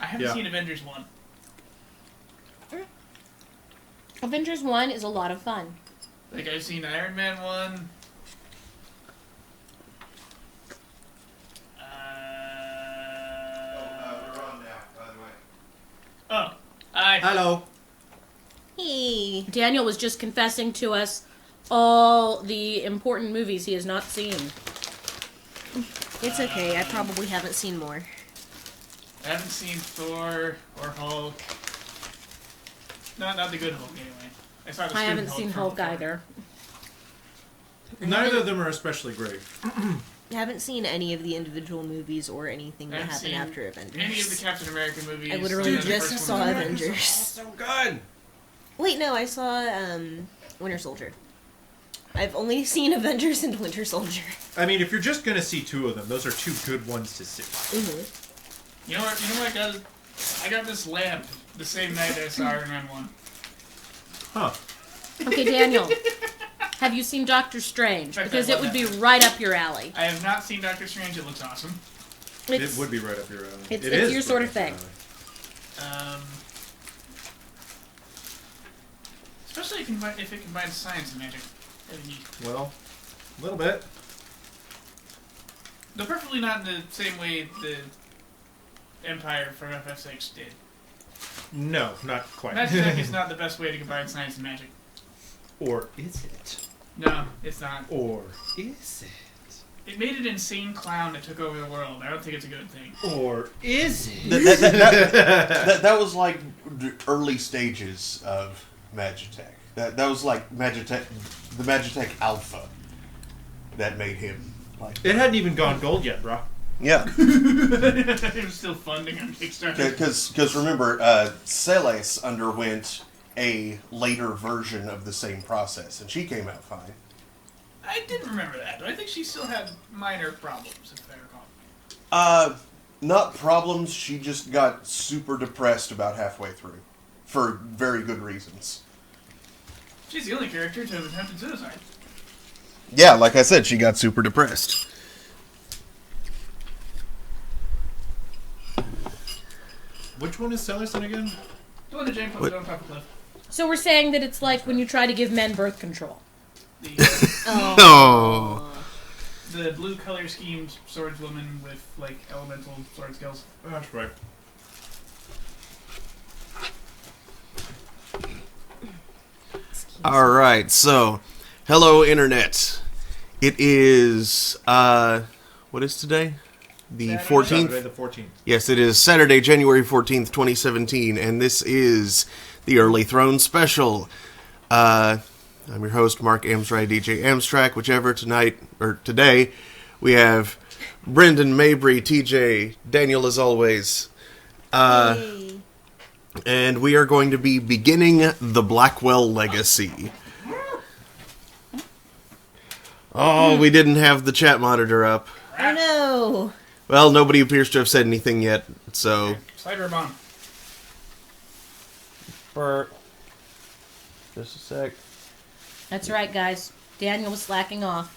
haven't seen Avengers 1. Avengers 1 is a lot of fun. Like, I've seen Iron Man 1. We're on now, by the way. Oh, hi. Hello. Hey. Daniel was just confessing to us all the important movies he has not seen. It's okay, I probably haven't seen more. I haven't seen Thor or Hulk. Not the good Hulk, anyway. I haven't seen Hulk either. Neither of them are especially great. I haven't seen any of the individual movies or anything that happened after Avengers. Any of the Captain America movies. I literally just saw Avengers. So good. Wait, no, I saw Winter Soldier. I've only seen Avengers and Winter Soldier. I mean, if you're just gonna see two of them, those are two good ones to see. Mm-hmm. You know what? I got this lamp the same night I saw Iron Man 1. Huh. Okay, Daniel. Have you seen Doctor Strange? Because it would be right up your alley. I have not seen Doctor Strange. It looks awesome. It would be right up your alley. It's your sort of thing. Especially if it combines science and magic. Well, a little bit. Though perfectly not in the same way the Empire from FF6 did. No, not quite. Magic is not the best way to combine science and magic. Or is it? No, it's not. Or is it? It made an insane clown that took over the world. I don't think it's a good thing. Or is it? That was like early stages of Magitech. That was like Magitech, the Magitech Alpha that made him like. It hadn't even gone gold yet, bro. Yeah. It was still funding on Kickstarter. Because remember, Celes underwent a later version of the same process, and she came out fine. I didn't remember that, but I think she still had minor problems, if I recall. Not problems, she just got super depressed about halfway through. For very good reasons. She's the only character to have attempted suicide. Yeah, like I said, she got super depressed. Which one is Sellerson again? The one that Jane put on top of cliff. So we're saying that it's like when you try to give men birth control. The blue color scheme swordswoman with, like, elemental sword skills. That's right. Alright, so, hello, Internet. It is, what is today? The 14th? Saturday the 14th. Yes, it is Saturday, January 14th, 2017, and this is the Early Throne Special. I'm your host, Mark Amstry, DJ Amstrack, whichever today, we have Brendan, Mabry, TJ, Daniel as always. And we are going to be beginning the Blackwell legacy. Oh, we didn't have the chat monitor up. I know. Well, nobody appears to have said anything yet, so... Slider bomb. Bert. Just a sec. That's right, guys. Daniel was slacking off.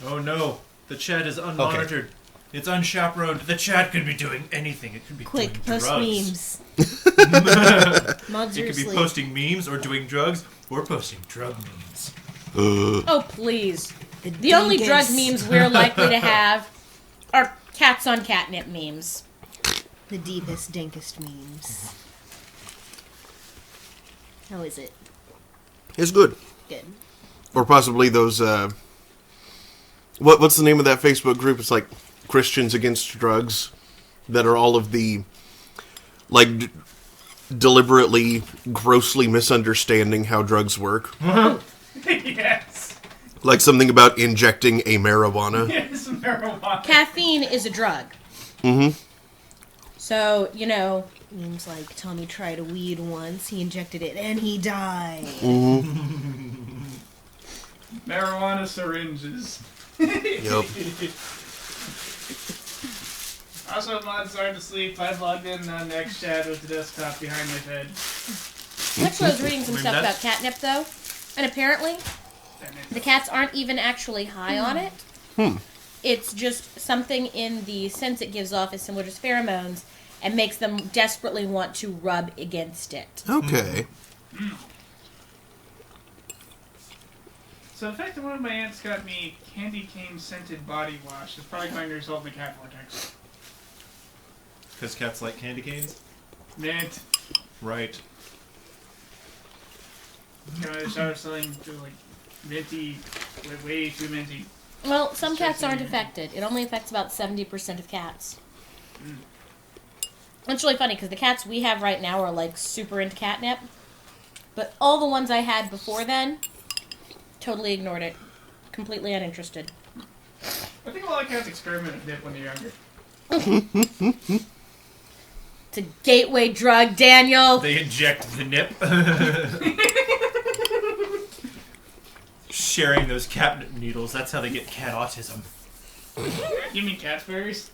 Oh no, the chat is unmonitored. Okay. It's unchaperoned. The chat could be doing anything. It could be quick doing post drugs. memes. It could be posting memes or doing drugs or posting drug memes. Oh please! The only drug memes we're likely to have are cats on catnip memes. The deepest, dankest memes. How is it? It's good. Good. Or possibly those, what's the name of that Facebook group? It's like Christians Against Drugs, that are all of the, like, deliberately, grossly misunderstanding how drugs work. Yes. Like something about injecting a marijuana. Yes, marijuana. Caffeine is a drug. Mm-hmm. So, you know... Memes like, Tommy tried a weed once, he injected it, and he died. Mm-hmm. Marijuana syringes. Yep. Also, Mod's hard to sleep. I've logged in on Next Chat with the desktop behind my head. Actually, I was reading some stuff about catnip, though. And apparently, the cats aren't even actually high on it. It's just something in the sense it gives off is similar to pheromones. and makes them desperately want to rub against it. Okay. So the fact that one of my aunts got me candy cane scented body wash is probably going to result in a cat vortex. Because cats like candy canes? Mint. Right. You know, I started selling to like minty, way too minty. Well, some cats aren't affected. It only affects about 70% of cats. It's really funny because the cats we have right now are like super into catnip. But all the ones I had before then, totally ignored it. Completely uninterested. I think a lot of cats experiment with nip when they're younger. It's a gateway drug, Daniel. They inject the nip. Sharing those catnip needles, that's how they get cat autism. You mean cat fairies?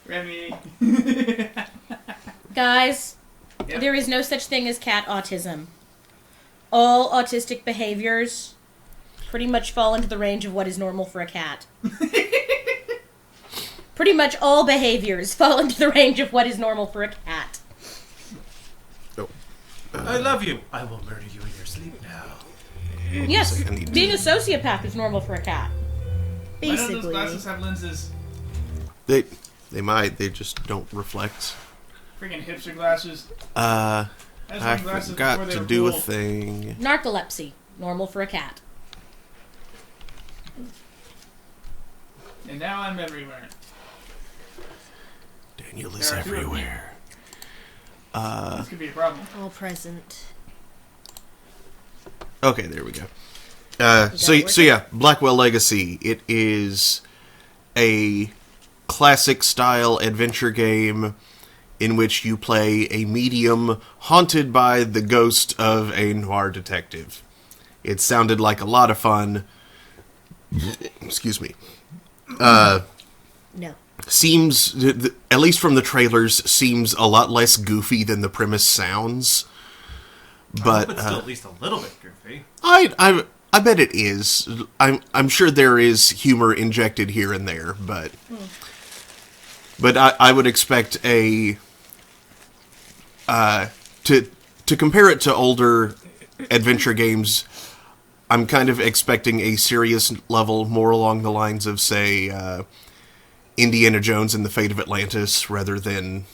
Remy. Guys, Yep. there is no such thing as cat autism. All autistic behaviors pretty much fall into the range of what is normal for a cat. Pretty much all behaviors fall into the range of what is normal for a cat. I love you. I will murder you in your sleep now. Yes, I need to- being a sociopath is normal for a cat. Why don't those Basically. glasses have lenses? They might. They just don't reflect. Freaking hipster glasses. I That's when glasses forgot before they to were do a cool. thing. Narcolepsy, normal for a cat. And now I'm everywhere. Daniel is There are two of me. everywhere. This could be a problem. All present. Okay, there we go. got So it yeah, Blackwell Legacy. It is a classic style adventure game in which you play a medium haunted by the ghost of a noir detective. It sounded like a lot of fun. Excuse me. No. Seems, at least from the trailers, seems a lot less goofy than the premise sounds. But But still at least a little bit goofy. I bet it is. I'm sure there is humor injected here and there, but I would expect to compare it to older adventure games. I'm kind of expecting a serious level more along the lines of, say, Indiana Jones and the Fate of Atlantis rather than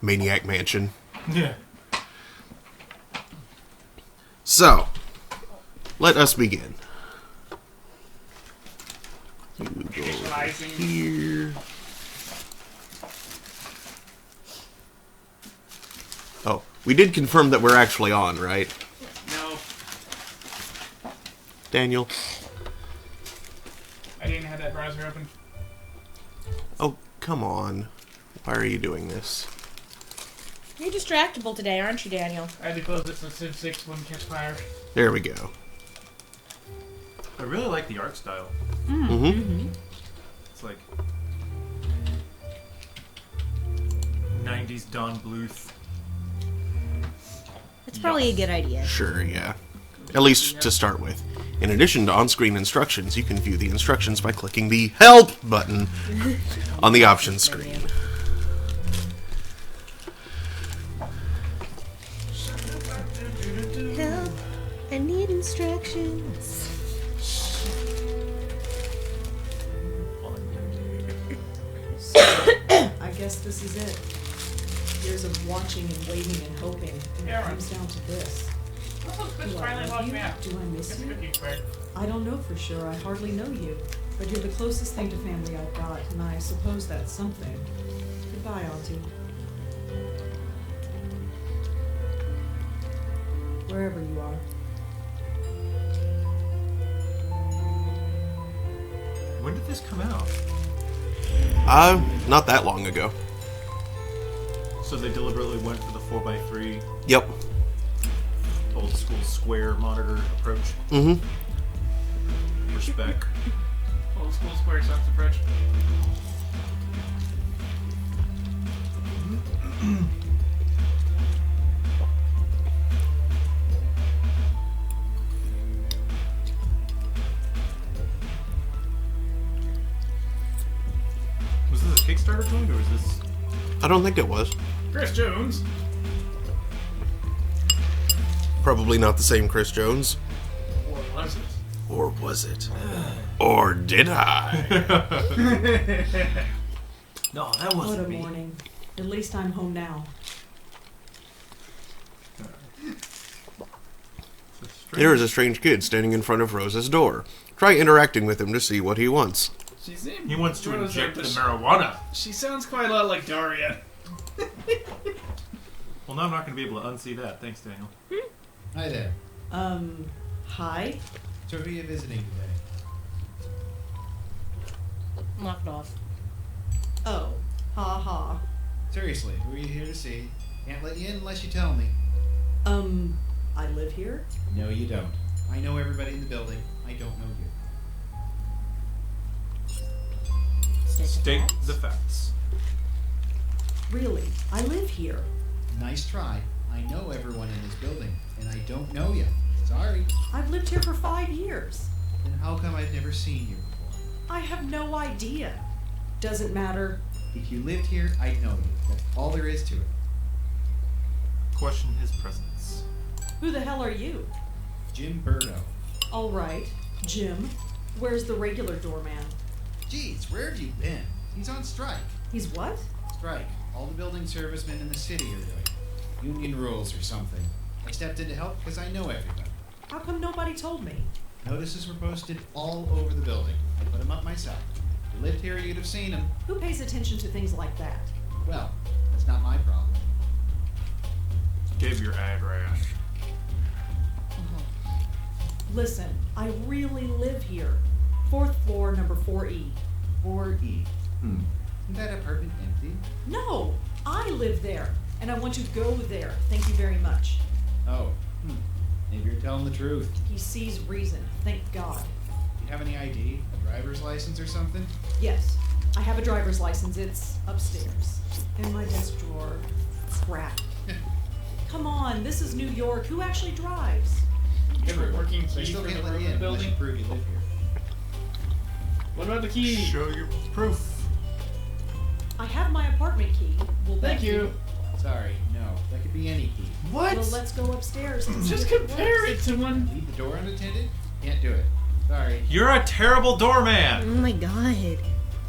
Maniac Mansion. Yeah. So, let us begin. We go Visualizing. here. Oh, we did confirm that we're actually on, right? No, Daniel? I didn't have that browser open. Oh, come on. Why are you doing this? You're distractible today, aren't you, Daniel? I had to close it so Civ 6 wouldn't catch fire. There we go. I really like the art style. Mm-hmm. It's like 90s Don Bluth. It's probably a good idea. Sure, yeah. At least to start with. In addition to on-screen instructions, you can view the instructions by clicking the Help button on the options screen. Help. I need instructions. I guess this is it. Years of watching and waiting and hoping, and Yeah, it right. comes down to this. Oh, this Do I finally love logged you? me out. Do I miss It's a you? cookie square. I don't know for sure. I hardly know you. But you're the closest thing to family I've got, and I suppose that's something. Goodbye, Auntie. Wherever you are. When did this come out? Not that long ago. So they deliberately went for the 4x3 Yep. old school square monitor approach. Mm-hmm. Respect. Old school square sucks approach. Kickstarter joined, or is this? I don't think it was. Chris Jones. Probably not the same Chris Jones. Or was it? Or was it? Or did I? No, that What wasn't a me. morning. At least I'm home now. There is a strange kid standing in front of Rosa's door. Try interacting with him to see what he wants. She's named He wants to Rosa, inject the but marijuana. She sounds quite a lot like Daria. Well, now I'm not going to be able to unsee that. Thanks, Daniel. Hi there. Hi? So who are you visiting today? Knock it off. Oh, ha ha. Seriously, who are you here to see? Can't let you in unless you tell me. I live here? No, you don't. I know everybody in the building. I don't know you. State the facts. Really? I live here. Nice try. I know everyone in this building, and I don't know you. Sorry. I've lived here for 5 years. Then how come I've never seen you before? I have no idea. Doesn't matter. If you lived here, I'd know you. That's all there is to it. Question his presence. Who the hell are you? Jim Burdo. All right, Jim. Where's the regular doorman? Geez, where have you been? He's on strike. He's what? Strike. All the building servicemen in the city are doing. Union rules or something. I stepped in to help because I know everybody. How come nobody told me? Notices were posted all over the building. I put them up myself. If you lived here, you'd have seen them. Who pays attention to things like that? Well, that's not my problem. Give your address. Listen, I really live here. 4th floor, number 4E. 4E. Isn't that apartment empty? No, I live there, and I want to go there. Thank you very much. Oh. Maybe you're telling the truth. He sees reason, thank God. Do you have any ID? A driver's license or something? Yes, I have a driver's license. It's upstairs. In my desk drawer. Crap. Come on, this is New York. Who actually drives? Everyone. Working So I key still for can't the let you room in in the unless you building? prove you live here. What about the key? Show your proof. I have my apartment key. We'll bet Thank you. Sorry, no. That could be any key. What? Well, let's go upstairs and see Just if it compare works. it to one. Leave the door unattended? Can't do it. Sorry. You're a terrible doorman. Oh my god.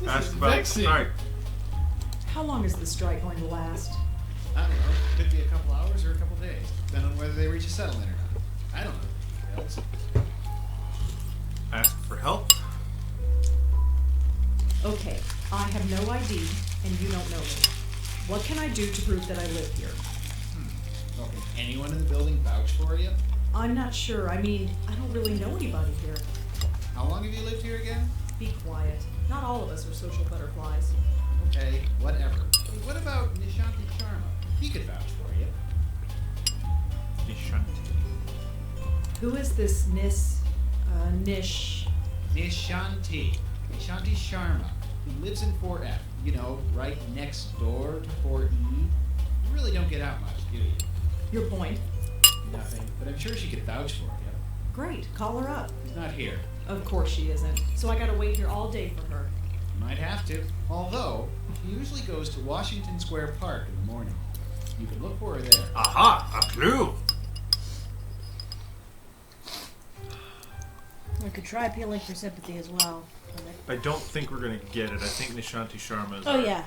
This Ask is about vexing. strike. How long is the strike going to last? I don't know. Could be a couple hours or a couple days. Depending on whether they reach a settlement or not. I don't know. Else. Ask for help. Okay, I have no ID, and you don't know me. What can I do to prove that I live here? Well, can anyone in the building vouch for you? I'm not sure. I mean, I don't really know anybody here. How long have you lived here again? Be quiet. Not all of us are social butterflies. Okay, whatever. Hey, what about Nishanti Sharma? He could vouch for you. Nishanti. Who is this Nish? Nishanti Sharma. He lives in 4F. You know, right next door to 4E. You really don't get out much, do you? Your point? Nothing. But I'm sure she could vouch for you. Great, call her up. She's not here. Of course she isn't. So I gotta wait here all day for her. You might have to. Although, she usually goes to Washington Square Park in the morning. You can look for her there. Aha! A clue. I could try appealing for sympathy as well. I don't think we're gonna get it. I think Nishanti Sharma is. Oh yeah.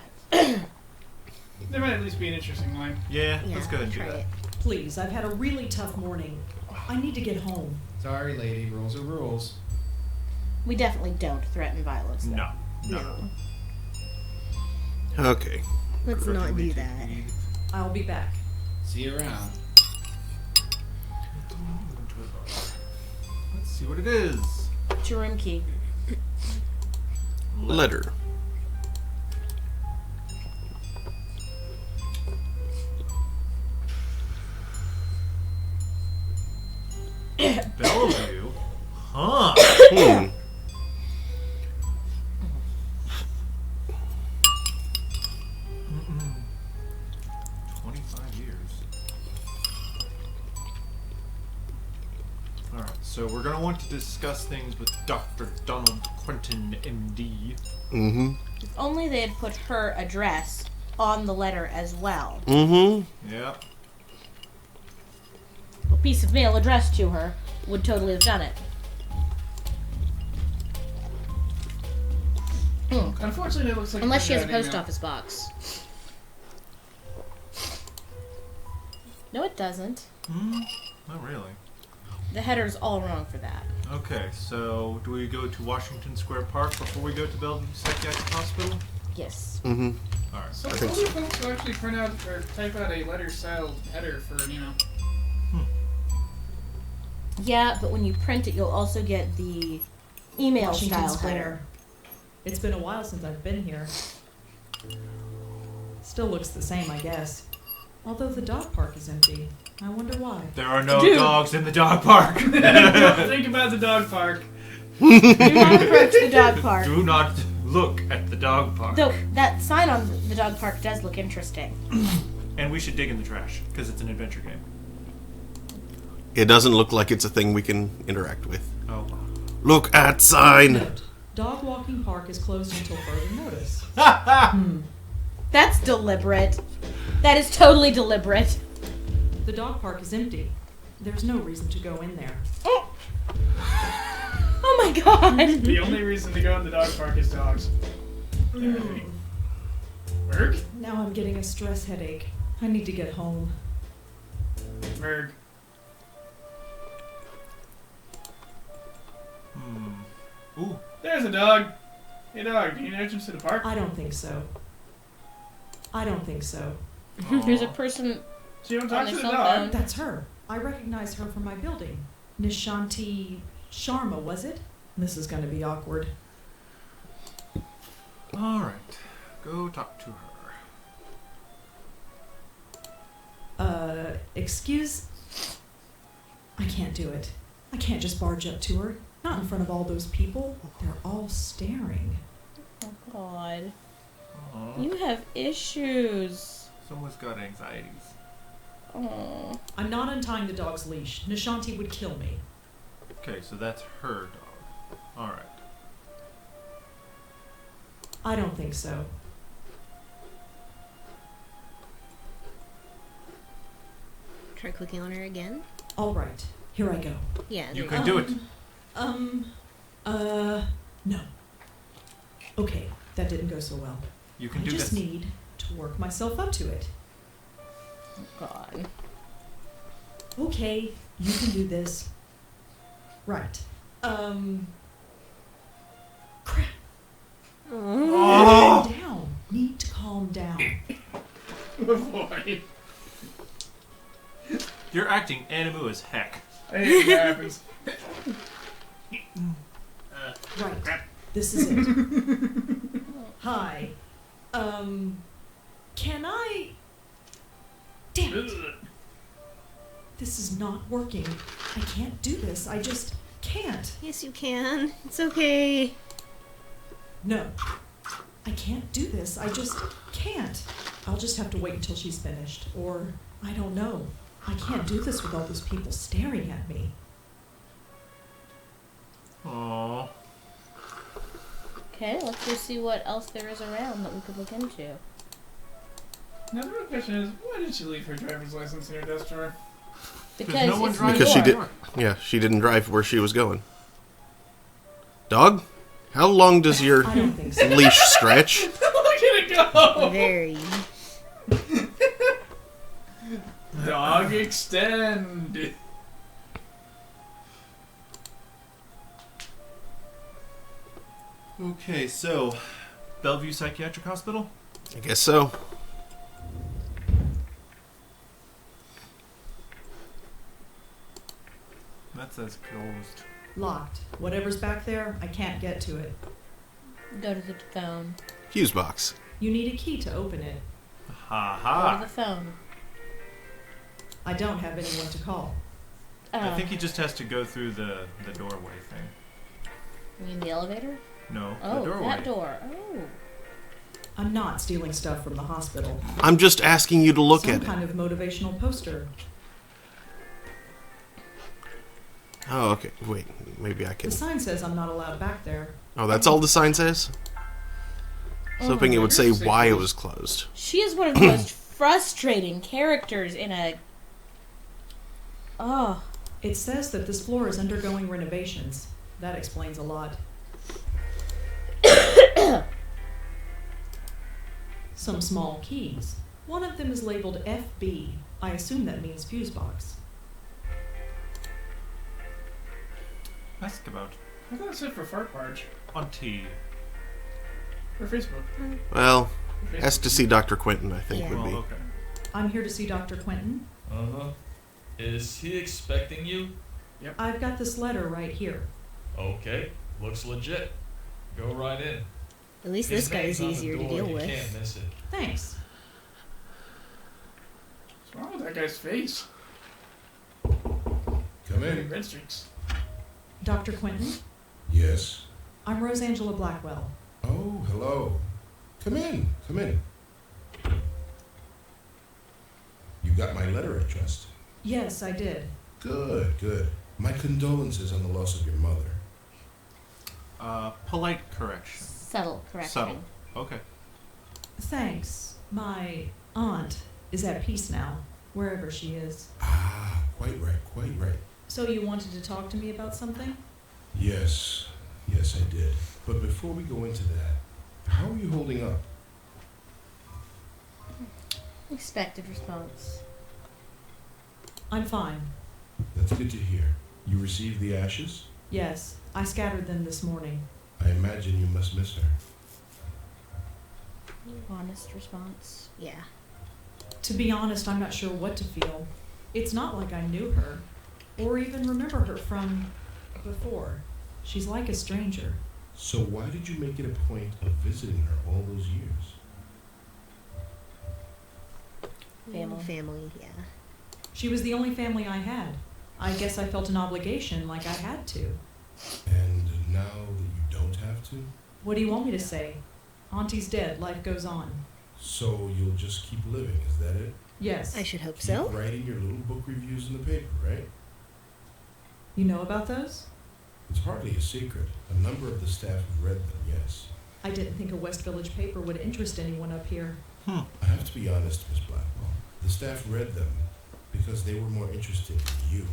There might at least be an interesting line. Yeah. Let's go ahead and do try that. it. Please, I've had a really tough morning. I need to get home. Sorry, lady. Rules are rules. We definitely don't threaten violence. Though. No. No. Okay. Let's not do that. I'll be back. See you around. Let's see what it is. It's your room key. Letter. Bellevue. Huh. Hmm. Mm-mm. 25 years. Alright, so we're going to want to discuss things with Dr. Donald Quentin, MD. Mm-hmm. If only they had put her address on the letter as well. Mm-hmm. Yep. A piece of mail addressed to her would totally have done it. Unfortunately, it looks like Unless she has a that post email. office box. No, it doesn't. Not really. The header's all wrong for that. Okay, so do we go to Washington Square Park before we go to Bellevue Psychiatric Hospital? Yes. Mm-hmm. Alright. So I all think you so. folks will actually print out or type out a letter-style header for an email. Yeah, but when you print it, you'll also get the email Washington style Square. header. It's been a while since I've been here. Still looks the same, I guess. Although the dog park is empty. I wonder why. There are no Dude. dogs in the dog park. Don't think about the dog park. Do not approach the dog park. Do not look at the dog park. Though that sign on the dog park does look interesting. And we should dig in the trash, because it's an adventure game. It doesn't look like it's a thing we can interact with. Oh. Look at sign. Note, dog walking park is closed until further notice. That's deliberate. That is totally deliberate. The dog park is empty. There's no reason to go in there. Oh my god. The only reason to go in the dog park is dogs. Merg? Now I'm getting a stress headache. I need to get home. Merg. Ooh. There's a dog. Hey dog, do you need entrance to the park? I don't think so. I don't think so. There's a person So you don't on talk to their the cell dog? phone. That's her. I recognize her from my building. Nishanti Sharma, was it? This is going to be awkward. Alright. Go talk to her. Excuse? I can't do it. I can't just barge up to her. Not in front of all those people. They're all staring. Oh god. Aw. You have issues. Someone's got anxieties. Oh. I'm not untying the dog's leash. Nishanti would kill me. Okay, so that's her dog. Alright. I don't think so. Try clicking on her again. All right. Here I go. Yeah. You there can do it. No. Okay, that didn't go so well. You can I do just this. need to work myself up to it. God. Okay, you can do this. Right. Crap. Oh! Calm down. Need to calm down. Boy. You're acting animu as heck. I hate when that happens. Right. This is it. Hi. Can I... Damn it. This is not working. I can't do this. I just can't. Yes, you can. It's okay. No. I can't do this. I just can't. I'll just have to wait until she's finished. Or, I don't know. I can't do this with all those people staring at me. Aww. Okay, let's go see what else there is around that we could look into. Now the real question is, why did she leave her driver's license in her desk drawer? Because no one it's drives New Because she York. did. Yeah, she didn't drive where she was going. Dog, how long does your I don't think so. leash stretch? Look at it go! Very. Dog extend. Okay, so Bellevue Psychiatric Hospital? I guess so. That says closed. Locked. Whatever's back there, I can't get to it. Go to the phone. Fuse box. You need a key to open it. Ha Go to ha. the phone. I don't have anyone to call. I think he just has to go through the doorway thing. You mean the elevator? No, Oh, the doorway. that door. Oh. I'm not stealing stuff from the hospital. I'm just asking you to look Some at it. kind of motivational poster. Oh, okay. Wait, maybe I The can. sign says I'm not allowed back there. Oh, that's all the sign says? was hoping it would say why it was closed. She is one of the most frustrating characters in a... Oh. It says that this floor is undergoing renovations. That explains a lot. Some small keys. One of them is labeled FB. I assume that means fuse box. Ask about I thought it said for fart barge. on T. Or Facebook. Well, ask to see Dr. Quentin, I think, Yeah. would Well, be. okay. I'm here to see Dr. Quentin. Uh-huh. Is he expecting you? I've got this letter right here. Okay. Looks legit. Go right in. At least His this guy name's is on the easier to door, deal you with. can't miss it. Thanks. What's wrong with that guy's face? Come in. Red streaks. Dr. Quentin, Yes. I'm Rosangela Blackwell. Oh, hello. Come in. Come in. You got my letter, I trust. Yes, I did. Good, good. My condolences on the loss of your mother. Polite correction. Subtle correction. Subtle. Okay. Thanks. My aunt is at peace now, wherever she is. Ah, quite right, quite right. So you wanted to talk to me about something? Yes, yes, I did. But before we go into that, how are you holding up? Expected response. I'm fine. That's good to hear. You received the ashes? Yes, I scattered them this morning. I imagine you must miss her. Honest response. Yeah. To be honest, I'm not sure what to feel. It's not like I knew her, or even remember her from before. She's like a stranger. So why did you make it a point of visiting her all those years? Family. Family, yeah. She was the only family I had. I guess I felt an obligation, like I had to. And now that you don't have to? What do you want me to say? Auntie's dead, life goes on. So you'll just keep living, is that it? Yes. I should hope Keep so. writing your little book reviews in the paper, right? You know about those? It's hardly a secret. A number of the staff have read them, yes. I didn't think a West Village paper would interest anyone up here. I have to be honest, Miss Blackwell. The staff read them because they were more interested in you.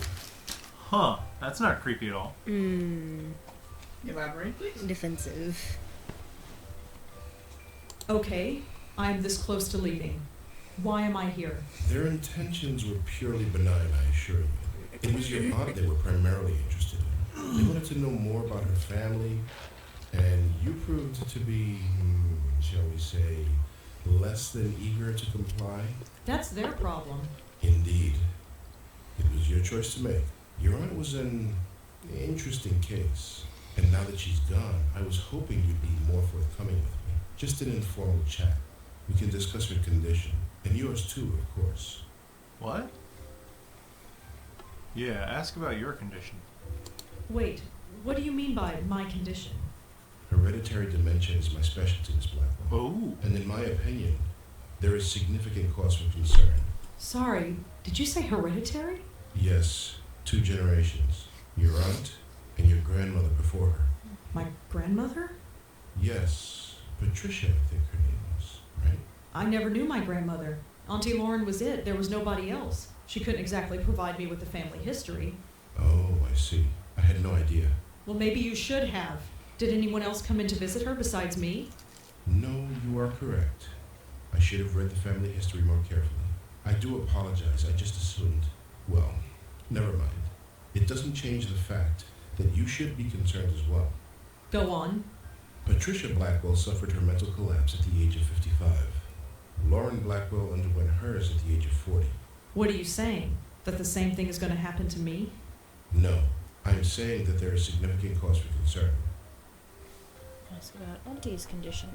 Huh. That's not creepy at all. Elaborate, please. Defensive. Okay, I'm this close to leaving. Why am I here? Their intentions were purely benign, I assure you. It was your aunt they were primarily interested in. They wanted to know more about her family, and you proved to be, shall we say, less than eager to comply. That's their problem. Indeed. It was your choice to make. Your aunt was an interesting case, and now that she's gone, I was hoping you'd be more forthcoming with me. Just an informal chat. We can discuss her condition, and yours too, of course. What? Yeah, ask about your condition. Wait, what do you mean by my condition? Hereditary dementia is my specialty, Miss Blackwell. Oh. And in my opinion, there is significant cause for concern. Sorry, did you say hereditary? Yes, 2 generations. Your aunt and your grandmother before her. My grandmother? Yes, Patricia, I think her name was, right? I never knew my grandmother. Auntie Lauren was it. There was nobody else. She couldn't exactly provide me with the family history. Oh, I see. I had no idea. Well, maybe you should have. Did anyone else come in to visit her besides me? No, you are correct. I should have read the family history more carefully. I do apologize. I just assumed. Well, never mind. It doesn't change the fact that you should be concerned as well. Go on. Patricia Blackwell suffered her mental collapse at the age of 55. Lauren Blackwell underwent hers at the age of 40. What are you saying? That the same thing is going to happen to me? No, I'm saying that there is significant cause for concern. Ask about Auntie's condition.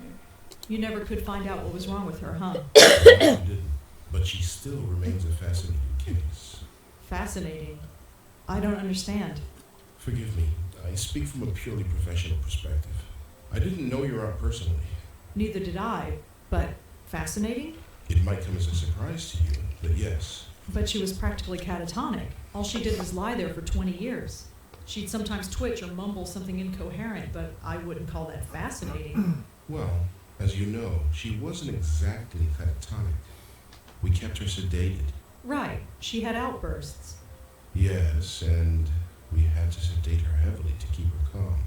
You never could find out what was wrong with her, huh? No, you didn't. But she still remains a fascinating case. Fascinating. I don't understand. Forgive me, I speak from a purely professional perspective. I didn't know your aunt personally. Neither did I, but fascinating? It might come as a surprise to you, but yes. But she was practically catatonic. All she did was lie there for 20 years. She'd sometimes twitch or mumble something incoherent, but I wouldn't call that fascinating. Well, As you know, she wasn't exactly catatonic. We kept her sedated. Right. She had outbursts. Yes, and we had to sedate her heavily to keep her calm,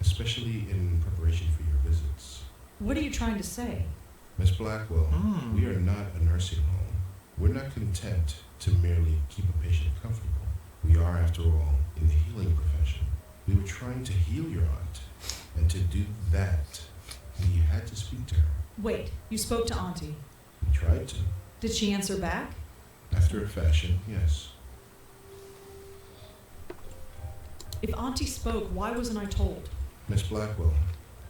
especially in preparation for your visits. What are you trying to say? Miss Blackwell, we are not a nursing home. We're not content to merely keep a patient comfortable. We are, after all, in the healing profession. We were trying to heal your aunt, and to do that, we had to speak to her. Wait, you spoke to Auntie. We tried to. Did she answer back? After a fashion, yes. If Auntie spoke, why wasn't I told? Miss Blackwell,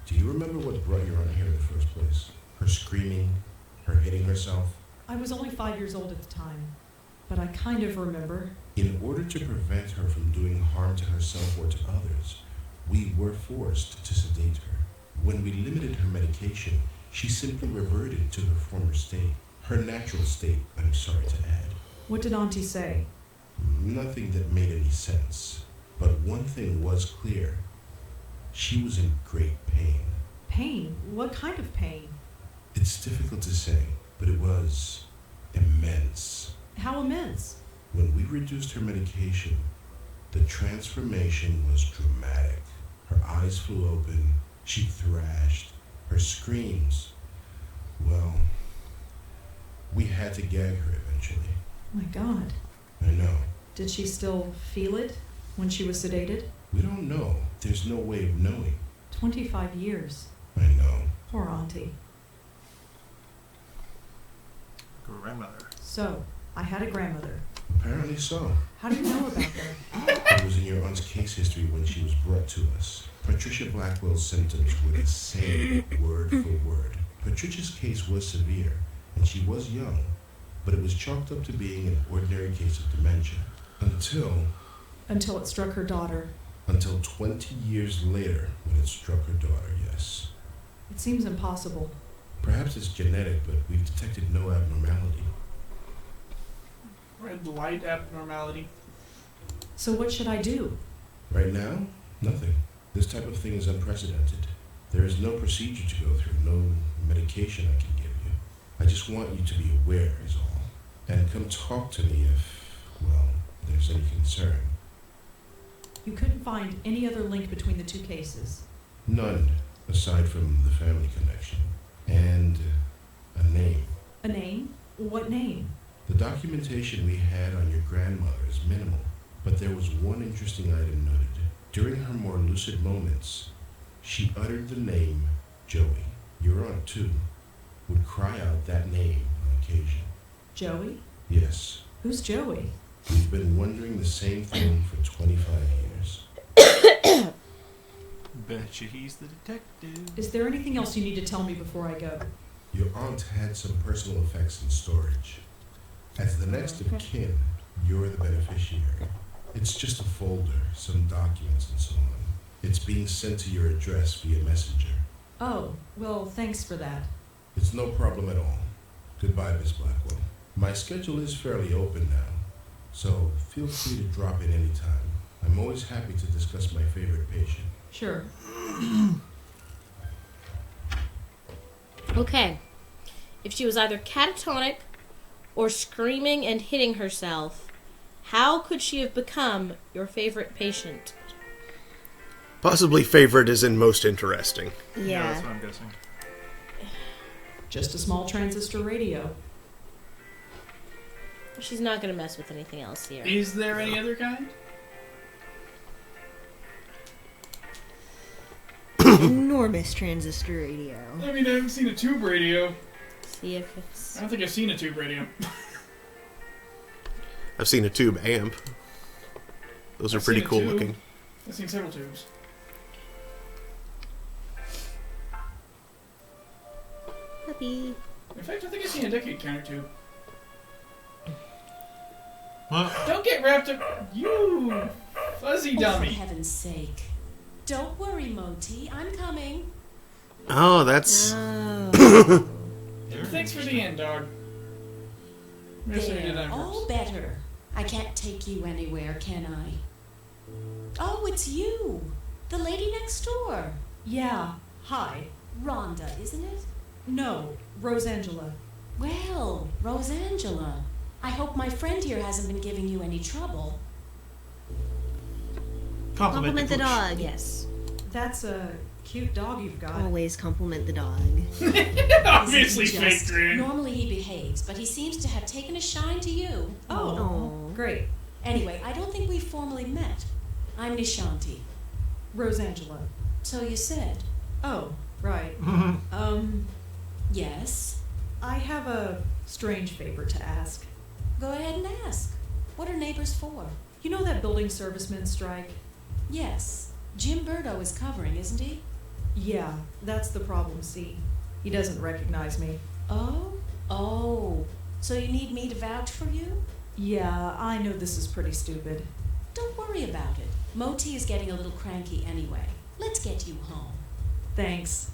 do you remember what brought your aunt here in the first place? Her screaming, her hitting herself? I was only 5 years old at the time, but I kind of remember. In order to prevent her from doing harm to herself or to others, we were forced to sedate her. When we limited her medication, she simply reverted to her former state. Her natural state, I'm sorry to add. What did Auntie say? Nothing that made any sense. But one thing was clear. She was in great pain. Pain? What kind of pain? It's difficult to say, but it was immense. How immense? When we reduced her medication, the transformation was dramatic. Her eyes flew open, she thrashed, her screams. Well, we had to gag her eventually. My God. I know. Did she still feel it when she was sedated? We don't know. There's no way of knowing. 25 years. I know. Poor Auntie. Grandmother. So, I had a grandmother. Apparently so. How do you know about her? It was in your aunt's case history when she was brought to us. Patricia Blackwell's symptoms were the same, word for word. Patricia's case was severe, and she was young, but it was chalked up to being an ordinary case of dementia. Until it struck her daughter. Until 20 years later, when it struck her daughter, yes. It seems impossible. Perhaps it's genetic, but we've detected no abnormality. Red light abnormality. So what should I do? Right now, nothing. This type of thing is unprecedented. There is no procedure to go through, no medication I can give you. I just want you to be aware is all. And come talk to me if, well, there's any concern. You couldn't find any other link between the two cases. None, aside from the family connection. And a name. A name? What name? The documentation we had on your grandmother is minimal, but there was one interesting item noted. During her more lucid moments, she uttered the name Joey. Your aunt, too, would cry out that name on occasion. Joey? Yes. Who's Joey? We've been wondering the same thing for 25 years. Bet you he's the detective. Is there anything else you need to tell me before I go? Your aunt had some personal effects in storage. As the next of kin, you're the beneficiary. It's just a folder, some documents and so on. It's being sent to your address via messenger. Oh, well, thanks for that. It's no problem at all. Goodbye, Miss Blackwell. My schedule is fairly open now, so feel free to drop in any time. I'm always happy to discuss my favorite patient. Sure. Okay. If she was either catatonic or screaming and hitting herself, how could she have become your favorite patient? Possibly favorite is in most interesting. Yeah, that's what I'm guessing. Just a small transistor radio. She's not going to mess with anything else here. Is there any other kind? Enormous transistor radio. I mean, I haven't seen a tube radio. See if it's... I don't think I've seen a tube radio. I've seen a tube amp. Those are I've pretty seen a cool tube. looking. I've seen several tubes. Puppy. In fact, I think I've seen a decade counter tube. What? Don't get wrapped up, you fuzzy For dummy. heaven's sake. Don't worry, Moti. I'm coming. Oh, that's... Thanks for the end, dog. Mercy did There, that all first. better. I can't take you anywhere, can I? Oh, it's you. The lady next door. Yeah. Hi. Rhonda, isn't it? No, Rosangela. Well, Rosangela, I hope my friend here hasn't been giving you any trouble. Compliment the pooch. dog. Yes. That's a cute dog you've got. Always compliment the dog. Obviously Isn't he fake just- grin. Normally he behaves, but he seems to have taken a shine to you. Oh, Aw. great. Anyway, I don't think we've formally met. I'm Nishanti. Rosangela. So you said. Oh, right. Yes. I have a strange favor to ask. Go ahead and ask. What are neighbors for? You know that building servicemen strike? Yes. Jim Burdo is covering, isn't he? Yeah, that's the problem, see. He doesn't recognize me. Oh? Oh. So you need me to vouch for you? Yeah, I know this is pretty stupid. Don't worry about it. Moti is getting a little cranky anyway. Let's get you home. Thanks.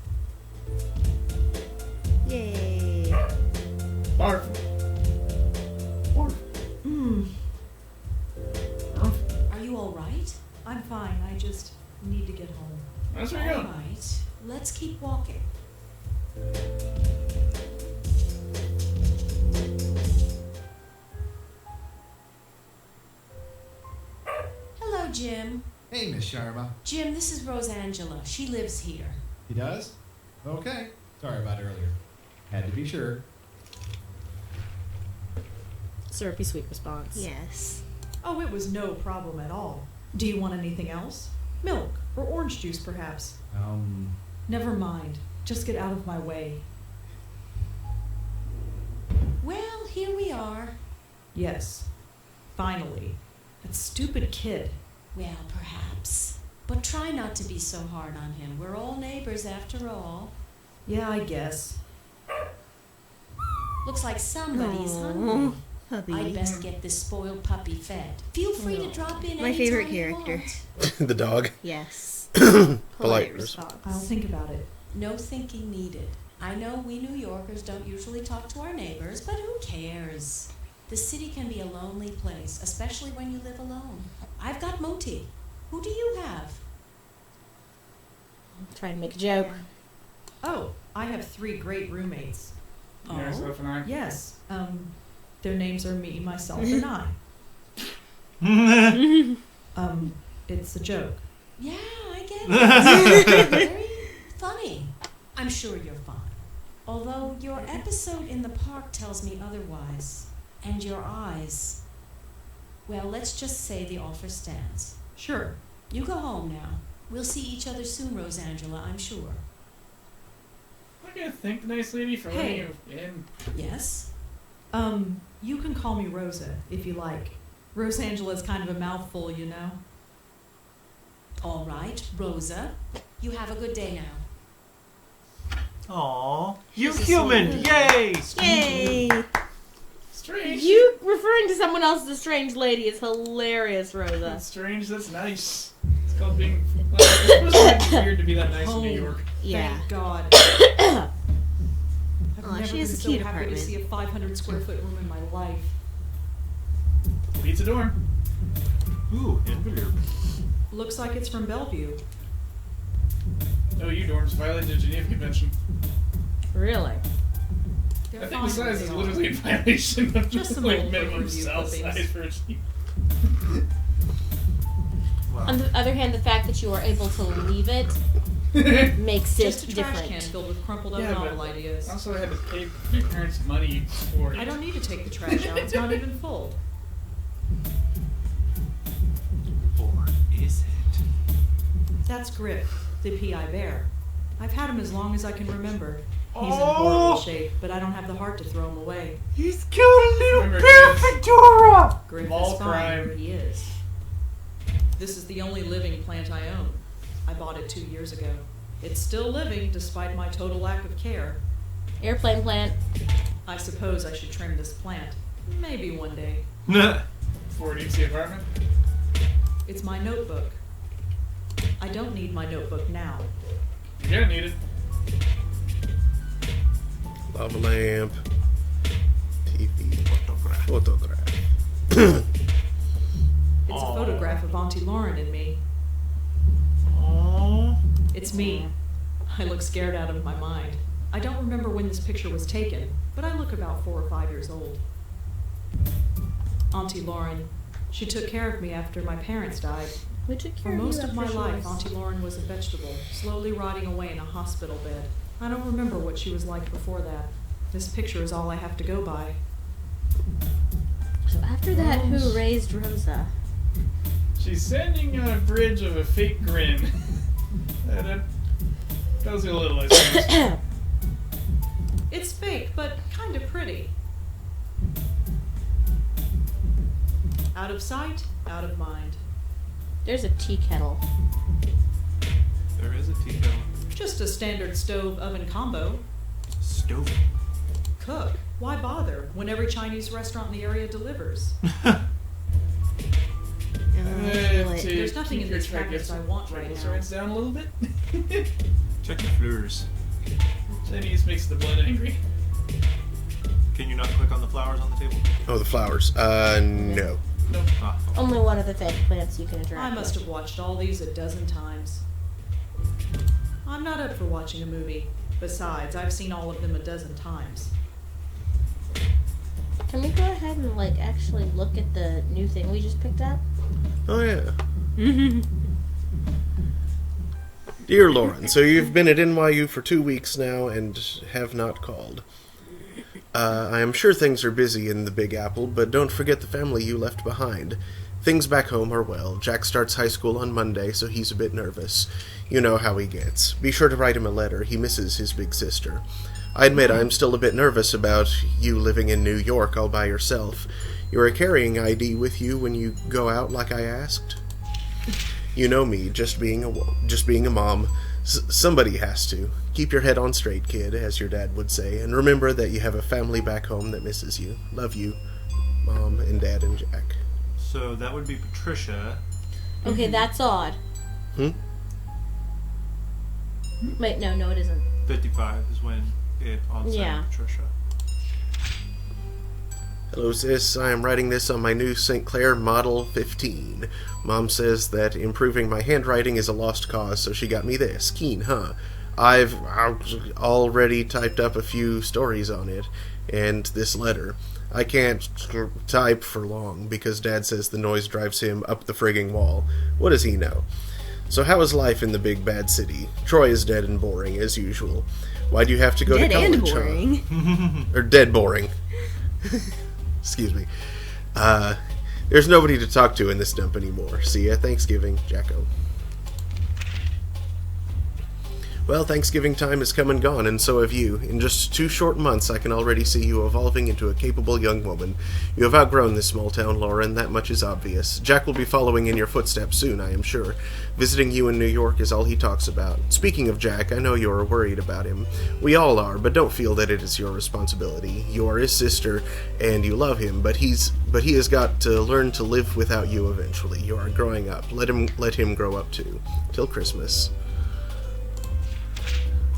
Yay. Barf. Barf. Are you all right? I'm fine, I just need to get home. That's where All you're going. right. Let's keep walking. Hello, Jim. Hey, Miss Sharma. Jim, this is Rosangela. She lives here. He does? Okay. Sorry about earlier. Had to be sure. Syrupy sweet response. Yes. Oh, it was no problem at all. Do you want anything else? Milk or orange juice, perhaps? Never mind. Just get out of my way. Well, here we are. Yes. Finally. That stupid kid. Well, perhaps. But try not to be so hard on him. We're all neighbors after all. Yeah, I guess. Looks like somebody's Aw, hungry. puppy. I'd best get this spoiled puppy fed. Feel free to drop in My anytime favorite you character. want. The dog. Yes. Polite response. I'll think about it. No thinking needed. I know we New Yorkers don't usually talk to our neighbors, but who cares? The city can be a lonely place, especially when you live alone. I've got Moti. Who do you have? I'm trying to make a joke. Oh, I have 3 great roommates. Yeah, Oh. Soph and I. Yes. Their names are me, myself, and I. It's a joke. Yeah, I get it. Very funny. I'm sure you're fine. Although your episode in the park tells me otherwise. And your eyes. Well, let's just say the offer stands. Sure. You go home now. We'll see each other soon, Rosangela, I'm sure. I'm gonna thank the nice lady for letting Hey. you in. Yes? You can call me Rosa, if you like. Rosangela's kind of a mouthful, you know. All right, Rosa. You have a good day now. Aw, you She's a human! sweet Yay! Yay. Strange. You referring to someone else as a strange lady is hilarious, Rosa. That's strange. That's nice. It's called being. Well, it's supposed to be weird to be that nice in New Home. York. Yeah. Thank God. I've Aw, never she been has a so cute happy apartment. to see a 500 square foot room in my life. Pizza dorm. Ooh, envelope. Looks like it's from Bellevue. No, you dorms violated the Geneva Convention. Really? They're I think fine the size where is they literally are. in violation of Just some like old minimum review cell clippings. size for a sheep. On the other hand, the fact that you are able to leave it makes it Just a trash different. can filled with crumpled up Yeah, but novel ideas. Also, I had to pay my parents money for it. I don't need to take the trash out. It's not even full. Or is it? That's Grip, the PI bear. I've had him as long as I can remember. He's in Oh! horrible shape, but I don't have the heart to throw him away. He's killed a little Remember, bear guys. fedora! Griff Small is fine crime. where he is. This is the only living plant I own. I bought it 2 years ago. It's still living despite my total lack of care. Airplane plant. I suppose I should trim this plant. Maybe one day. Before it eats the apartment. It's my notebook. I don't need my notebook now. You're gonna need it. Lava lamp. TV. Photograph. It's a photograph of Auntie Lauren and me. Aww. It's me. I look scared out of my mind. I don't remember when this picture was taken, but I look about 4 or 5 years old. Auntie Lauren. She took care of me after my parents died. We took care For of you most of my after she life, was- Auntie Lauren was a vegetable, slowly rotting away in a hospital bed. I don't remember what she was like before that. This picture is all I have to go by. So after that, who raised Rosa? She's standing on a bridge of a fake grin. That tells you a little, I suppose. It's fake, but kind of pretty. Out of sight, out of mind. There's a tea kettle. There is a tea kettle. Just a standard stove oven combo. Stove. Cook. Why bother when every Chinese restaurant in the area delivers? There's nothing in these cabinets I want right now. Rinse down a little bit. Check the floors. Chinese makes the blood angry. Can you not click on the flowers on the table? Oh, the flowers. No. Nope. Ah, Only one of the fake plants you can interact I must with. have watched all these a dozen times. I'm not up for watching a movie. Besides, I've seen all of them a dozen times. Can we go ahead and, like, actually look at the new thing we just picked up? Oh, yeah. Dear Lauren, so you've been at NYU for 2 weeks now and have not called. I am sure things are busy in the Big Apple, but don't forget the family you left behind. Things back home are well. Jack starts high school on Monday, so he's a bit nervous. You know how he gets. Be sure to write him a letter. He misses his big sister. I admit I'm still a bit nervous about you living in New York all by yourself. You are carrying ID with you when you go out like I asked? You know me, just being a mom. Somebody has to. Keep your head on straight, kid, as your dad would say, and remember that you have a family back home that misses you. Love you, Mom and Dad and Jack. so that would be Patricia. Okay, that's odd. Wait, no, it isn't. 55 is when it on Yeah. Patricia. Hello, sis. I am writing this on my new St. Clair Model 15. Mom says that improving my handwriting is a lost cause, so she got me this. Keen, huh? I've already typed up a few stories on it, and this letter. I can't type for long, because Dad says the noise drives him up the frigging wall. What does he know? So how is life in the big bad city? Troy is dead and boring, as usual. Why do you have to go Dead to college, and boring. Or dead boring. Excuse me. There's nobody to talk to in this dump anymore. See ya, Thanksgiving, Jacko. Well, Thanksgiving time has come and gone, and so have you. In just 2 short months, I can already see you evolving into a capable young woman. You have outgrown this small town, Lauren, that much is obvious. Jack will be following in your footsteps soon, I am sure. Visiting you in New York is all he talks about. Speaking of Jack, I know you are worried about him. We all are, but don't feel that it is your responsibility. You are his sister, and you love him, but he has got to learn to live without you eventually. You are growing up. Let him grow up too. Till Christmas.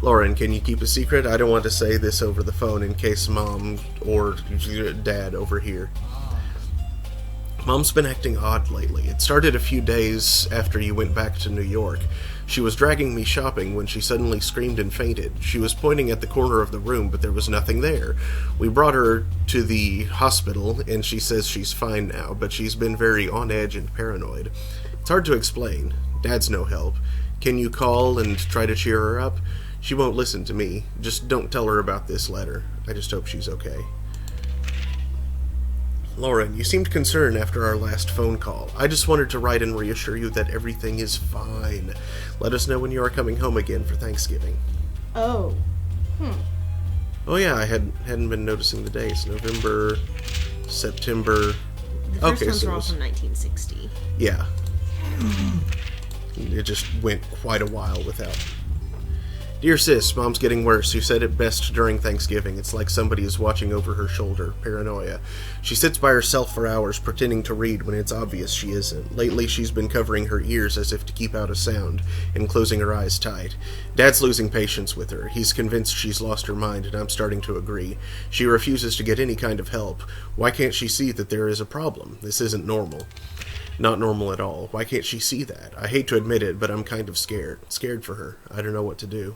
Lauren, can you keep a secret? I don't want to say this over the phone in case Mom or Dad overhear. Mom's been acting odd lately. It started a few days after you went back to New York. She was dragging me shopping when she suddenly screamed and fainted. She was pointing at the corner of the room, but there was nothing there. We brought her to the hospital, and she says she's fine now, but she's been very on edge and paranoid. It's hard to explain. Dad's no help. Can you call and try to cheer her up? She won't listen to me. Just don't tell her about this letter. I just hope she's okay. Lauren, you seemed concerned after our last phone call. I just wanted to write and reassure you that everything is fine. Let us know when you are coming home again for Thanksgiving. Oh. Oh yeah, I hadn't been noticing the days. November, September. The first Okay, ones so were it all was- from 1960. Yeah. It just went quite a while without. Dear sis, Mom's getting worse. You said it best during Thanksgiving. It's like somebody is watching over her shoulder. Paranoia. She sits by herself for hours pretending to read when it's obvious she isn't. Lately she's been covering her ears as if to keep out a sound and closing her eyes tight. Dad's losing patience with her. He's convinced she's lost her mind, and I'm starting to agree. She refuses to get any kind of help. Why can't she see that there is a problem? This isn't normal. Not normal at all. Why can't she see that? I hate to admit it, but I'm kind of scared. Scared for her. I don't know what to do.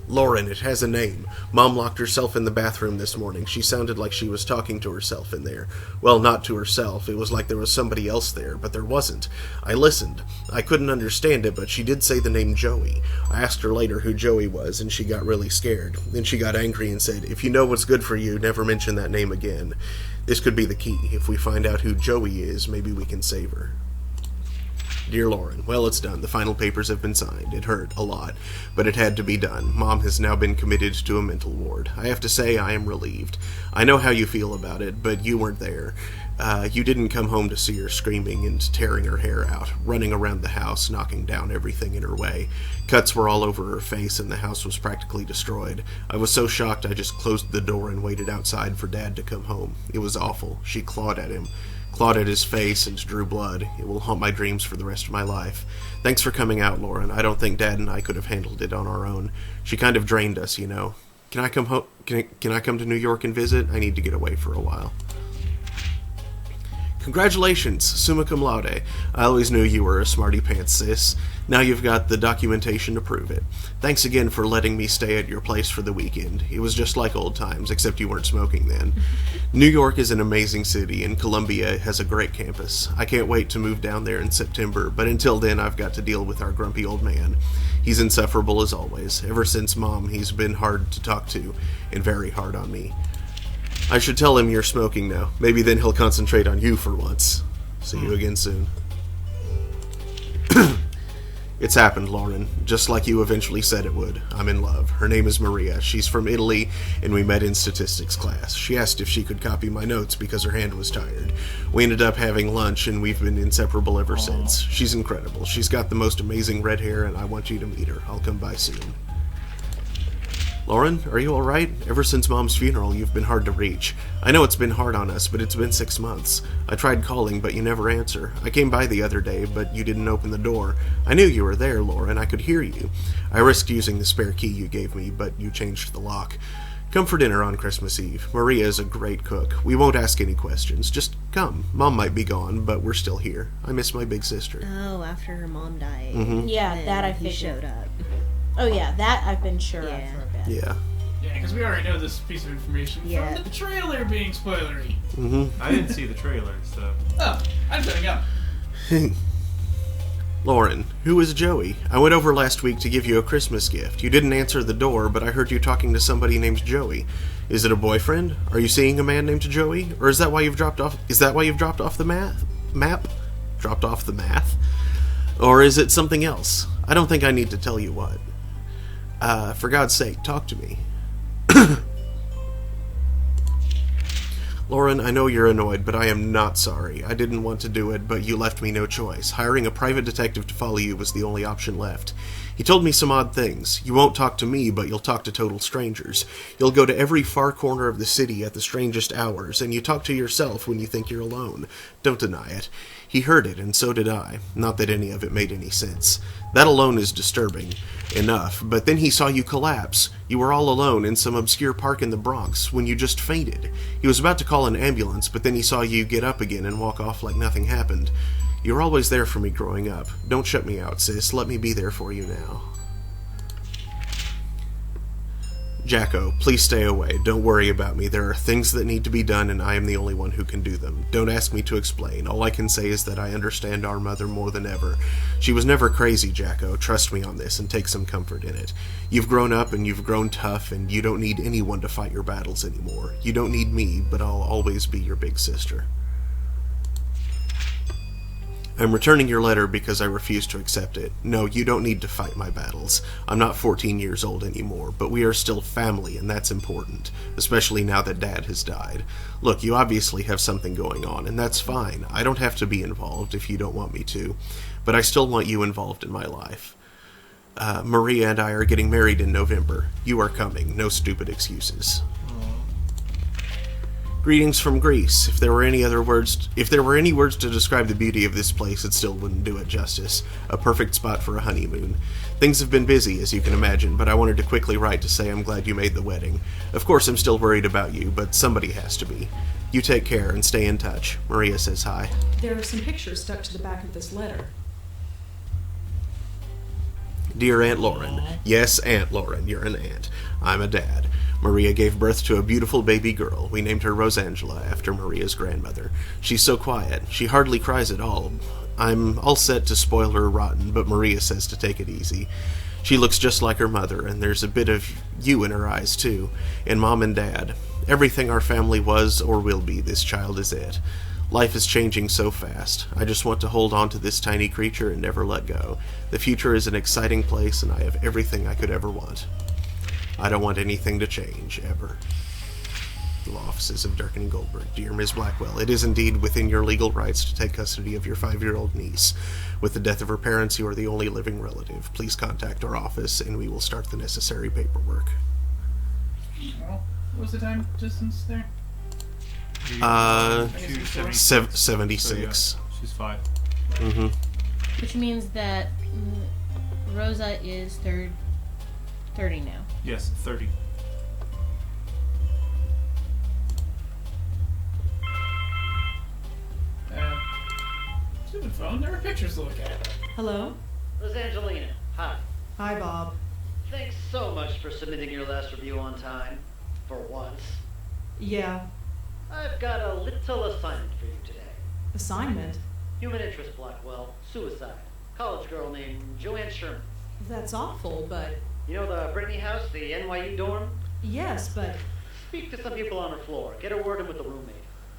Lauren, it has a name. Mom locked herself in the bathroom this morning. She sounded like she was talking to herself in there. Well, not to herself. It was like there was somebody else there, but there wasn't. I listened. I couldn't understand it, but she did say the name Joey. I asked her later who Joey was, and she got really scared. Then she got angry and said, "If you know what's good for you, never mention that name again." This could be the key. If we find out who Joey is, maybe we can save her. Dear Lauren, well, it's done. The final papers have been signed. It hurt a lot, but it had to be done. Mom has now been committed to a mental ward. I have to say I am relieved. I know how you feel about it, but you weren't there. You didn't come home to see her screaming and tearing her hair out, running around the house, knocking down everything in her way. Cuts were all over her face, and the house was practically destroyed. I was so shocked I just closed the door and waited outside for Dad to come home. It was awful. She clawed at him. Clawed at his face and drew blood. It will haunt my dreams for the rest of my life. Thanks for coming out, Lauren. I don't think Dad and I could have handled it on our own. She kind of drained us, you know. Can I come home? Can I come to New York and visit? I need to get away for a while. Congratulations, summa cum laude. I always knew you were a smarty pants, sis. Now you've got the documentation to prove it. Thanks again for letting me stay at your place for the weekend. It was just like old times, except you weren't smoking then. New York is an amazing city, and Columbia has a great campus. I can't wait to move down there in September, but until then I've got to deal with our grumpy old man. He's insufferable as always. Ever since Mom, he's been hard to talk to, and very hard on me. I should tell him you're smoking now. Maybe then he'll concentrate on you for once. See you again soon. It's happened, Lauren. Just like you eventually said it would. I'm in love. Her name is Maria. She's from Italy, and we met in statistics class. She asked if she could copy my notes because her hand was tired. We ended up having lunch, and we've been inseparable ever since. She's incredible. She's got the most amazing red hair, and I want you to meet her. I'll come by soon. Lauren, are you alright? Ever since Mom's funeral, you've been hard to reach. I know it's been hard on us, but it's been 6 months. I tried calling, but you never answer. I came by the other day, but you didn't open the door. I knew you were there, Lauren. I could hear you. I risked using the spare key you gave me, but you changed the lock. Come for dinner on Christmas Eve. Maria is a great cook. We won't ask any questions. Just come. Mom might be gone, but we're still here. I miss my big sister. Oh, after her mom died. Mm-hmm. Yeah, then that I he figured. showed up. Oh yeah, that I've been sure of Yeah. for a bit. Yeah. Yeah, because we already know this piece of information Yeah. from the trailer being spoilery. Mm-hmm. I didn't see the trailer, so. Oh, I'm setting up. Lauren, who is Joey? I went over last week to give you a Christmas gift. You didn't answer the door, but I heard you talking to somebody named Joey. Is it a boyfriend? Are you seeing a man named Joey? Or is that why you've dropped off? Is that why you've dropped off the map? Dropped off the math? Or is it something else? I don't think I need to tell you what. For God's sake, talk to me. Lauren, I know you're annoyed, but I am not sorry. I didn't want to do it, but you left me no choice. Hiring a private detective to follow you was the only option left. He told me some odd things. You won't talk to me, but you'll talk to total strangers. You'll go to every far corner of the city at the strangest hours, and you talk to yourself when you think you're alone. Don't deny it. He heard it, and so did I. Not that any of it made any sense. That alone is disturbing enough, but then he saw you collapse. You were all alone in some obscure park in the Bronx when you just fainted. He was about to call an ambulance, but then he saw you get up again and walk off like nothing happened. You were always there for me growing up. Don't shut me out, sis. Let me be there for you now. Jacko, please stay away. Don't worry about me. There are things that need to be done, and I am the only one who can do them. Don't ask me to explain. All I can say is that I understand our mother more than ever. She was never crazy, Jacko. Trust me on this, and take some comfort in it. You've grown up, and you've grown tough, and you don't need anyone to fight your battles anymore. You don't need me, but I'll always be your big sister. I'm returning your letter because I refuse to accept it. No, you don't need to fight my battles. I'm not 14 years old anymore, but we are still family, and that's important, especially now that Dad has died. Look, you obviously have something going on, and that's fine. I don't have to be involved if you don't want me to, but I still want you involved in my life. Maria and I are getting married in November. You are coming. No stupid excuses. Greetings from Greece. If there were any words to describe the beauty of this place, it still wouldn't do it justice. A perfect spot for a honeymoon. Things have been busy, as you can imagine, but I wanted to quickly write to say I'm glad you made the wedding. Of course, I'm still worried about you, but somebody has to be. You take care and stay in touch. Maria says hi. There are some pictures stuck to the back of this letter. Dear Aunt Lauren. Yes, Aunt Lauren, you're an aunt. I'm a dad. Maria gave birth to a beautiful baby girl. We named her Rosangela after Maria's grandmother. She's so quiet. She hardly cries at all. I'm all set to spoil her rotten, but Maria says to take it easy. She looks just like her mother, and there's a bit of you in her eyes, too. And Mom and Dad. Everything our family was or will be, this child is it. Life is changing so fast. I just want to hold on to this tiny creature and never let go. The future is an exciting place, and I have everything I could ever want. I don't want anything to change, ever. The law offices of Durkin and Goldberg. Dear Ms. Blackwell, it is indeed within your legal rights to take custody of your 5-year-old niece. With the death of her parents, you are the only living relative. Please contact our office, and we will start the necessary paperwork. Well, what was the time distance there? 76. So, yeah, she's 5. Mm-hmm. Which means that Rosa is 30 now. Yes, 30. Stupid phone. There are pictures to look at. Hello? This is Angelina. Hi. Hi, Bob. Thanks so much for submitting your last review on time. For once. Yeah. I've got a little assignment for you today. Assignment? Human interest, Blackwell. Suicide. College girl named Joanne Sherman. That's awful, but... You know the Brittany house, the NYU dorm? Yes, but... Speak to some people on her floor. Get a word in with the roommate.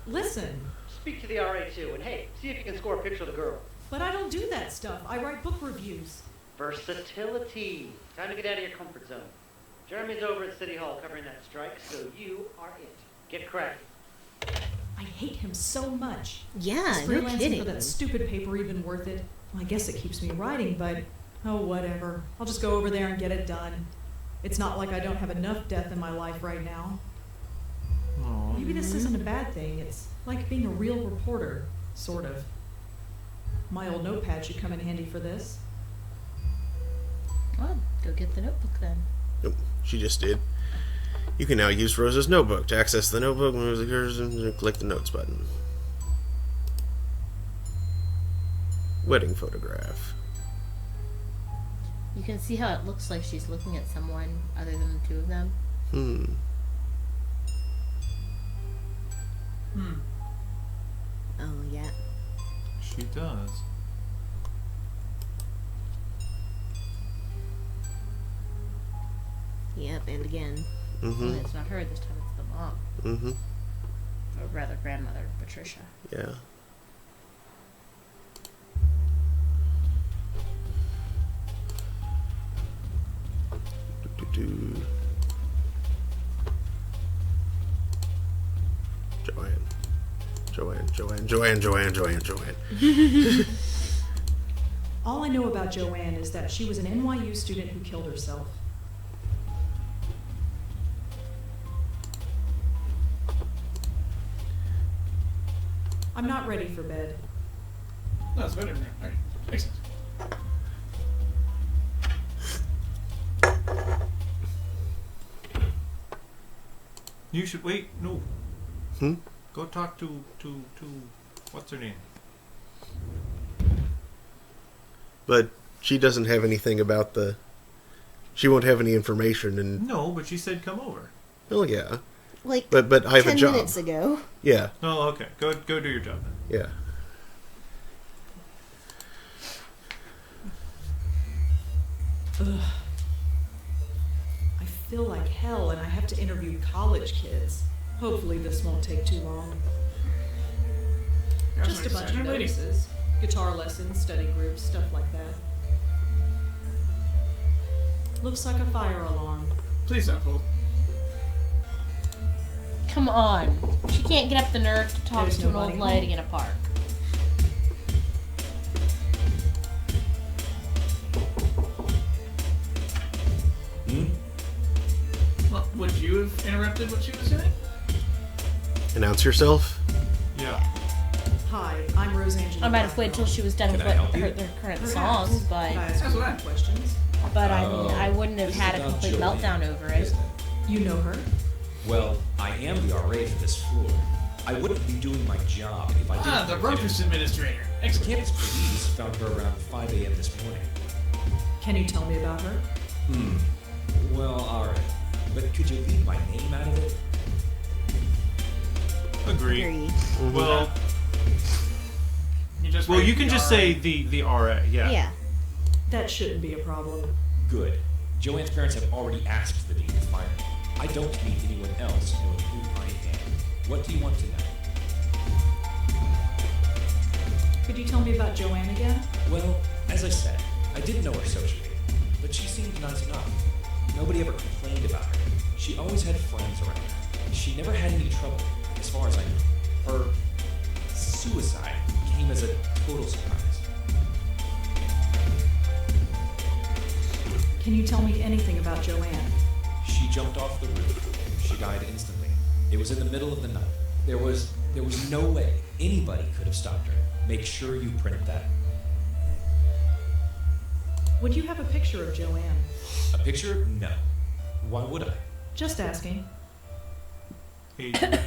Listen. Speak to the RA too, and hey, see if you can score a picture of the girl. But I don't do that stuff. I write book reviews. Versatility. Time to get out of your comfort zone. Jeremy's over at City Hall covering that strike, so you are it. Get cracking. I hate him so much. Yeah, Is no freelancing kidding. for that stupid paper even worth it? Well, I guess it keeps me writing, but oh, whatever. I'll just go over there and get it done. It's not like I don't have enough death in my life right now. Aww. Maybe this isn't a bad thing. It's like being a real reporter, sort of. My old notepad should come in handy for this. Well, go get the notebook then. Nope, she just did. You can now use Rosa's notebook. To access the notebook, move the cursor and click the notes button. Wedding photograph. You can see how it looks like she's looking at someone other than the two of them. Oh, yeah. She does. Yep, and again. Only it's not her this time, it's the mom. Or rather, grandmother, Patricia. Yeah. Joanne. All I know about Joanne is that she was an NYU student who killed herself. I'm not ready for bed. No, it's better than that. All right. Makes sense. You should wait. No. Hmm? Go talk to what's her name? But she doesn't have anything about the... She won't have any information and... No, but she said come over. Oh, yeah. Like, But I have 10 a job. minutes ago. Yeah. Oh, okay. Go do your job then. Yeah. Ugh. I feel like hell and I have to interview college kids. Hopefully this won't take too long. That's Just a an bunch of exciting lady. notices. Guitar lessons, study groups, stuff like that. Looks like a fire alarm. Please don't pull. Come on. She can't get up the nerve to talk There's to an nobody old lady home. in a park. Well, would you have interrupted what she was doing? Announce yourself. Yeah. Hi, I'm Rosangela. I might have waited till she was done with Can I help you? their current Perhaps. songs, Can I but ask That's you what I- questions? I mean, I wouldn't have This had is a about complete Joanne, meltdown over it. isn't You know her? Well, I am the RA for this floor. I wouldn't be doing my job if I didn't. Ah, the look at rumpus it. administrator. The Excellent. campus police found her around 5 a.m. this morning. Can you tell me about her? Well, alright. But could you leave my name out of it? Agree. Agree. Well, Well, you can just say the RA, yeah. Yeah. That shouldn't be a problem. Good. Joanne's parents have already asked the dean to fire me. I don't need anyone else knowing who I am. What do you want to know? Could you tell me about Joanne again? Well, as I said, I didn't know her socially, but she seemed nice enough. Nobody ever complained about her. She always had friends around her. She never had any trouble, as far as I know. Her suicide came as a total surprise. Can you tell me anything about Joanne? She jumped off the roof. She died instantly. It was in the middle of the night. There was no way anybody could have stopped her. Make sure you print that. Would you have a picture of Joanne? A picture? No. Why would I? Just asking. Adrian.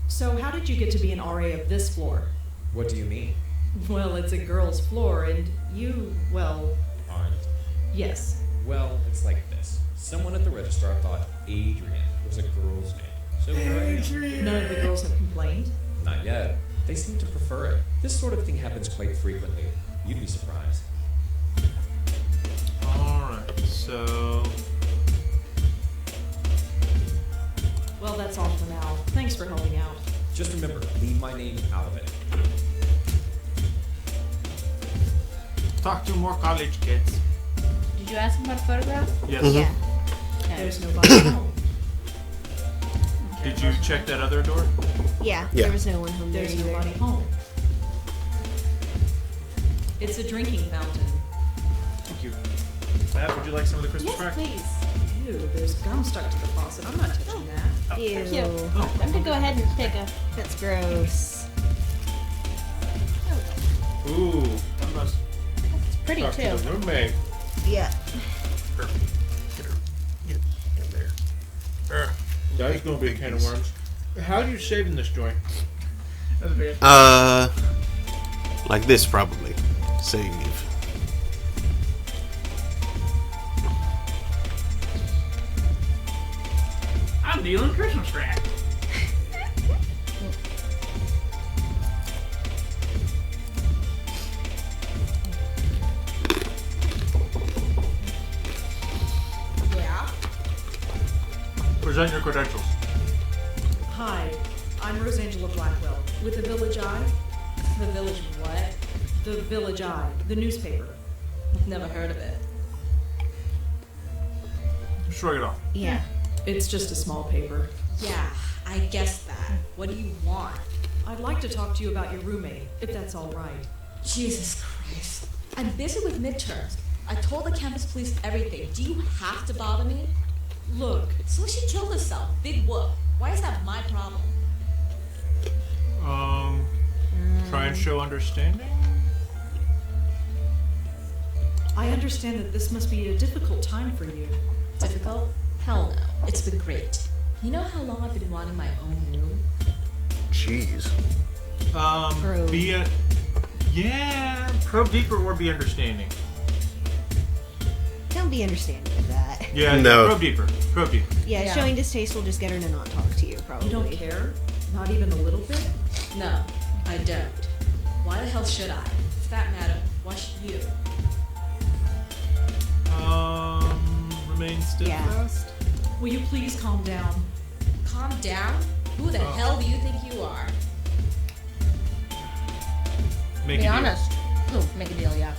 So how did you get to be an RA of this floor? What do you mean? Well, it's a girl's floor, and you, well, Aren't? yes. Well, it's like this. Someone at the registrar thought Adrian was a girl's name. So here I am. None of the girls have complained. Not yet. They seem to prefer it. This sort of thing happens quite frequently. You'd be surprised. Alright, so... Well, that's all for now. Thanks for helping out. Just remember, leave my name out of it. Talk to more college kids. Did you ask him about a photograph? Yes. Yeah. Okay. There's nobody home. Did you check that other door? Yeah. Yeah. There was no one home there There's either. nobody home. It's a drinking fountain. Thank you. Matt, would you like some of the Christmas crack? please. Ew, there's gum stuck to the faucet. I'm not touching that. Ew. Cute. I'm gonna go ahead and take a. That's gross. Ooh, I must It's pretty talk too. to the roommate. Yeah. Get her. Get in there. That's gonna be a can of worms. How are you saving this joint? That's weird. Like this probably. Save. I'm dealing Christmas crack. Yeah. Present your credentials. Hi, I'm Rosangela Blackwell with the Village Eye. The village what? The Village Eye, the newspaper. Never heard of it. Shrug it off. Yeah. It's just a small paper. Yeah, I guessed that. What do you want? I'd like to talk to you about your roommate, if that's all right. Jesus Christ. I'm busy with midterms. I told the campus police everything. Do you have to bother me? Look, So she killed herself. Big whoop. Why is that my problem? Try and show understanding. I understand that this must be a difficult time for you. Difficult? Hell no. It's been great. You know how long I've been wanting my own room? Jeez. Probe. Be a... Yeah, probe deeper or be understanding. Don't be understanding of that. Yeah, No. probe deeper. Probe deeper. Yeah, Yeah. showing distaste will just get her to not talk to you, probably. You don't care? Not even a little bit? No, I don't. Why the hell should I? For that matter, why should you? Remain steadfast. Will you please calm down? Calm down? Who the hell do you think you are? Make Be a deal. honest. Ooh, make a deal, yeah.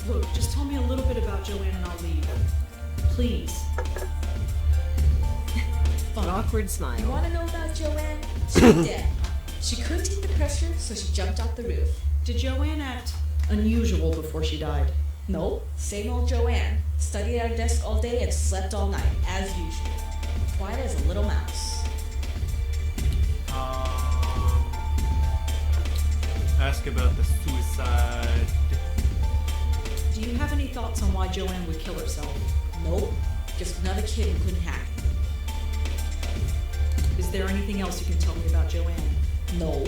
Look, just tell me a little bit about Joanne and I'll leave. Please. An awkward You smile. want to know about Joanne? She's dead. She couldn't take the pressure, so she jumped off the roof. Did Joanne act unusual before she died? No, same old Joanne. Studied at her desk all day and slept all night, as usual. Quiet as a little mouse. Ask about the suicide. Do you have any thoughts on why Joanne would kill herself? Nope, just another kid who couldn't hack it. Is there anything else you can tell me about Joanne? No.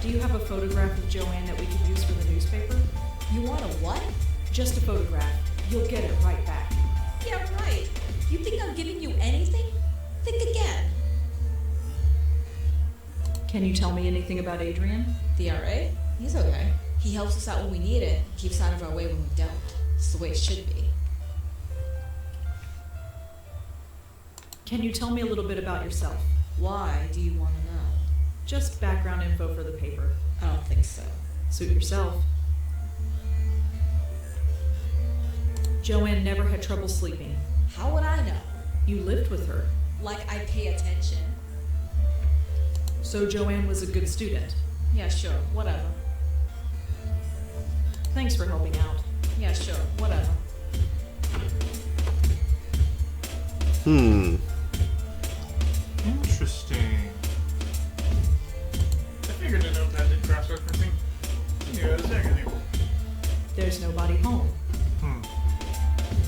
Do you have a photograph of Joanne that we could use for the newspaper? You want a what? Just a photograph. You'll get it right back. Yeah, right. You think I'm giving you anything? Think again. Can you tell me anything about Adrian? The RA? He's okay. He helps us out when we need it, and keeps out of our way when we don't. It's the way it should be. Can you tell me a little bit about yourself? Why do you want to know? Just background info for the paper. I don't think so. Suit yourself. Joanne never had trouble sleeping. How would I know? You lived with her. Like I pay attention. So Joanne was a good student. Yeah, sure, whatever. Thanks for helping out. Yeah, sure, whatever. Interesting. I figured a notepad did cross-referencing. Yeah, that's everything. There's nobody home.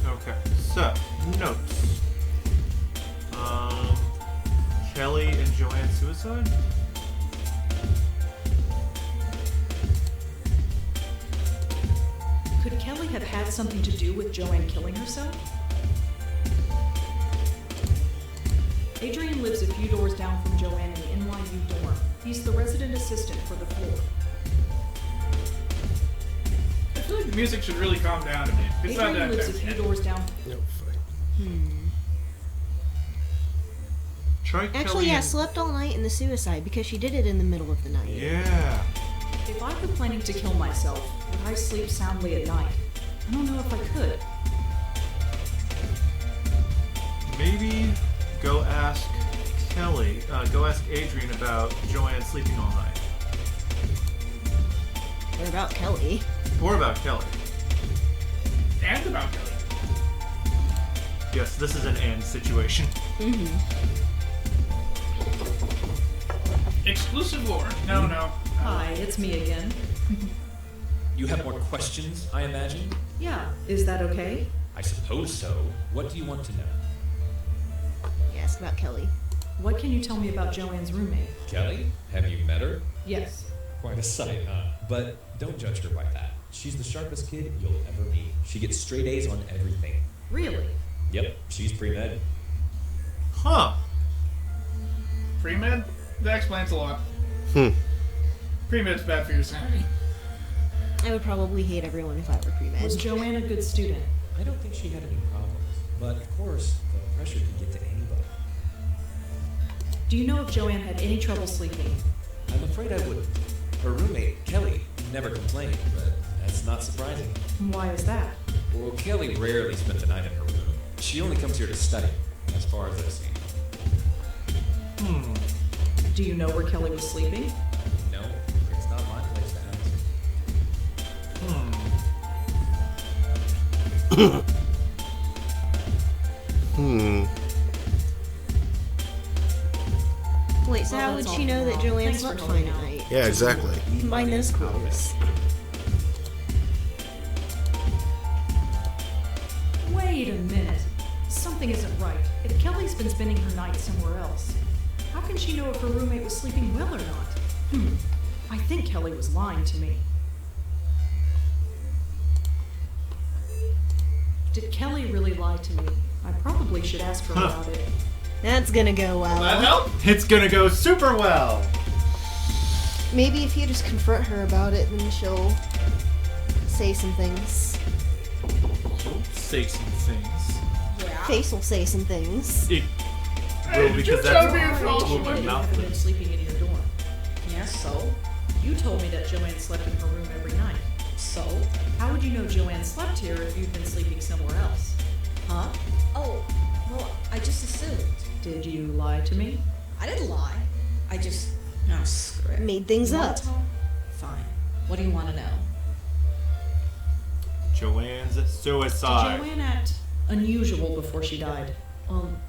Okay, so, notes. Kelly and Joanne's suicide? Could Kelly have had something to do with Joanne killing herself? Adrian lives a few doors down from Joanne in the NYU dorm. He's the resident assistant for the floor. I feel like the music should really calm down a bit. It's not Adrian that lives a bad few yet. doors down. No fight. Try Actually, Kelly yeah, and... slept all night in the suicide because she did it in the middle of the night. Yeah. If I were planning to kill myself, would I sleep soundly at night? I don't know if I could. Maybe go ask Kelly, go ask Adrian about Joanne sleeping all night. What about Kelly? Or about Kelly. And about Kelly. Yes, this is an and situation. Exclusive lore. No. Hi, it's me again. You have more questions, I imagine? Yeah, is that okay? I suppose so. What do you want to know? Yes, about Kelly. What can you tell me about Joanne's roommate? Kelly? Have you met her? Yes. Quite a sight, huh? But don't judge her by that. She's the sharpest kid you'll ever meet. She gets straight A's on everything. Really? Yep, she's pre-med. Huh. Pre-med? That explains a lot. Pre-med's bad for your sanity. I would probably hate everyone if I were pre-med. Was Joanne a good student? I don't think she had any problems. But of course, the pressure could get to anybody. Do you know if Joanne had any trouble sleeping? I'm afraid I wouldn't. Her roommate, Kelly, never complained, but that's not surprising. Why is that? Well, Kelly rarely spent the night in her room. She only comes here to study, as far as I've seen. Do you know where Kelly was sleeping? No, it's not my place to ask. Wait, so Well, how would that's she all know for that now. Joanne Thanks for slept helping fine at out. night? Yeah, exactly. Combine those clues. Wait a minute. Something isn't right. If Kelly's been spending her night somewhere else, how can she know if her roommate was sleeping well or not? I think Kelly was lying to me. Did Kelly really lie to me? I probably should ask her about it. That's gonna go Will that well. help? It's gonna go super well. Maybe if you just confront her about it, then she'll say some things. Say some things. Face will say some things. It Hey, will, did because you tell that's me it's all what You my haven't mouth been is. sleeping in your dorm. Yes, so? You told me that Joanne slept in her room every night. So? How would you know Joanne slept here if you've been sleeping somewhere else? Huh? Oh, well, I just assumed. Did you lie to me? I didn't lie. I just... No, screw it. Made things You wanna up. talk? Fine. What do you want to know? Joanne's Did suicide. Joanne act unusual before she died?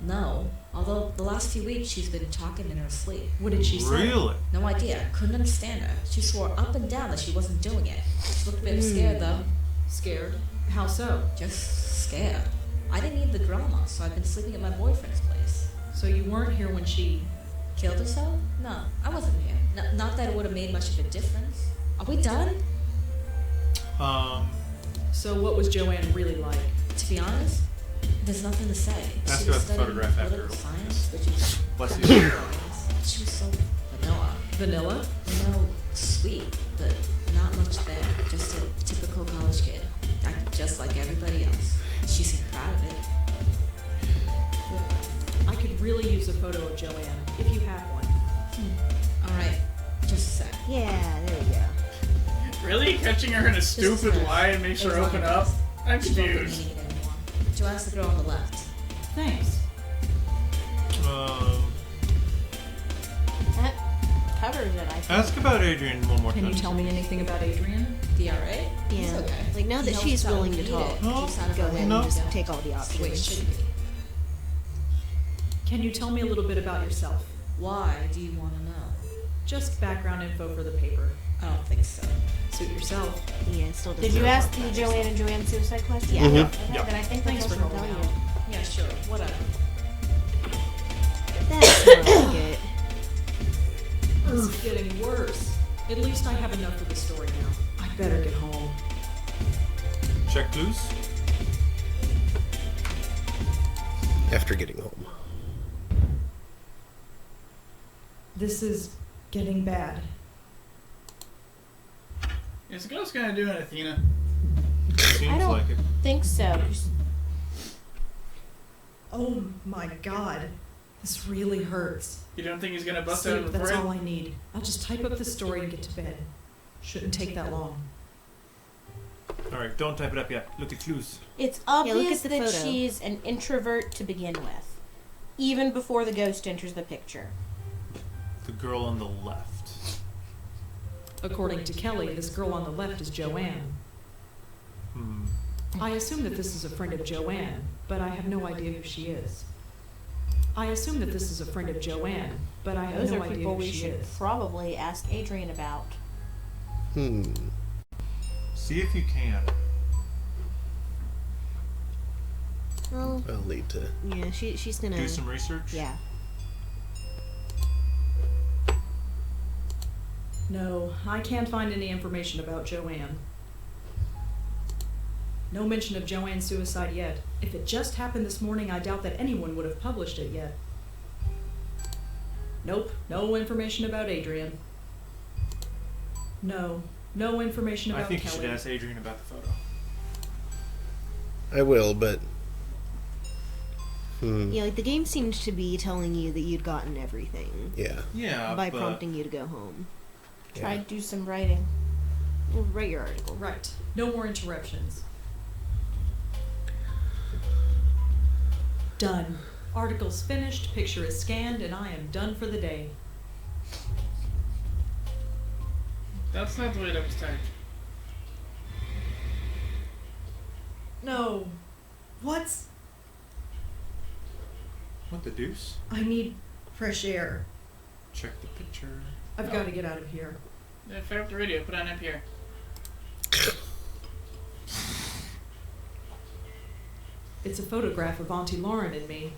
No. Although the last few weeks she's been talking in her sleep. What did she say? Really? No idea. Couldn't understand her. She swore up and down that she wasn't doing it. She looked a bit scared, though. Scared? How so? Just scared. I didn't need the drama, so I've been sleeping at my boyfriend's place. So you weren't here when she... Killed herself? No, I wasn't here. Not that it would have made much of a difference. Are we done? So what was Joanne really like? To be honest, there's nothing to say. Ask She was about the studying photograph after. political science, which is Bless you. she was so vanilla. Vanilla? Sweet, but not much there. Just a typical college kid. Acted just like everybody else. She seemed proud of it. I could really use a photo of Joanne, if you have one. Alright, just a sec. Yeah, there we go. Really? Catching her in a stupid sec. lie and makes her It's open like up? this. I'm She won't be confused. needing it anymore. Joanne's the girl on the left. Thanks. That covers it, I think. Ask about Adrian one more Can time. you tell me anything about Adrian? DRA? He's Yeah. okay. Like, now He that helps she's out when willing we to need talk, it. No. Keeps out of go our ahead way. and No. just take all the That's the way it options. should be. Can you tell me a little bit about yourself? Why do you want to know? Just background info for the paper. I don't think so. Suit yourself. Yeah, it still doesn't. Did you work. ask the Joanne and Joanne suicide question? Yeah. Okay, Yeah. then I think Thanks that's for what she'll helping tell you. out. Yeah, sure. Whatever. That's more like it. This is getting worse. At least I have enough for the story now. I better get home. Check clues. After getting home. This is getting bad. Is the ghost gonna do an Athena? Seems don't- like it. Think so. Oh my god. This really hurts. You don't think he's gonna bust Sleep, out of that's the all I need. I'll just type up the story and get to bed. Shouldn't take that long. Alright, don't type it up yet. Look at clues. It's look at obvious the that photo. she's an introvert to begin with, even before the ghost enters the picture. The girl on the left. According to Kelly, this girl on the left is Joanne. I assume that this is a friend of Joanne, but I have no idea who she is. I assume that this is a friend of Joanne, but I have Those no are idea people who we she should is. probably ask Adrian about. See if you can. Well, I'll need to. yeah, she's gonna. Do some research. Yeah. No, I can't find any information about Joanne. No mention of Joanne's suicide yet. If it just happened this morning, I doubt that anyone would have published it yet. Nope, no information about Adrian. No information I about think you Kelly. should ask Adrian about the photo. I will, but. Yeah, like the game seemed to be telling you that you'd gotten everything Yeah. Yeah, by but prompting you to go home. Try to do some writing. Well, write your article. Right. No more interruptions. Done. Article's finished, picture is scanned, and I am done for the day. That's not the way that was typed. No. What's... what the deuce? I need fresh air. Check the picture. I've got to get out of here. Yeah, fire up the radio, put on NPR. It's a photograph of Auntie Lauren and me.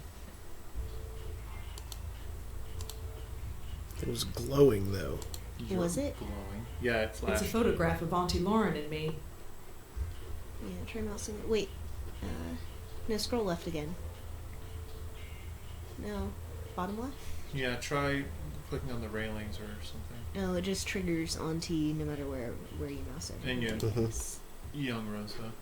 It was glowing, though. Was it? Glowing. Yeah, it It's flashed. a photograph of Auntie Lauren and me. Yeah, try mousing. Wait. No, scroll left again. No. Bottom left? Yeah, try clicking on the railings or something. No, it just triggers Auntie no matter where you mouse it. And you- Mhm. Young Rosa.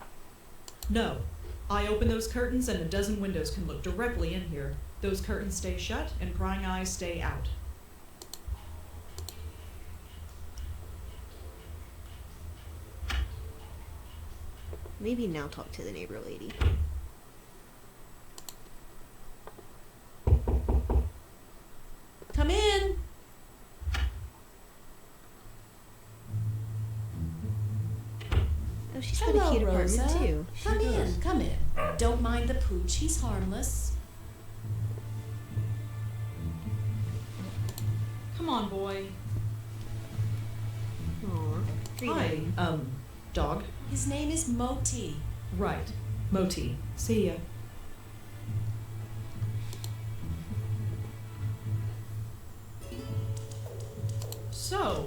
No. I open those curtains and a dozen windows can look directly in here. Those curtains stay shut and prying eyes stay out. Maybe now talk to the neighbor lady. Come in. Oh, she's got a Hello, cute apartment Rosa. too. Come in, come in. Don't mind the pooch, he's harmless. Come on, boy. Aw. Hi, dog. His name is Moti. Right. Moti. See ya. So,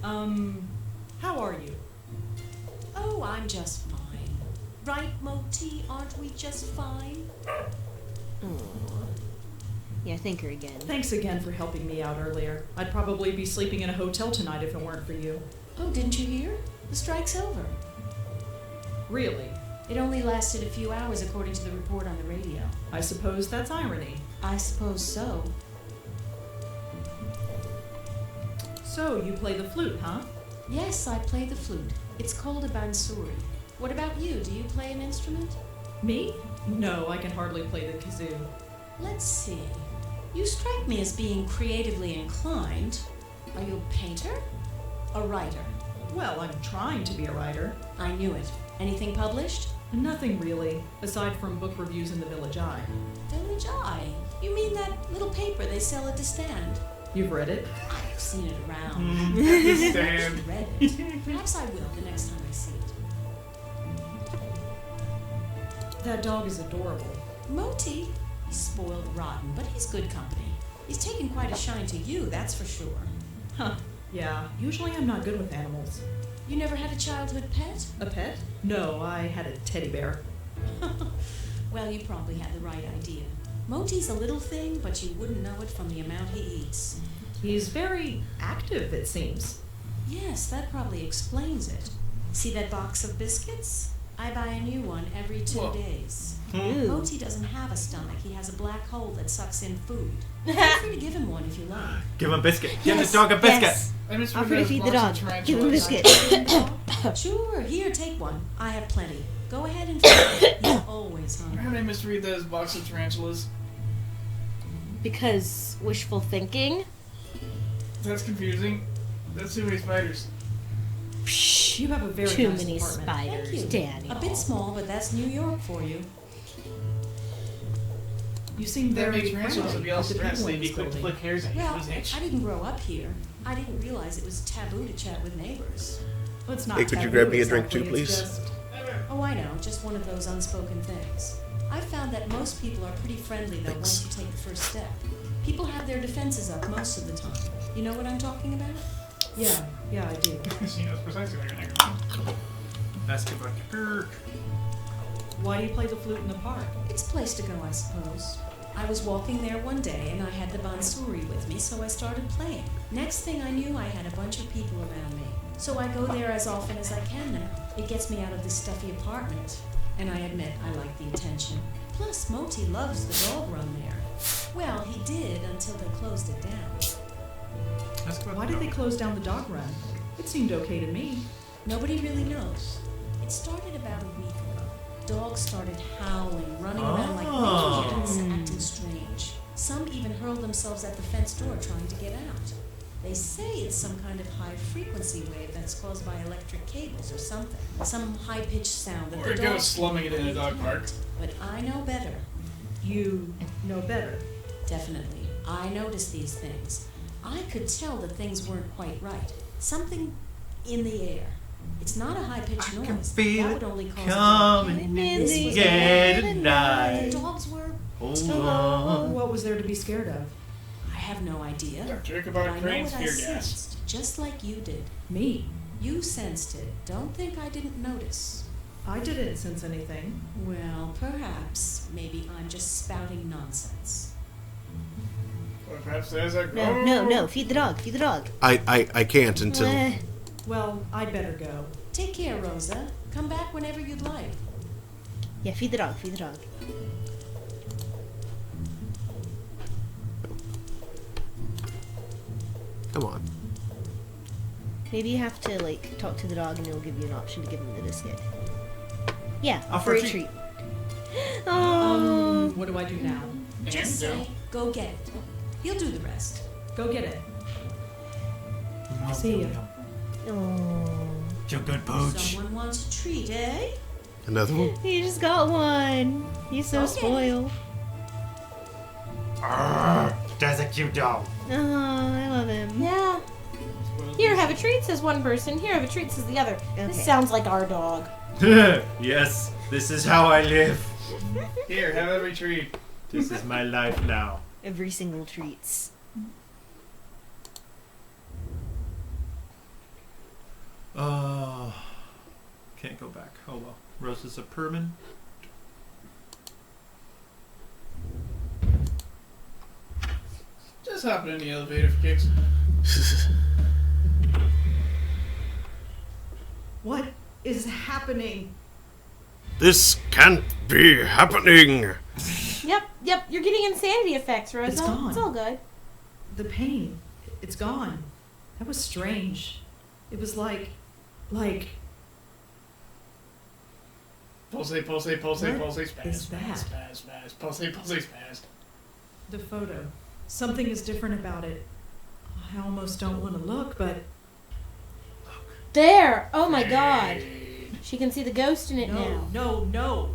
how are you? Oh, I'm just fine. Right, Moti? Aren't we just fine? Yeah, thank her again. Thanks again for helping me out earlier. I'd probably be sleeping in a hotel tonight if it weren't for you. Oh, didn't you hear? The strike's over. Really? It only lasted a few hours according to the report on the radio. I suppose that's irony. I suppose so. So, you play the flute, huh? Yes, I play the flute. It's called a bansuri. What about you? Do you play an instrument? Me? No, I can hardly play the kazoo. Let's see. You strike me as being creatively inclined. Are you a painter? A writer? Well, I'm trying to be a writer. I knew it. Anything published? Nothing really, aside from book reviews in the Village Eye. Village Eye? You mean that little paper they sell at the stand? You've read it? I've seen it around. The I've stand. read it. Perhaps I will the next time I see it. That dog is adorable. Moti? He's spoiled rotten, but he's good company. He's taken quite a shine to you, that's for sure. Huh. Yeah, usually I'm not good with animals. You never had a childhood pet? A pet? No, I had a teddy bear. Well, you probably had the right idea. Moti's a little thing, but you wouldn't know it from the amount he eats. He's very active, it seems. Yes, that probably explains it. See that box of biscuits? I buy a new one every 2 days. Moti doesn't have a stomach. He has a black hole that sucks in food. Feel free to give him one if you like. Give him a biscuit. Give the dog a biscuit. Yes. I just Offer to read feed those the box dog. of Give him a tarantulas. biscuit. Sure, here, take one. I have plenty. Go ahead and feed him. He's always Why hungry. did I misread those box of tarantulas? Because wishful thinking. That's confusing. That's too many spiders. You have a very Too nice many apartment. spiders, Thank you. Daniel. A bit small, but that's New York for you. You seem That very makes tarantulas would be all friendly with the stressed. people They'd in be this quick to building. flick hairs at you. Well, Those itch. I didn't grow up here. I didn't realize it was taboo to chat with neighbors. Well, it's not Hey, could you taboo grab me a drink exactly, too, it's please? just- Oh, I know, just one of those unspoken things. I've found that most people are pretty friendly, though, once you take the first step. People have their defenses up most of the time. You know what I'm talking about? Yeah, I do. She knows precisely what you're thinking. Ask about Kirk. Why do you play the flute in the park? It's a place to go, I suppose. I was walking there one day and I had the bansuri with me, so I started playing. Next thing I knew, I had a bunch of people around me. So I go there as often as I can now. It gets me out of this stuffy apartment. And I admit, I like the attention. Plus, Moti loves the dog run there. Well, he did until they closed it down. Ask about Why the did they dog. close down the dog run? It seemed okay to me. Nobody really knows. It started about a week ago. Dogs started howling, running around like maniacs, acting strange. Some even hurled themselves at the fence door trying to get out. They say it's some kind of high-frequency wave that's caused by electric cables or something. Some high-pitched sound that Or the it goes dogs slumming it in a dog park. But I know better. You know better. Definitely. I noticed these things. I could tell that things weren't quite right. Something in the air. It's not a high-pitched I noise. can feel that it would only cause coming a this in was the air the tonight. dogs were. Hold Oh, on. what was there to be scared of? I have no idea. Don't drink But about I know crane's what I fear gas. sensed, just like you did. Me? You sensed it. Don't think I didn't notice. I didn't sense anything. Well, perhaps. Maybe I'm just spouting nonsense. Or perhaps there's a No, feed the dog, feed the dog. I can't until. Well, I'd better go. Take care, Rosa. Come back whenever you'd like. Yeah, feed the dog, feed the dog. Come on. Maybe you have to, like, talk to the dog and it'll give you an option to give him the biscuit. Yeah, Offer for a a treat. treat. Oh, What do I do now? Just say, go get it. He'll do the rest. Go get it. See ya. oh. You good pooch. Someone wants a treat, eh? Another one? He just got one. He's so Okay. spoiled. That's a cute dog. Oh, I love him. Yeah. Here, have a treat, says one person. Here, have a treat, says the other. Okay. This sounds like our dog. Yes, this is how I live. Here, have every treat. This is my life now. Every single treats. Can't go back. Oh well. Roses of Perman. Just hopping in the elevator for kicks. What is happening? This can't be happening. Yep, you're getting insanity effects, Rosa. It's gone. It's all good. The pain, it's gone. That was strange. It was like... Pulse, What spaz, is that? spaz, pulse, spaz. The photo. Something is different about it. I almost don't want to look, but There! Oh my god. She can see the ghost in it now. no.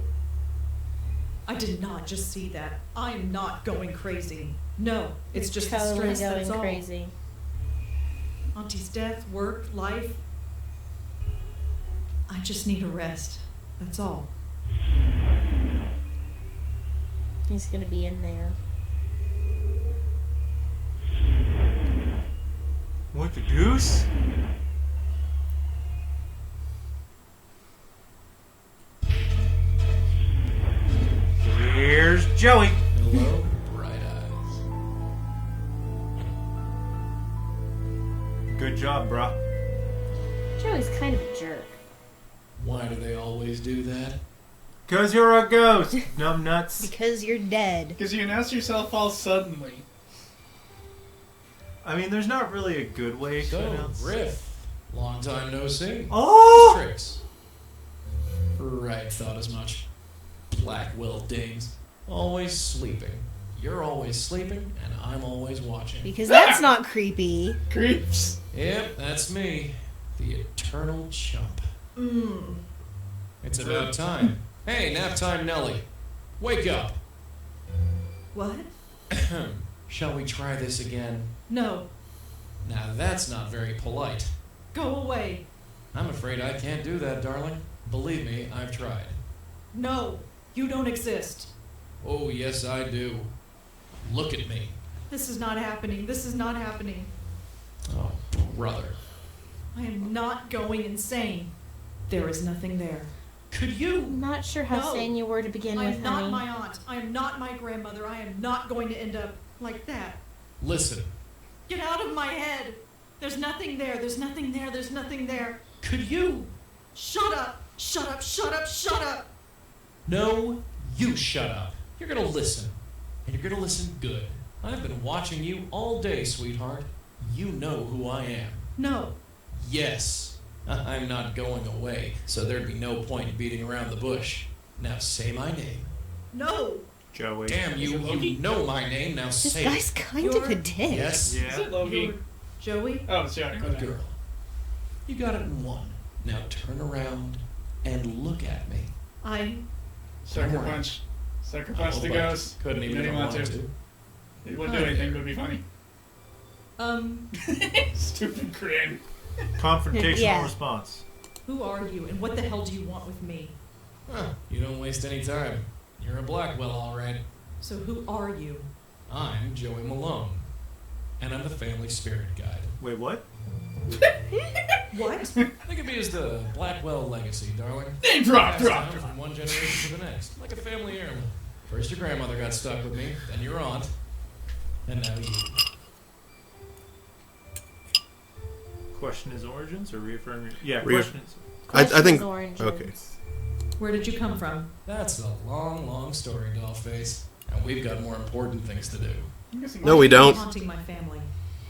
I did not just see that. I'm not going crazy. No, it's just the Totally stress, going that's all. crazy. Auntie's death, work, life. I just need a rest. That's all. He's gonna be in there. What the goose? Here's Joey. Hello, bright eyes. Good job, brah. Joey's kind of a jerk. Why do they always do that? 'Cause you're a ghost, numbnuts. Because you're dead. Because you announced yourself all suddenly. I mean, there's not really a good way to So, announce. Riff. Long time no see. Oh! Tricks. Right, thought as much. Blackwell dings. Always sleeping. You're always sleeping, and I'm always watching. Because that's not creepy. Creeps. Yep, that's me. The eternal chump. It's about time. Hey, nap time Nelly. Wake up. What? Shall we try this again? No. Now that's not very polite. Go away. I'm afraid I can't do that, darling. Believe me, I've tried. No. You don't exist. Oh, yes, I do. Look at me. This is not happening. This is not happening. Oh, brother. I am not going insane. There is nothing there. Could you? I'm not sure how No. sane you were to begin I with, am not honey. my aunt. I am not my grandmother. I am not going to end up like that. Listen. Get out of my head. There's nothing there. There's nothing there. There's nothing there. Could you? Shut up. Shut up. Shut up. Shut up. No, you shut up. You're gonna listen. And you're gonna listen good. I've been watching you all day, sweetheart. You know who I am. No. Yes. I'm not going away, so there'd be no point beating around the bush. Now say my name. No. Joey. Damn you, you know my name, now This say guy's it. kind of a dick. Yes. Is it Logie? You're Joey? Oh, it's Johnny. Good girl. You got it in one. Now turn around and look at me. Sucker Come on. punch. Sucker punch Oh, the but ghost. Couldn't even Didn't if I want wanted to. to. It wouldn't do anything but be funny. Stupid grin. Confrontational Yeah. response. Who are you and what the hell do you want with me? Huh, you don't waste any time. You're a Blackwell, all right. So who are you? I'm Joey Malone. And I'm the family spirit guide. Wait, what? What? Think of me as the Blackwell legacy, darling. Name drop, Passed drop, down drop. from one generation to the next, like a family heirloom. First your grandmother got stuck with me, then your aunt, and now you. Question is origins or reaffirm? Yeah, Re- question is. I think. Questions, oranges. Okay. Where did you come from? That's a long, long story, Dollface. And we've got more important things to do. I'm guessing No, we don't. Haunting my family.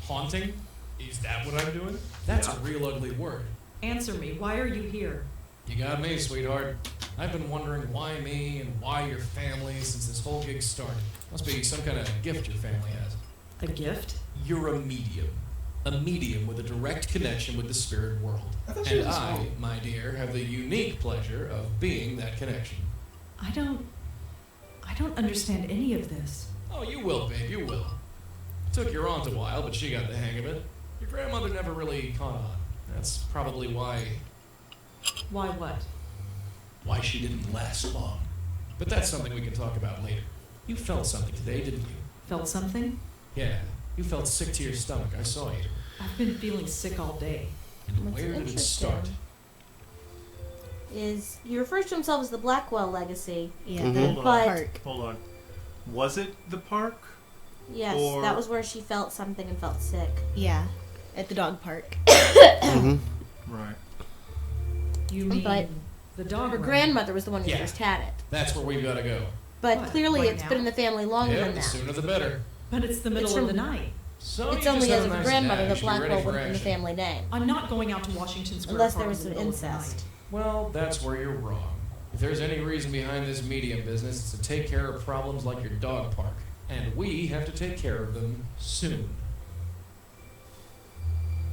Haunting? Is that what I'm doing? That's a real ugly word. Answer me. Why are you here? You got me, sweetheart. I've been wondering why me and why your family since this whole gig started. Must be some kind of gift your family has. A gift? You're a medium. A medium with a direct connection with the spirit world. I thought she And was I, small. my dear, have the unique pleasure of being that connection. I don't understand any of this. Oh, you will, babe, you will. Took your aunt a while, but she got the hang of it. Your grandmother never really caught on. That's probably why Why what? she didn't last long. But that's something we can talk about later. You felt something today, didn't you? Felt something? Yeah, you felt sick to your stomach. I saw you. I've been feeling sick all day. And What's where did it start? interesting is he refers to himself as the Blackwell legacy. Yeah, Mhm. the Hold on. park. Hold on. Was it the park? Yes, Or- that was where she felt something and felt sick. Yeah, at the dog park. Mm-hmm. Right. You mean But the dog Her run? grandmother was the one who Yeah. first had it. That's where we've got to go. But What, clearly right it's now? been in the family longer Yeah, than the that. sooner the better. But it's the middle It's of from- the night. So It's you only just as have a nice grandmother dad. that She'll be ready Blackwell for would have been the action. family name. I'm not going out to Washington Square Unless Park there was in the some middle of the incest. night. Well, that's where you're wrong. If there's any reason behind this medium business, it's to take care of problems like your dog park. And we have to take care of them soon.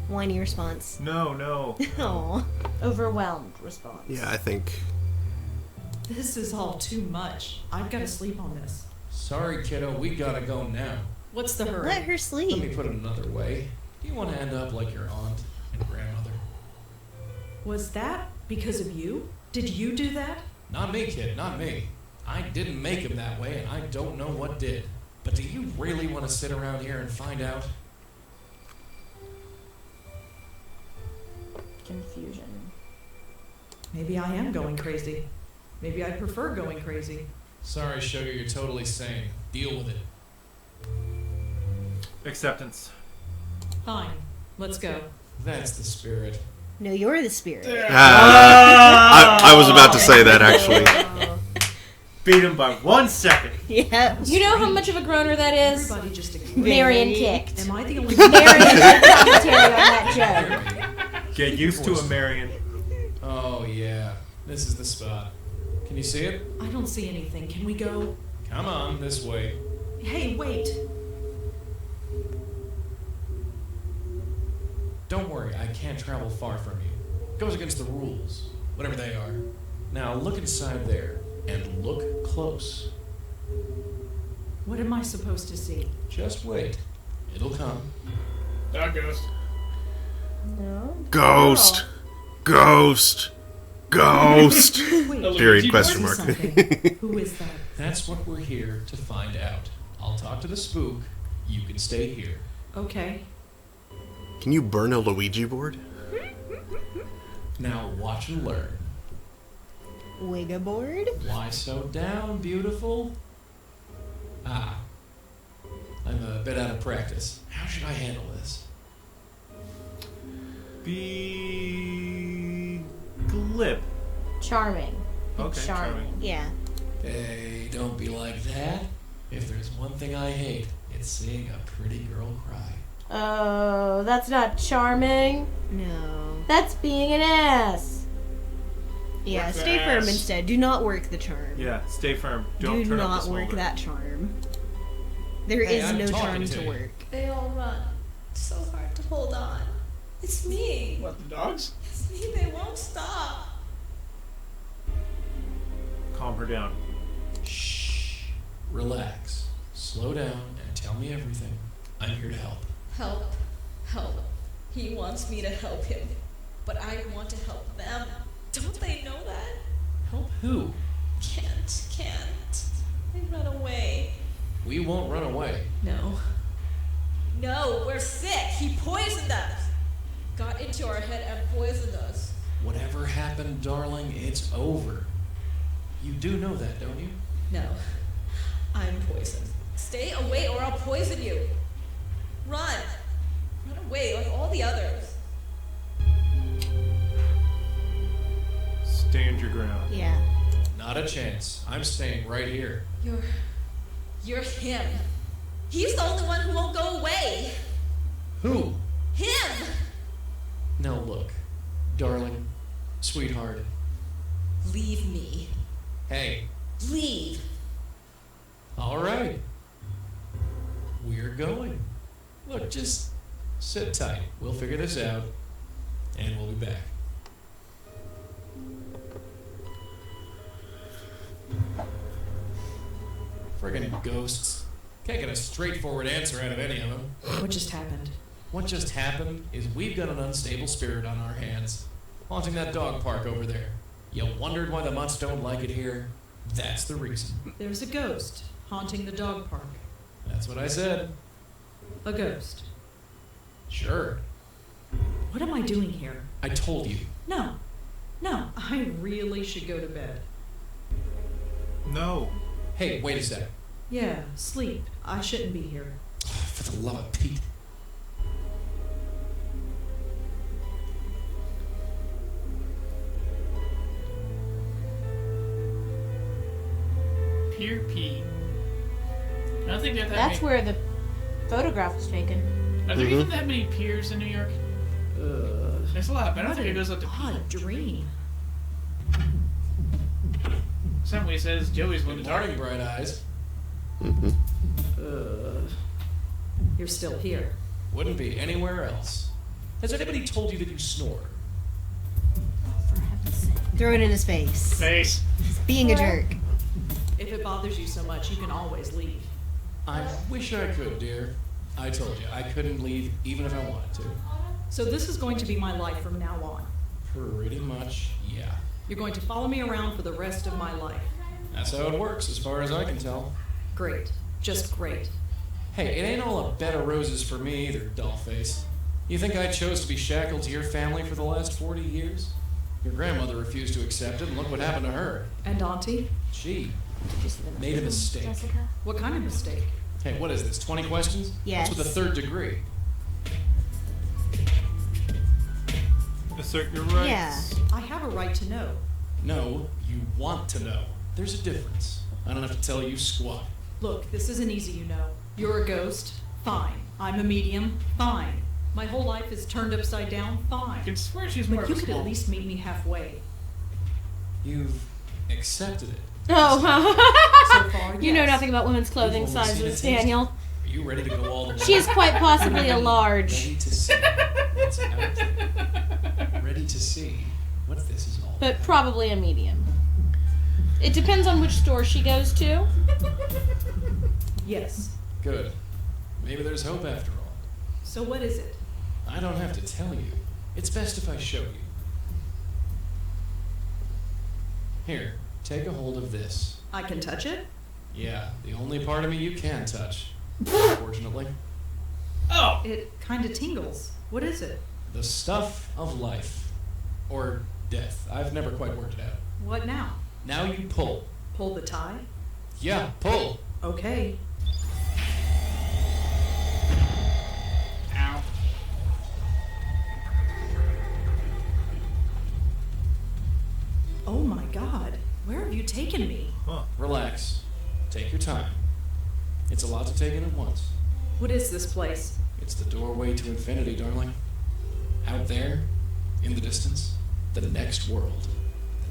Whiny response. No. Aw. Overwhelmed response. Yeah, I think. This is all too much. I've got to sleep on this. Sorry, kiddo, we gotta go now. What's the hurry? Let her Let me sleep. put it another way. Do you want to end up like your aunt and grandmother? Was that because of you? Did you do that? Not me, kid, not me. I didn't make him that way, and I don't know what did. But do you really want to sit around here and find out? Confusion. Maybe I am going crazy. Maybe I prefer going crazy. Sorry, sugar, you're totally sane. Deal with it. Acceptance. Fine. Let's go. That's the spirit. No, you're the spirit. I was about to say that, actually. Beat him by 1 second. Yeah. You know how much of a groaner that is? Everybody just agreed. Marion kicked. Am I the only Marion had commentary on that joke. Get used to a Marion. Oh, yeah. This is the spot. Can you see it? I don't see anything. Can we go? Come on, this way. Hey, wait. Don't worry, I can't travel far from you. Goes against the rules, whatever they are. Now look inside there, and look close. What am I supposed to see? Just wait. It'll come. Dog ghost. No. Ghost. Ghost. Ghost. Wait, Period, question see mark. something. Who is that? That's what we're here to find out. I'll talk to the spook. You can stay here. Okay. Can you burn a Luigi board? Now watch and learn. Wigga board? Why so down, beautiful? Ah. I'm a bit out of practice. How should I handle this? Be glib. Charming. Be Okay, charming. Yeah. Hey, don't be like that. If there's one thing I hate, it's seeing a pretty girl cry. Oh, that's not charming. No. That's being an ass. Yeah, Work the stay firm ass. instead. Do not work the charm. Yeah, stay firm. Don't Do turn up not the work smolder. that charm. There Hey, is I'm no talking charm to to you. work. They all run. It's so hard to hold on. It's me. What, the dogs? It's me. They won't stop. Calm her down. Shh. Relax. Slow down and tell me everything. I'm here to help. Help. Help. He wants me to help him. But I want to help them. Don't they know that? Help who? Can't. They run away. We won't run away. No. No, we're sick. He poisoned us. Got into our head and poisoned us. Whatever happened, darling, it's over. You do know that, don't you? No. I'm poisoned. Stay away or I'll poison you. Run. Run away like all the others. Stand your ground. Yeah. Not a chance. I'm staying right here. You're him. He's the only one who won't go away. Who? Him! Now look, darling, sweetheart. Leave me. Hey, Leave. all right. We're going. Look, just sit tight. We'll figure this out, and we'll be back. Friggin' ghosts. Can't get a straightforward answer out of any of them. What just happened? What just happened is we've got an unstable spirit on our hands, haunting that dog park over there. You wondered why the mutts don't like it here? That's the reason. There's a ghost haunting the dog park. That's what I said. A ghost. Sure. What am I doing here? I told you. No. I really should go to bed. No. Hey, wait a sec. Yeah, sleep. I shouldn't be here. For the love of Pete. Pier P. I don't think there are that That's many. where the photograph was taken. Are there even that many piers in New York? There's a lot, but I don't think it goes up to P. Odd dream. Somebody says Joey's one Good to talk. morning, Bright Eyes. You're still here. Wouldn't be anywhere else. Has anybody told you that you snore? For heaven's sake. Throw it in his face. Face. Being a jerk. If it bothers you so much, you can always leave. I wish I could, dear. I told you, I couldn't leave even if I wanted to. So this is going to be my life from now on. Pretty much, yeah. You're going to follow me around for the rest of my life. That's how it works, as far as I can tell. Great. Just great. Hey, it ain't all a bed of roses for me either, dollface. You think I chose to be shackled to your family for the last 40 years? Your grandmother refused to accept it, and look what happened to her. And Auntie? She made a mistake. Jessica? What kind of mistake? Hey, what is this, 20 questions? Yes. What's with the 3rd degree? Assert your rights. Yeah. I have a right to know. No, you want to know. There's a difference. I don't have to tell you squat. Look, this isn't easy, you know. You're a ghost? Fine. I'm a medium? Fine. My whole life is turned upside down? Fine. I can swear she's more But of you a could small. at least meet me halfway. You've accepted it. Oh, So far, yes. you know nothing about women's clothing You've only seen sizes, a taste. Daniel. Are you ready to go all the way? She is quite possibly a large. Ready to see what's out there. Ready to see what this is all But about. probably a medium. It depends on which store she goes to. Yes. Good. Maybe there's hope after all. So what is it? I don't have to tell you. It's best if I show you. Here, take a hold of this. I can touch it? Yeah, the only part of me you can touch. Unfortunately. Oh! It kind of tingles. What is it? The stuff of life. Or death. I've never quite worked it out. What now? Now you pull. Pull the tie? Yeah, pull. Okay. Ow. Oh my god. Where have you taken me? Huh. Relax. Take your time. It's a lot to take in at once. What is this place? It's the doorway to infinity, darling. Out there, in the distance, the next world,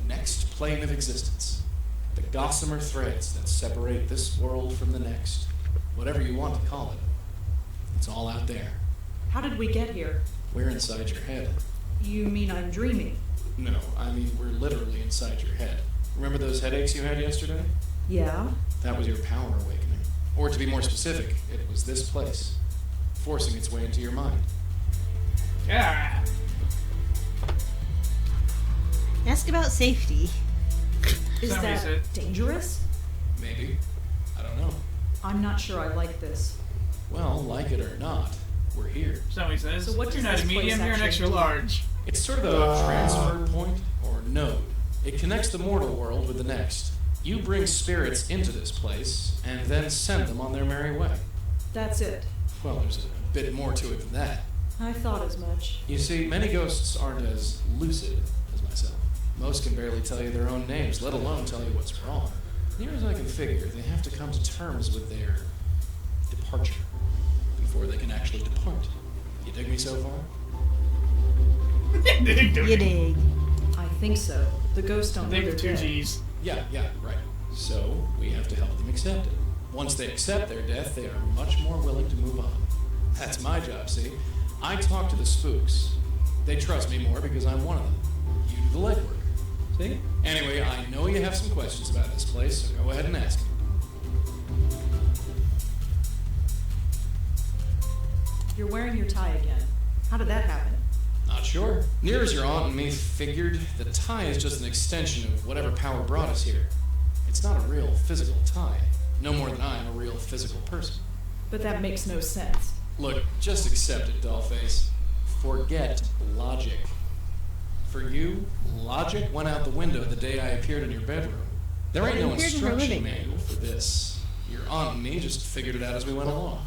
the next plane of existence, the gossamer threads that separate this world from the next, whatever you want to call it. It's all out there. How did we get here? We're inside your head. You mean I'm dreaming? No, I mean we're literally inside your head. Remember those headaches you had yesterday? Yeah? That was your power awakening. Or to be more specific, it was this place, forcing its way into your mind. Yeah. Ask about safety. Is Somebody that said- dangerous? Maybe. I don't know. I'm not sure I like this. Well, like it or not, we're here. Somebody says, So what you're does not this a medium, place you're an actually extra do? large. It's sort of a transfer point or node. It connects the mortal world with the next. You bring spirits into this place and then send them on their merry way. That's it. Well, there's a bit more to it than that. I thought as much. You see, many ghosts aren't as lucid as myself. Most can barely tell you their own names, let alone tell you what's wrong. Near as I can figure, they have to come to terms with their departure before they can actually depart. You dig me so far? You dig. I think so. The ghosts don't know Think they're with two dead. G's. Yeah, right. So, we have to help them accept it. Once they accept their death, they are much more willing to move on. That's my job, see? I talk to the spooks. They trust me more because I'm one of them. You do the legwork. See? Anyway, I know you have some questions about this place, so go ahead and ask me. You're wearing your tie again. How did that happen? Not sure. Near as your aunt and me figured, the tie is just an extension of whatever power brought us here. It's not a real physical tie. No more than I am a real physical person. But that makes no sense. Look, just accept it, dollface. Forget logic. For you, logic went out the window the day I appeared in your bedroom. There ain't no instruction manual for this. Your aunt and me just figured it out as we went along.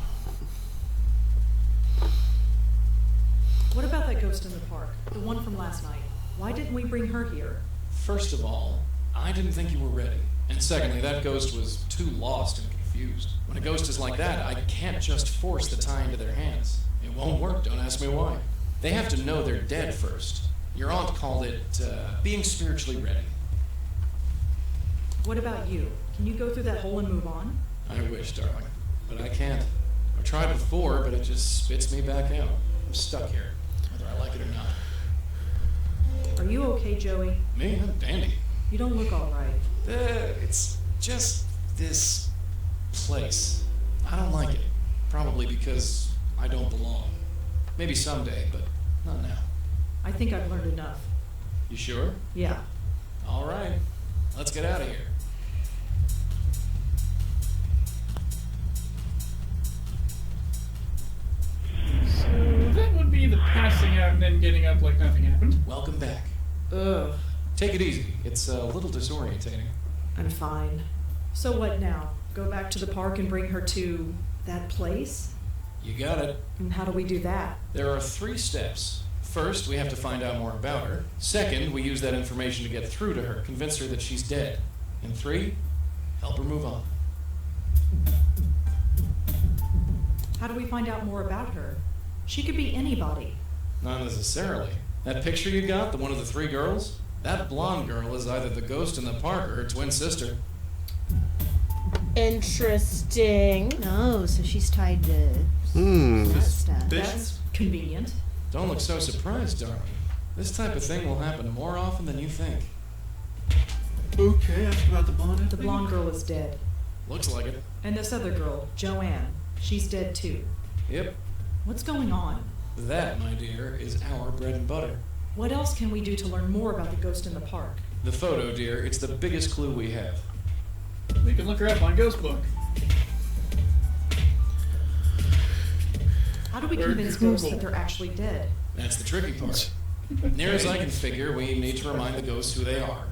What about that ghost in the park? The one from last night. Why didn't we bring her here? First of all, I didn't think you were ready. And secondly, that ghost was too lost and confused. When a ghost is like that, I can't just force the tie into their hands. It won't work, don't ask me why. They have to know they're dead first. Your aunt called it, being spiritually ready. What about you? Can you go through that hole and move on? I wish, darling. But I can't. I've tried before, but it just spits me back out. I'm stuck here, whether I like it or not. Are you okay, Joey? Me? I'm dandy. You don't look all right. It's just this place. I don't like it. Probably because I don't belong. Maybe someday, but not now. I think I've learned enough. You sure? Yeah. All right. Let's get out of here. So that would be the passing out and then getting up like nothing happened. Welcome back. Ugh. Take it easy. It's a little disorientating. I'm fine. So what now? Go back to the park and bring her to that place? You got it. And how do we do that? There are 3 steps. First, we have to find out more about her. Second, we use that information to get through to her, convince her that she's dead. And 3, help her move on. How do we find out more about her? She could be anybody. Not necessarily. That picture you got, the one of the 3 girls? That blonde girl is either the ghost in the park or her twin sister. Interesting. Oh, so she's tied to that stuff. That's convenient. Don't look so surprised, darling. This type of thing will happen more often than you think. Okay, ask about the blonde. The blonde girl is dead. Looks like it. And this other girl, Joanne, she's dead too. Yep. What's going on? That, my dear, is our bread and butter. What else can we do to learn more about the ghost in the park? The photo, dear, it's the biggest clue we have. We can look her up on Ghost Book. How do we convince ghosts that they're actually dead? That's the tricky part. Near as I can figure, we need to remind the ghosts who they are.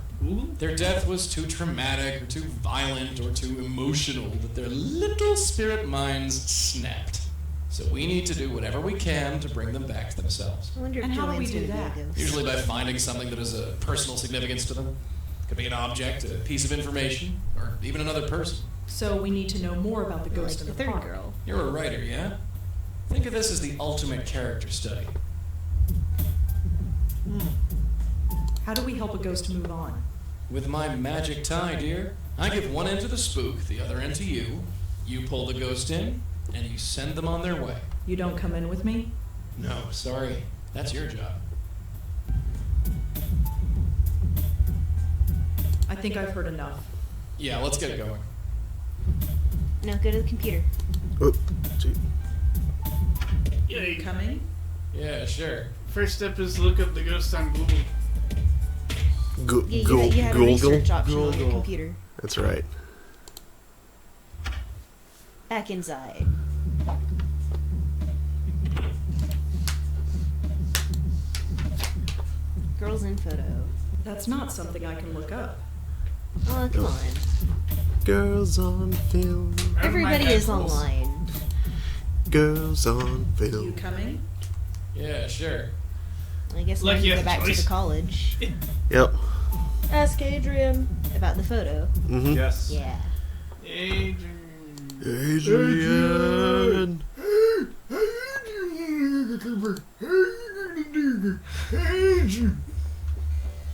Their death was too traumatic, or too violent, or too emotional that their little spirit minds snapped. So we need to do whatever we can to bring them back to themselves. I wonder if And how do we Joanne's do gonna that? be a ghost. Usually by finding something that has a personal significance to them. Could be an object, a piece of information, or even another person. So we need to know more about the Like ghost the in the third park. girl. You're a writer, yeah? Think of this as the ultimate character study. How do we help a ghost move on? With my magic tie, dear, I give one end to the spook, the other end to you. You pull the ghost in, and you send them on their way. You don't come in with me? No, sorry. That's your job. I think I've heard enough. Yeah, let's get going. Now go to the computer. Oh, gee. Are you coming? Yeah, sure. First step is look up the ghost on Google. Yeah, you had a research option on your Google. computer. That's right. Back inside. Girls in photo. That's not something I can look up. Oh, come on. Girls on film. Everybody is online. Girls on You film. coming? Yeah, sure. I guess now Like you you go have back to choice. the college. Yep. Ask Adrian. About the photo. Mm-hmm. Yes. Yeah. Adrian.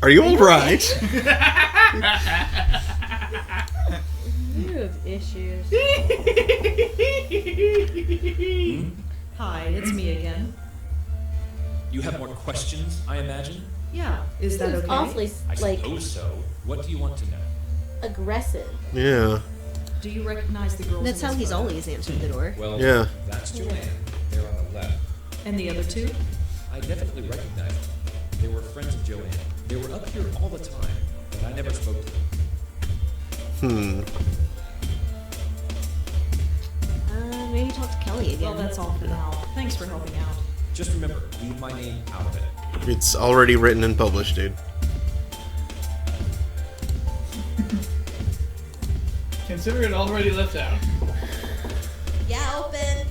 Are you all right? You have issues. Hi, it's me again. You have more questions, I imagine? Yeah, is that This is okay? awfully, I like, suppose so. What do you want to know? aggressive. Yeah. Do you recognize the girls? That's in how this he's photo? always answered the door. Well, Yeah. that's Joanne. They're on the left. And the other two? I definitely recognize them. They were friends of Joanne. They were up here all the time, but I never spoke to them. Maybe talk to Kelly again. Well, that's all for now. Thanks for helping out. Just remember, leave my name out of it. It's already written and published, dude. Consider it already left out. Yeah, open.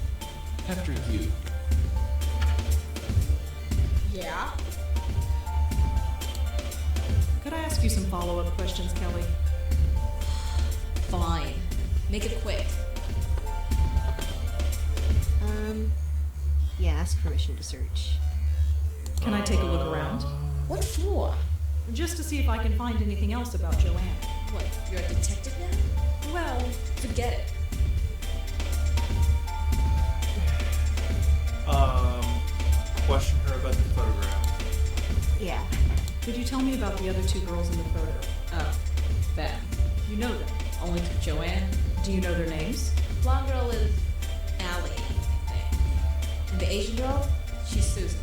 After you. Yeah. Could I ask you some follow-up questions, Kelly? Fine. Make it quick. Yeah, ask permission to search. Can I take a look around? What for? Just to see if I can find anything else about Joanne. What, you're a detective now? Well, Forget it. Question her about the photograph. Yeah. could you tell me about the other two girls in the photo? Oh, them. You know them. Only to Joanne. Do you know their names? Blonde girl is Allie, I think. And the Asian girl, she's Susan.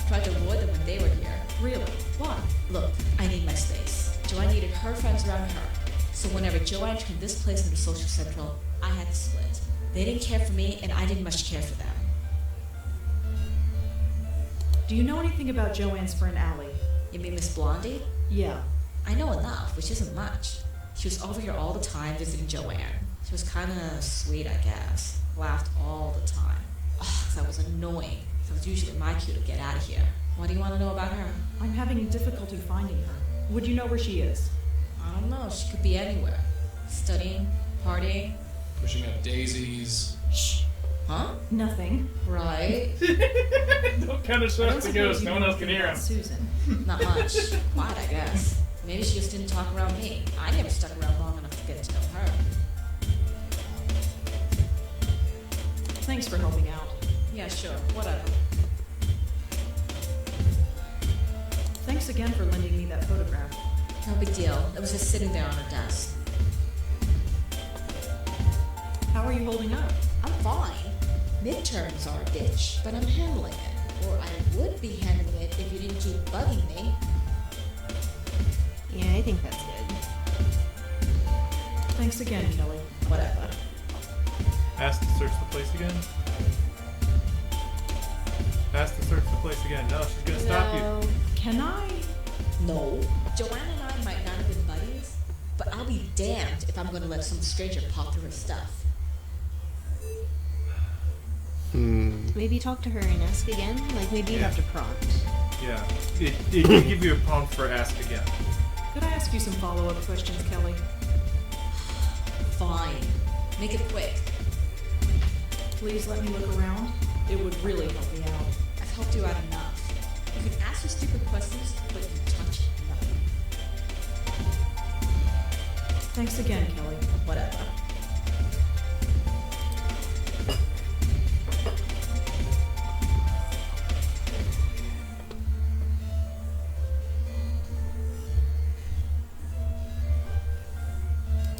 Tried to avoid them when they were here. Really? Why? Look, I need my space. Joanne needed her friends around her. So whenever Joanne turned this place into social central, I had to split. They didn't care for me, and I didn't much care for them. Do you know anything about Joanne's friend Allie? You mean Miss Blondie? Yeah. I know enough, which isn't much. She was over here all the time visiting Joanne. She was kind of sweet, I guess. Laughed all the time. Oh, that was annoying. So it was usually my cue to get out of here. What do you want to know about her? I'm having difficulty finding her. Would you know where she is? I don't know. She could be anywhere. Studying, partying. Pushing up daisies. Shh. Huh? Nothing. Right. Don't kind of trust the ghost. No one else can hear him. Susan. Not much. Quiet, I guess. Maybe she just didn't talk around me. I never stuck around long enough to get to know her. Thanks for helping out. Yeah, sure. Whatever. Thanks again for lending me that photograph. No big deal. It was just sitting there on her desk. How are you holding up? I'm fine. Midterms are a bitch, but I'm handling it. Or I would be handling it if you didn't keep bugging me. Yeah, I think that's good. Thanks again, Kelly. Whatever. Ask to search the place again. Ask to search the place again. No, she's gonna stop you. Can I? No. Joanne and I might not have been buddies, but I'll be damned if I'm gonna let some stranger pop through her stuff. Maybe talk to her and ask again? Like, maybe you have to prompt. Yeah. It can give you a prompt for ask again. Could I ask you some follow-up questions, Kelly? Fine. Make it quick. Please let me look around. It would really help me out. I've helped you out enough. You can ask your stupid questions, but you touch nothing. Thanks again, Kelly. Whatever.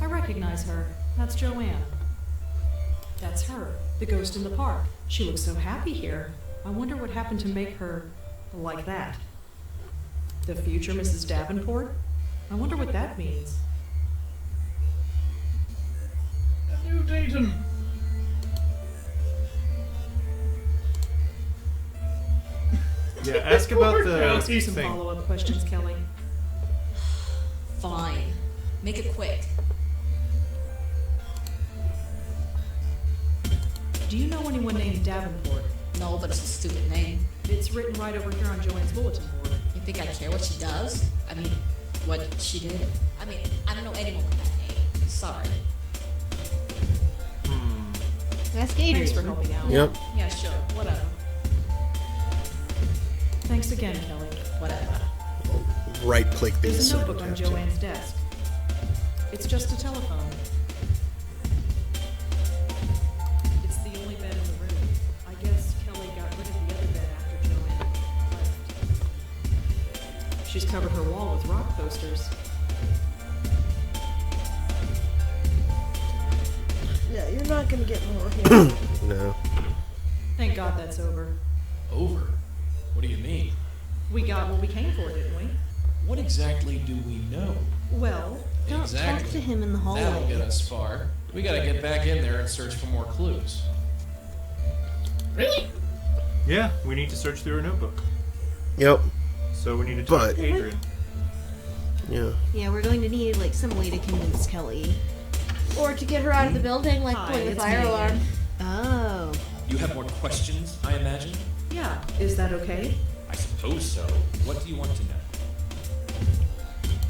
I recognize her. That's Joanne. That's her, the ghost in the park. She looks so happy here. I wonder what happened to make her like that. The future Mrs. Davenport? I wonder what that means. A new datum. Yeah, ask about Ask you the some thing. follow-up questions, Kelly. Fine. Make it quick. Do you know anyone named Davenport? No, but it's a stupid name. It's written right over here on Joanne's bulletin board. You think I care what she does? I mean, what she did? I mean, I don't know anyone with that name. Sorry. Ask Adrian. Thanks for helping out. Yep. Yeah, sure. Whatever. Thanks again, Kelly. Whatever. Right click these. There's a so you notebook don't on have to- Joanne's desk. It's just a telephone. It's the only bed in the room. I guess Kelly got rid of the other bed after Joanne left. She's covered her wall with rock posters. Yeah, you're not gonna get more here. No. Thank God that's over. Over? What do you mean? We got what we came for, didn't we? What exactly do we know? Well, Don't Exactly. talk to him in the hallway. That'll get us far. We gotta get back in there and search for more clues. Really? Yeah, we need to search through her notebook. Yep. So we need to talk to Adrian. Yeah. Yeah, we're going to need like some way to convince Kelly. Or to get her out of the building, like Hi, pulling the it's fire me alarm. again. Oh. You have more questions, I imagine? Yeah, is that okay? I suppose so. What do you want to know?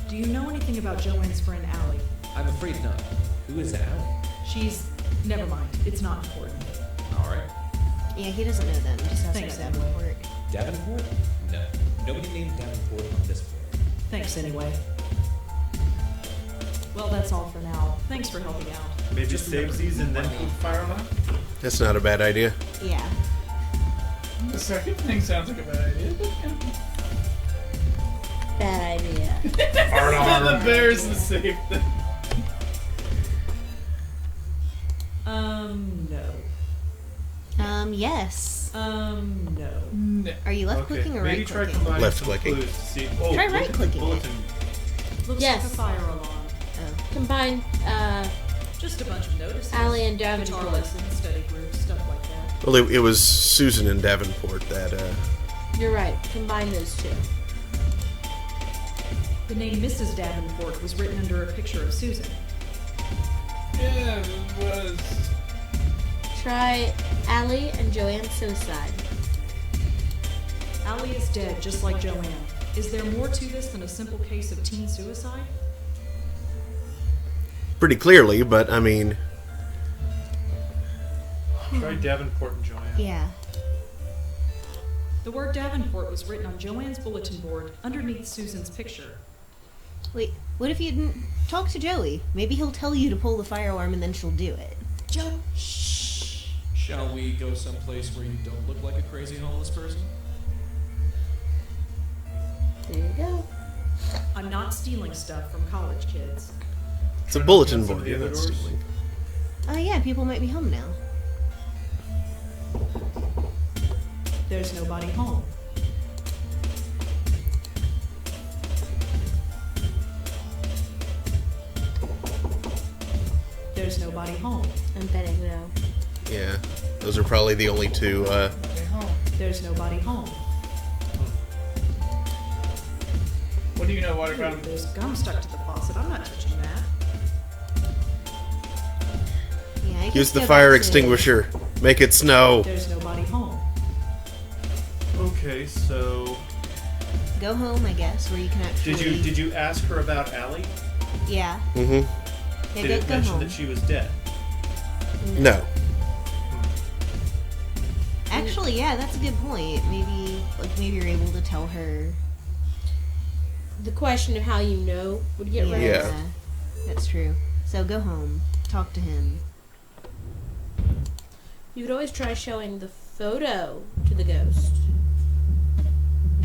Do you know anything about Joanne's friend Allie? I'm afraid not. Who is Allie? She's... Never mind. It's not important. Alright. Yeah, he doesn't know them. Just ask Thanks, for Davenport. Davenport? No. Nobody named Davenport on this floor. Thanks anyway. Well, that's all for now. Thanks for helping out. Maybe Just save remember- these and then pull the fire alarm? That's not a bad idea. Yeah. The second thing sounds like a bad idea. Bad idea. The bear's the safe thing. No. Yes. No. No. Are you left Okay, clicking or maybe right try clicking? combining Left some clicking. clues to see. Oh, Try look right at the clicking it. bulletin. Looks Yes. like a fire alarm. Oh. Combine Just a bunch of notices. Allie and Guitar Davenport. lessons, study groups, stuff like that. Well, it was Susan and Davenport that, You're right. Combine those two. The name Mrs. Davenport was written under a picture of Susan. Yeah, it was. Try Allie and Joanne's suicide. Allie is dead, just like Joanne. Is there more to this than a simple case of teen suicide? pretty clearly, but I mean... Try Davenport and Joanne. Yeah. The word Davenport was written on Joanne's bulletin board underneath Susan's picture. Wait, what if you didn't talk to Joey? Maybe he'll tell you to pull the fire alarm and then she'll do it. Joe, shh. Shall we go someplace where you don't look like a crazy homeless person? There you go. I'm not stealing stuff from college kids. It's a bulletin Some of board. the You're other not doors? stealing. Yeah, people might be home now. There's nobody home. There's nobody home. I'm betting no. Yeah, those are probably the only two. There's nobody home. What do you know, Water Brown? There's gum stuck to the faucet. I'm not touching that. Yeah, I Use guess the go fire back to- extinguisher. Make it snow. There's nobody home. Okay, so Go home, I guess, where you can actually. did you ask her about Allie? Yeah. Mm-hmm. Yeah, Did go, it go mention home. that she was dead? No. Actually, yeah, that's a good point. Maybe you're able to tell her. The question of how you know would get right. Yeah. That's true. So go home. Talk to him. You could always try showing the photo to the ghost.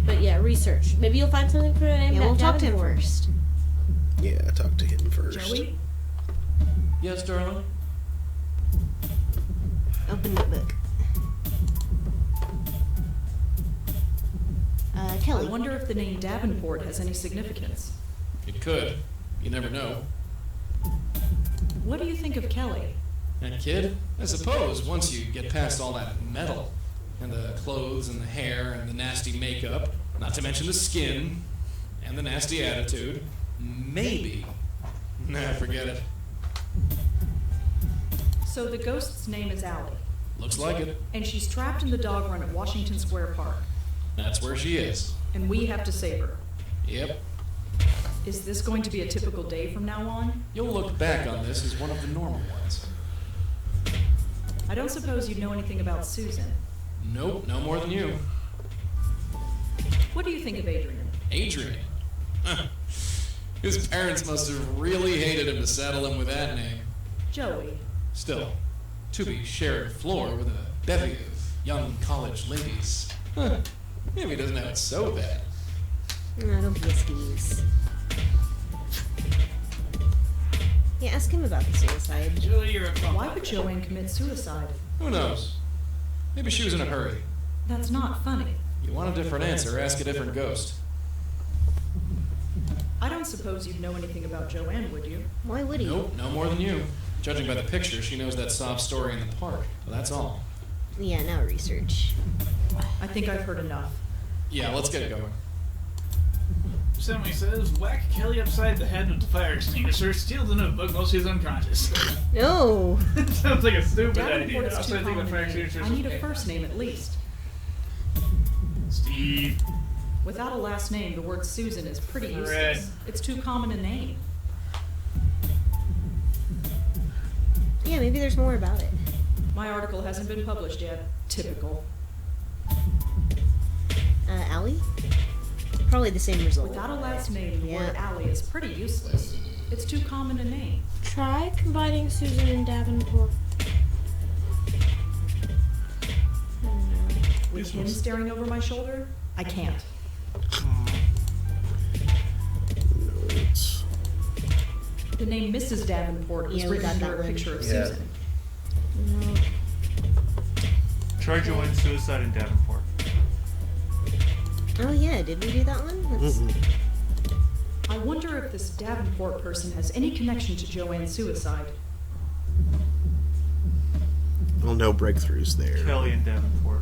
But yeah, research. Maybe you'll find something for the name. Yeah, we'll talk to him Davenport. first. Yeah, talk to him first. Joey? Yes, darling? Open the book. Kelly. I wonder if the name Davenport has any significance. It could. You never know. What do you think of Kelly? And kid, I suppose once you get past all that metal, and the clothes and the hair and the nasty makeup, not to mention the skin, and the nasty attitude, maybe. Nah, forget it. So the ghost's name is Allie, Looks like it. and she's trapped in the dog run at Washington Square Park, That's where she is. and we have to save her. Yep. Is this going to be a typical day from now on? You'll look back on this as one of the normal ones. I don't suppose you know anything about Susan. Nope, no more than you. What do you think of Adrian? Adrian. His parents must have really hated him to saddle him with that name. Joey. Still, to be sharing a floor with a bevy of young college ladies. Maybe he doesn't have it so bad. No, don't be a skis. Yeah, ask him about the suicide. Julie, you're a phone. Why would Joanne commit suicide? Who knows? Maybe she was in a hurry. That's not funny. You want a different answer, ask a different ghost. I don't suppose you'd know anything about Joanne, would you? Why would he? Nope, no more than you. Judging by the picture, she knows that sob story in the park. Well, that's all. Yeah, now research. I think I've heard enough. Yeah, let's get it going. Somebody says, whack Kelly upside the head with the fire extinguisher, steal the notebook while she's unconscious. No! Sounds like a stupid idea. Davenport is Also, too I think the common fire a name. extinguisher I need a first name at least. Steve. Without a last name, the word Susan is pretty Red. useless. It's too common a name. Yeah, maybe there's more about it. My article hasn't been published yet. Typical. Allie? Probably the same result. Without a last name, the word Yeah. Allie is pretty useless. It's too common a name. Try combining Susan and Davenport. With him staring over my shoulder, I can't. Notes. The name Mrs. Davenport was Yeah, we written got that under a one. picture of Yeah. Susan. Try Joanne's suicide in Davenport. Oh yeah, did we do that one? Let's- I wonder if this Davenport person has any connection to Joanne's suicide. Well, no breakthroughs there. Kelly and Davenport.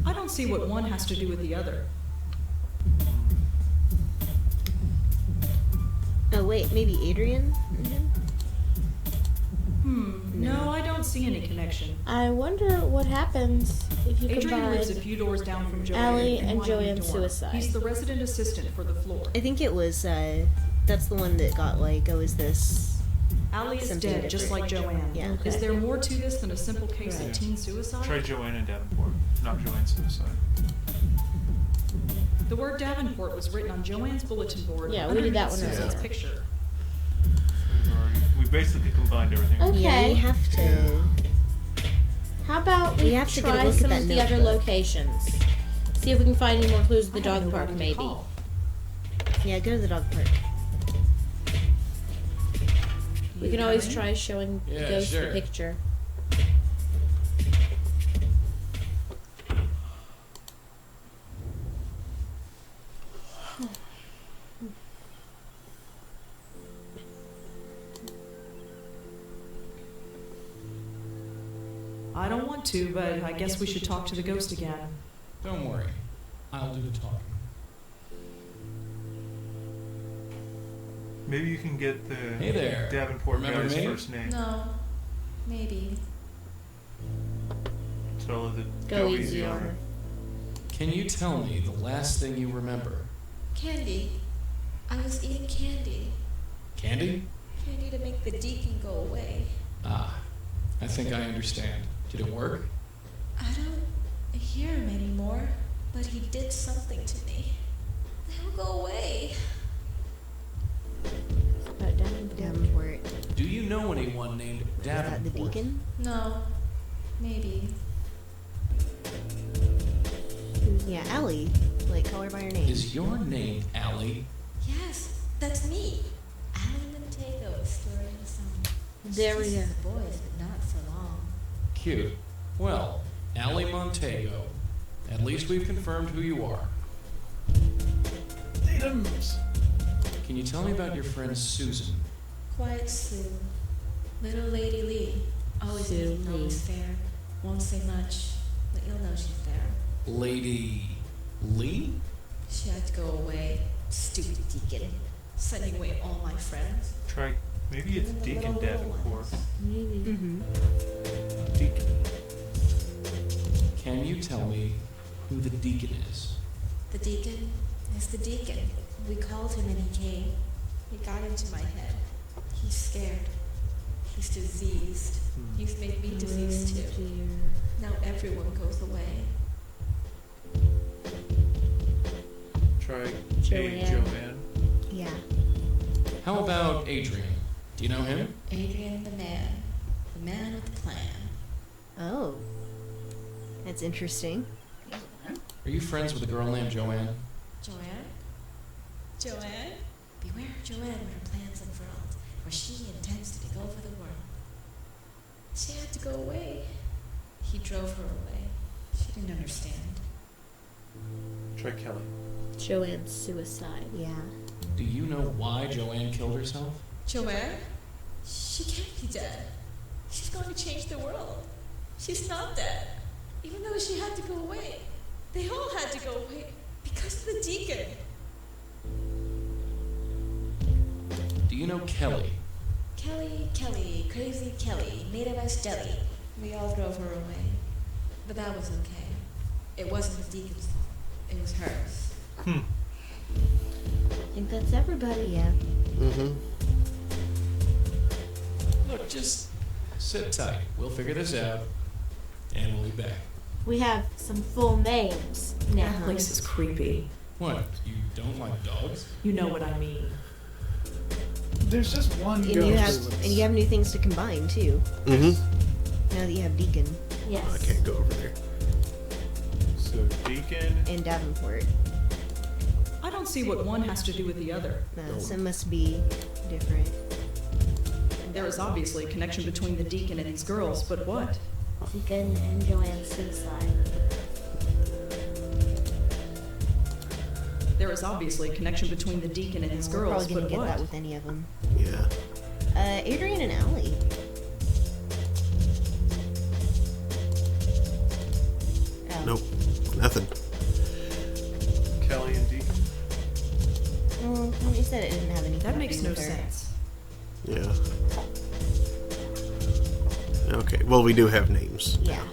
I don't see what one has to do with the other. Oh wait, maybe Adrian? No, I don't see any connection. I wonder what happens if you Adrian lives a combine few doors down from Joanne. Allie in and my Joanne's dorm. suicide. He's the resident assistant for the floor. I think it was, that's the one that got like, oh, is this... Allie is Something dead, just different. like Joanne. Yeah. Is Okay. there more to this than a simple case Right. of teen suicide? Try Joanne and Davenport, not Joanne's suicide. The word Davenport was written on Joanne's bulletin board. Yeah, we did that one underneath Susan's earlier. picture. We basically combined everything. Okay. Yeah, we have to... How about We we have to get a try look at some that of the other notebook. locations? See if we can find any more clues at the I have dog park, nobody to maybe. call. Yeah, go to the dog park. We can always try showing the Yeah, ghost sure. the picture. I don't want to, but I guess we should talk to the ghost again. Don't worry. I'll do the talking. Maybe you can get the Hey there. Davenport Remember guy's me? first name. No. Maybe. Tell her to Go easy on her. Can you tell me the last thing you remember? Candy. I was eating candy. Candy? Candy to make the deacon go away. Ah, I think I understand. Did it work? I don't hear him anymore, but he did something to me. Now go away. About Davenport. Davenport. Do you know anyone named Is that the Davenport? beacon? No. Maybe. Yeah, Allie. Like, call her by her name. Is your name Allie? Yes, that's me. Alan Montego was stored in the summer. There we go. The boys, but not for long. Cute. Well, Allie Montego. At least we've confirmed who you are. Datums. Can you tell me about your friend Susan? Quiet Sue. Little Lady Lee. Always Sue neat, Lee. always fair. Won't say much, but you'll know she's there. Lady Lee? She had to go away. Stupid deacon. Sending away all my friends. Try, maybe it's Even the Deacon little Davenport. ones. Maybe. Mm-hmm. Deacon. Can you tell me who the deacon is? The deacon is the deacon. We called him and he came. He got into my head. He's scared. He's diseased. He's made me diseased too. Now everyone goes away. Try Joanne. Joanne. Yeah. How about Adrian? Do you know him? Adrian the man with the plan. Oh. That's interesting. Are you friends with a girl named Joanne? Joanne? Joanne? Beware Joanne when her plans unfurled, for she intends to take over the world. She had to go away. He drove her away. She didn't understand. Try Kelly. Joanne's suicide. Yeah. Do you know why Joanne killed herself? Joanne? She can't be dead. She's going to change the world. She's not dead. Even though she had to go away. They all had to go away because of the deacon. Do you know Kelly? Kelly, crazy Kelly, made of us jelly. We all drove her away. But that was okay. It wasn't the deacon's fault. It was hers. I think that's everybody, yeah. Mm-hmm. Look, just sit tight. We'll figure this out, and we'll be back. We have some full names now. That place is creepy. What? You don't like dogs? You know what I mean. There's just one And ghost. you have new things to combine too. Mm-hmm. Now that you have Deacon Yes. I can't go over there. So Deacon. and Davenport. I don't see what one has to do with the other. So it must be different. There is obviously a connection between the deacon and these girls, but what? Deacon and Joanne's suicide. There is obviously a connection between the deacon and these We're girls, probably gonna but get what? that with any of them. Yeah. Adrian and Allie. Oh. Nope. Nothing. Kelly and Deacon. Well, you said it didn't have anything That to makes do no with her. sense. Yeah. Okay. Well, we do have names. Yeah.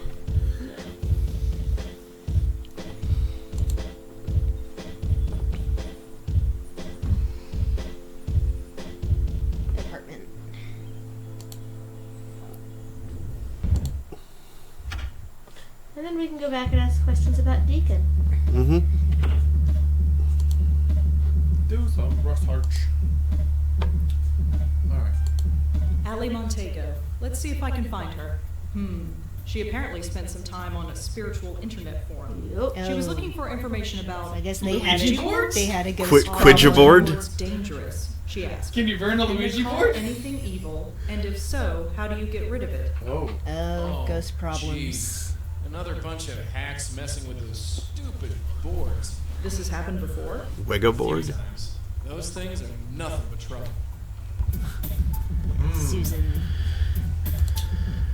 Apartment. And then we can go back and ask questions about Deacon. Mm-hmm. Do some research. Alright. Allie Montego. Let's see if I can find her. She apparently spent some time on a spiritual internet forum. Yep. She was Oh. looking for information about I guess they had Ouija boards? they had a ghost Ouija problem. board? It's dangerous, she asked. Can you burn a Can they Luigi call board? anything evil? And if so, how do you get rid of it? Oh. Oh, ghost problems. Jeez. Another bunch of hacks messing with those stupid boards. This has happened before? Wego board. Few times. Those things are nothing but trouble. Susan.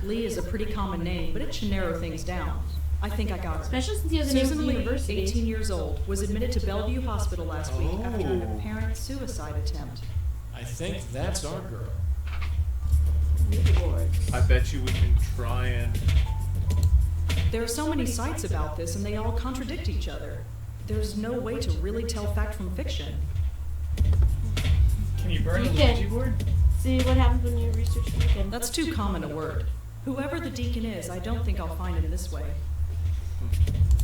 Lee is a pretty common name, but it should narrow things down. I think I got her. Especially since he has a name Susan from the Lee, university. 18 years old, was admitted to Bellevue Hospital last week after an Oh. apparent suicide attempt. I think that's our girl. I bet you we can try and. There are so many sites about this, and they all contradict each other. There's no way to really tell fact from fiction. Can you burn a Deacon. Luigi board? See what happens when you research Deacon. That's too common a word. Whoever the deacon is, I don't think I'll find him this way.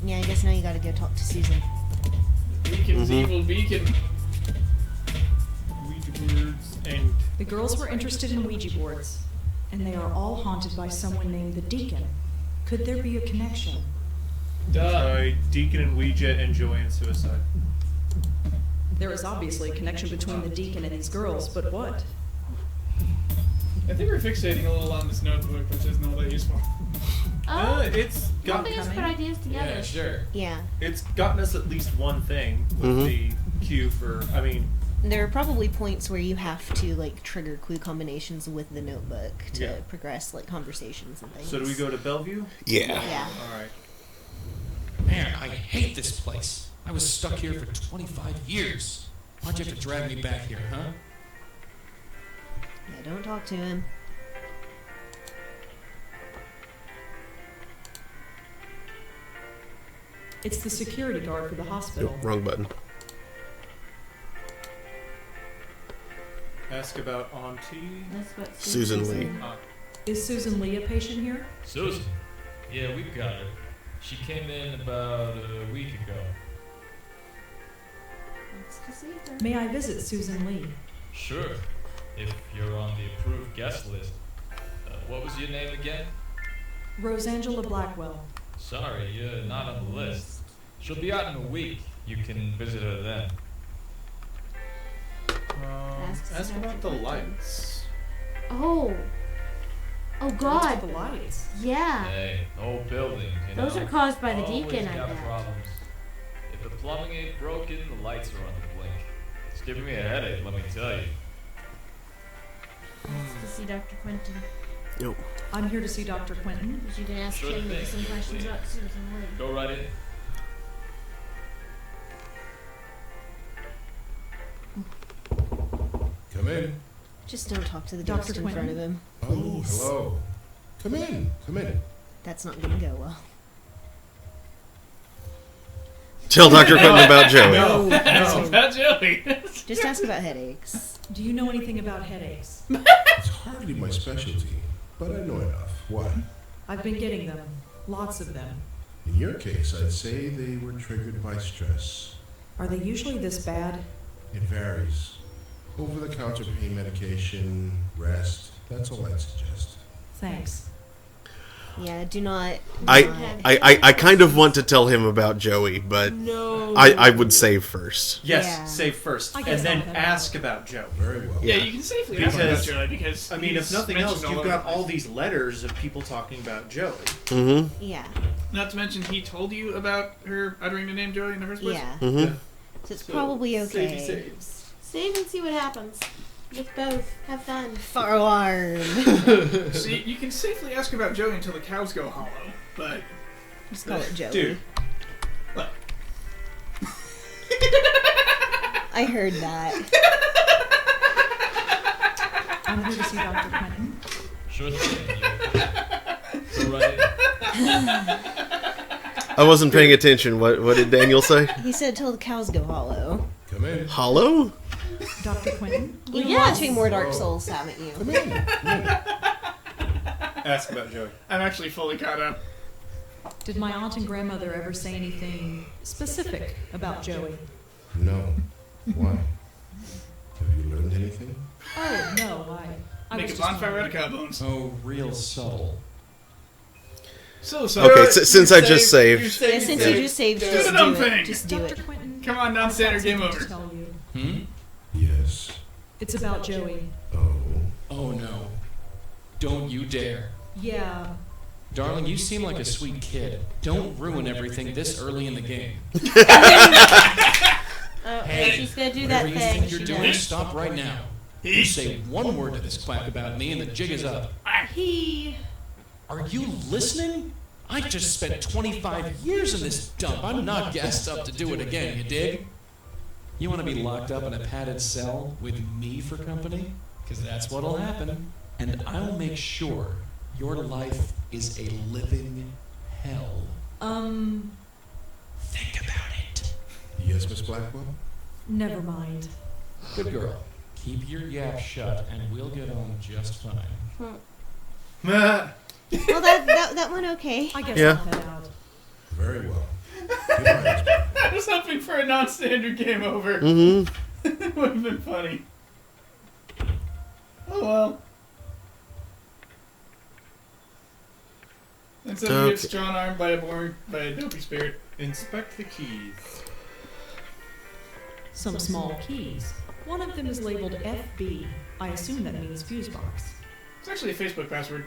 Yeah, I guess now you gotta go talk to Susan. Deacon's Mhm. evil beacon. Ouija boards and. The girls were interested in Ouija boards, and they are all haunted by someone named the deacon. Could there be a connection? Duh. Try Deacon and Wadjet and Joanne's suicide. There is obviously a connection between the deacon and these girls, but what? I think we're fixating a little on this notebook, which isn't all that useful. It's got. Helping us put ideas together. Yeah, sure. Yeah. It's gotten us at least one thing with Mhm. the cue for. I mean, There are probably points where you have to like trigger clue combinations with the notebook to Yeah. progress like conversations and things. so do we go to Bellevue? Yeah. Yeah. All right. Man, I hate this place. I was stuck here for 25 years. Why'd you have to drag me back here, huh? Yeah, don't talk to him. It's the security guard for the hospital. Nope, wrong button. Ask about Auntie. That's what Susan Lee. Is Susan Lee a patient here? Susan? Yeah, we've got her. She came in about a week ago. Let's just see her. May I visit Susan Lee? Sure, if you're on the approved guest list. What was your name again? Rosangela Blackwell. Sorry, you're not on the list. She'll be out in a week. You can visit her then. Ask about the lights. Oh. Oh What's God. with the lights? Yeah. Hey, old buildings, you know. Those are caused by the always deacon, I got bet. problems. If the plumbing ain't broken, the lights are on the blink. It's giving me a headache, let me tell you. Let's to see Dr. Quentin. Yep. I'm here to see Dr. Quentin. You can ask Sure him thing, some questions please. about Susan Lee. Go right in. Come in. Just don't talk to the Dr. ghost in Quentin? front of him. Oh, Please. hello. Come in. Come in. That's not gonna go well. Tell Dr. Quentin about Joey. No. About Joey. Just ask about headaches. Do you know anything about headaches? It's hardly my specialty, but I know enough. Why? I've been getting them. Lots of them. In your case, I'd say they were triggered by stress. Are they usually this bad? It varies. Over-the-counter pain medication, rest, that's all I'd suggest. Thanks. Yeah, do not. I kind of want to tell him about Joey, but No. I would save first. Yes, Yeah. save first, I and guess then I'll head ask about Joe. Very well. Yeah, you can safely ask about Joey because I mean, if he's nothing else, mentioned all you've over got the all place. these letters of people talking about Joey. Mm-hmm. Yeah. Not to mention, he told you about her uttering the name Joey in the first place. Yeah. Mm-hmm. So it's probably okay. Saves. Save and see what happens. With both. Have fun. Forward. See, you can safely ask about Joey until the cows go hollow, but Just call it Joey. Dude. What? I heard that. I'm here to see Dr. Quentin. Sure thing. Go right in. I wasn't paying attention. What did Daniel say? He said till the cows go hollow. Come in. Hollow? Dr. Quentin? You've been Yes. watching more Dark Whoa. Souls, haven't you? Come in. Come in. Ask about Joey. I'm actually fully caught up. Did my aunt and grandmother ever say anything specific about Joey? No. Why? Have you learned anything? Oh, no, I Make was a just bonfire out wondering. of cow bones. Oh, real subtle. So, Okay, since I just saved. Yeah, since you just saved, Do just the dumb do it. thing. Just do Dr. it. Quentin, Come on, I've got non-standard game something over. to tell you. Yes. It's about Joey. Oh. Oh no. Don't you dare. Yeah, Darling, you seem like a sweet kid. Don't ruin everything this early in the game. Oh, Hey, she's gonna do whatever that you thing. think you're She doing, does. stop right now. You say one word to this quack about me and the jig is up. He. Are you listening? I just spent 25 years in this dump. I'm not gassed up to do it again, you dig? You want to be locked up in a padded cell with me for company? Because that's what'll happen. And I'll make sure your life is a living hell. Think about it. Yes, Miss Blackwell? never mind. Good girl. Keep your yap shut and we'll get on just fine. Well, that went okay. I guess Yeah. I'll head out. Very well. Goodbye, Miss Blackwell. I was hoping for a non-standard game over. Mm-hmm. It would have been funny. Oh well. And so he gets Okay. strong-armed by a dopey spirit. Inspect the keys. Some small keys. One of them is labeled FB. I assume that means fuse box. It's actually a Facebook password.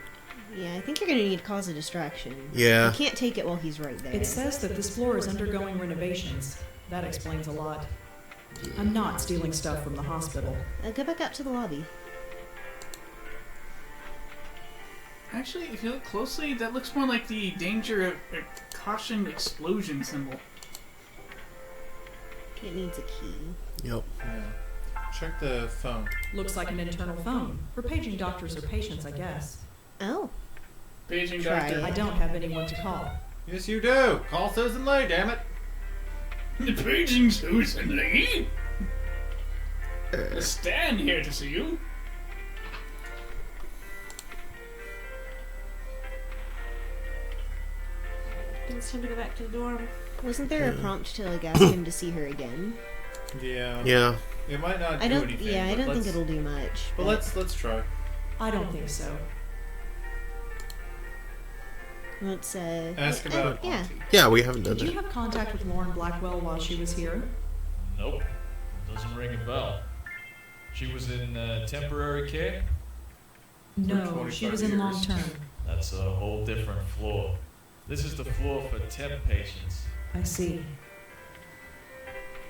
Yeah, I think you're gonna need to cause a distraction. Yeah. You can't take it while he's right there. It says that this floor is undergoing renovations. That explains a lot. I'm not stealing stuff from the hospital. Go back up to the lobby. Actually, if you look closely, that looks more like the danger caution explosion symbol. It needs a key. Yep. Yeah. Check the phone. Looks like an internal phone. For paging doctors or patients, I guess. Oh. Paging Try doctor. I don't have anyone to call. Yes, you do. Call Susan Lee, damn it. The paging Susan Lee. Stan here to see you. It's time to go back to the dorm. Wasn't there a prompt to like ask him to see her again? Yeah. Yeah. It might not I do don't. anything. Yeah, I but don't think let's- it'll do much. But let's try. I don't think so. Let's Ask about yeah. Auntie. Yeah, we haven't done Did you that. have contact with Lauren Blackwell while she was here? Nope. Doesn't ring a bell. She was in temporary care? No, she was in long term. That's a whole different floor. This is the floor for temp patients. I see.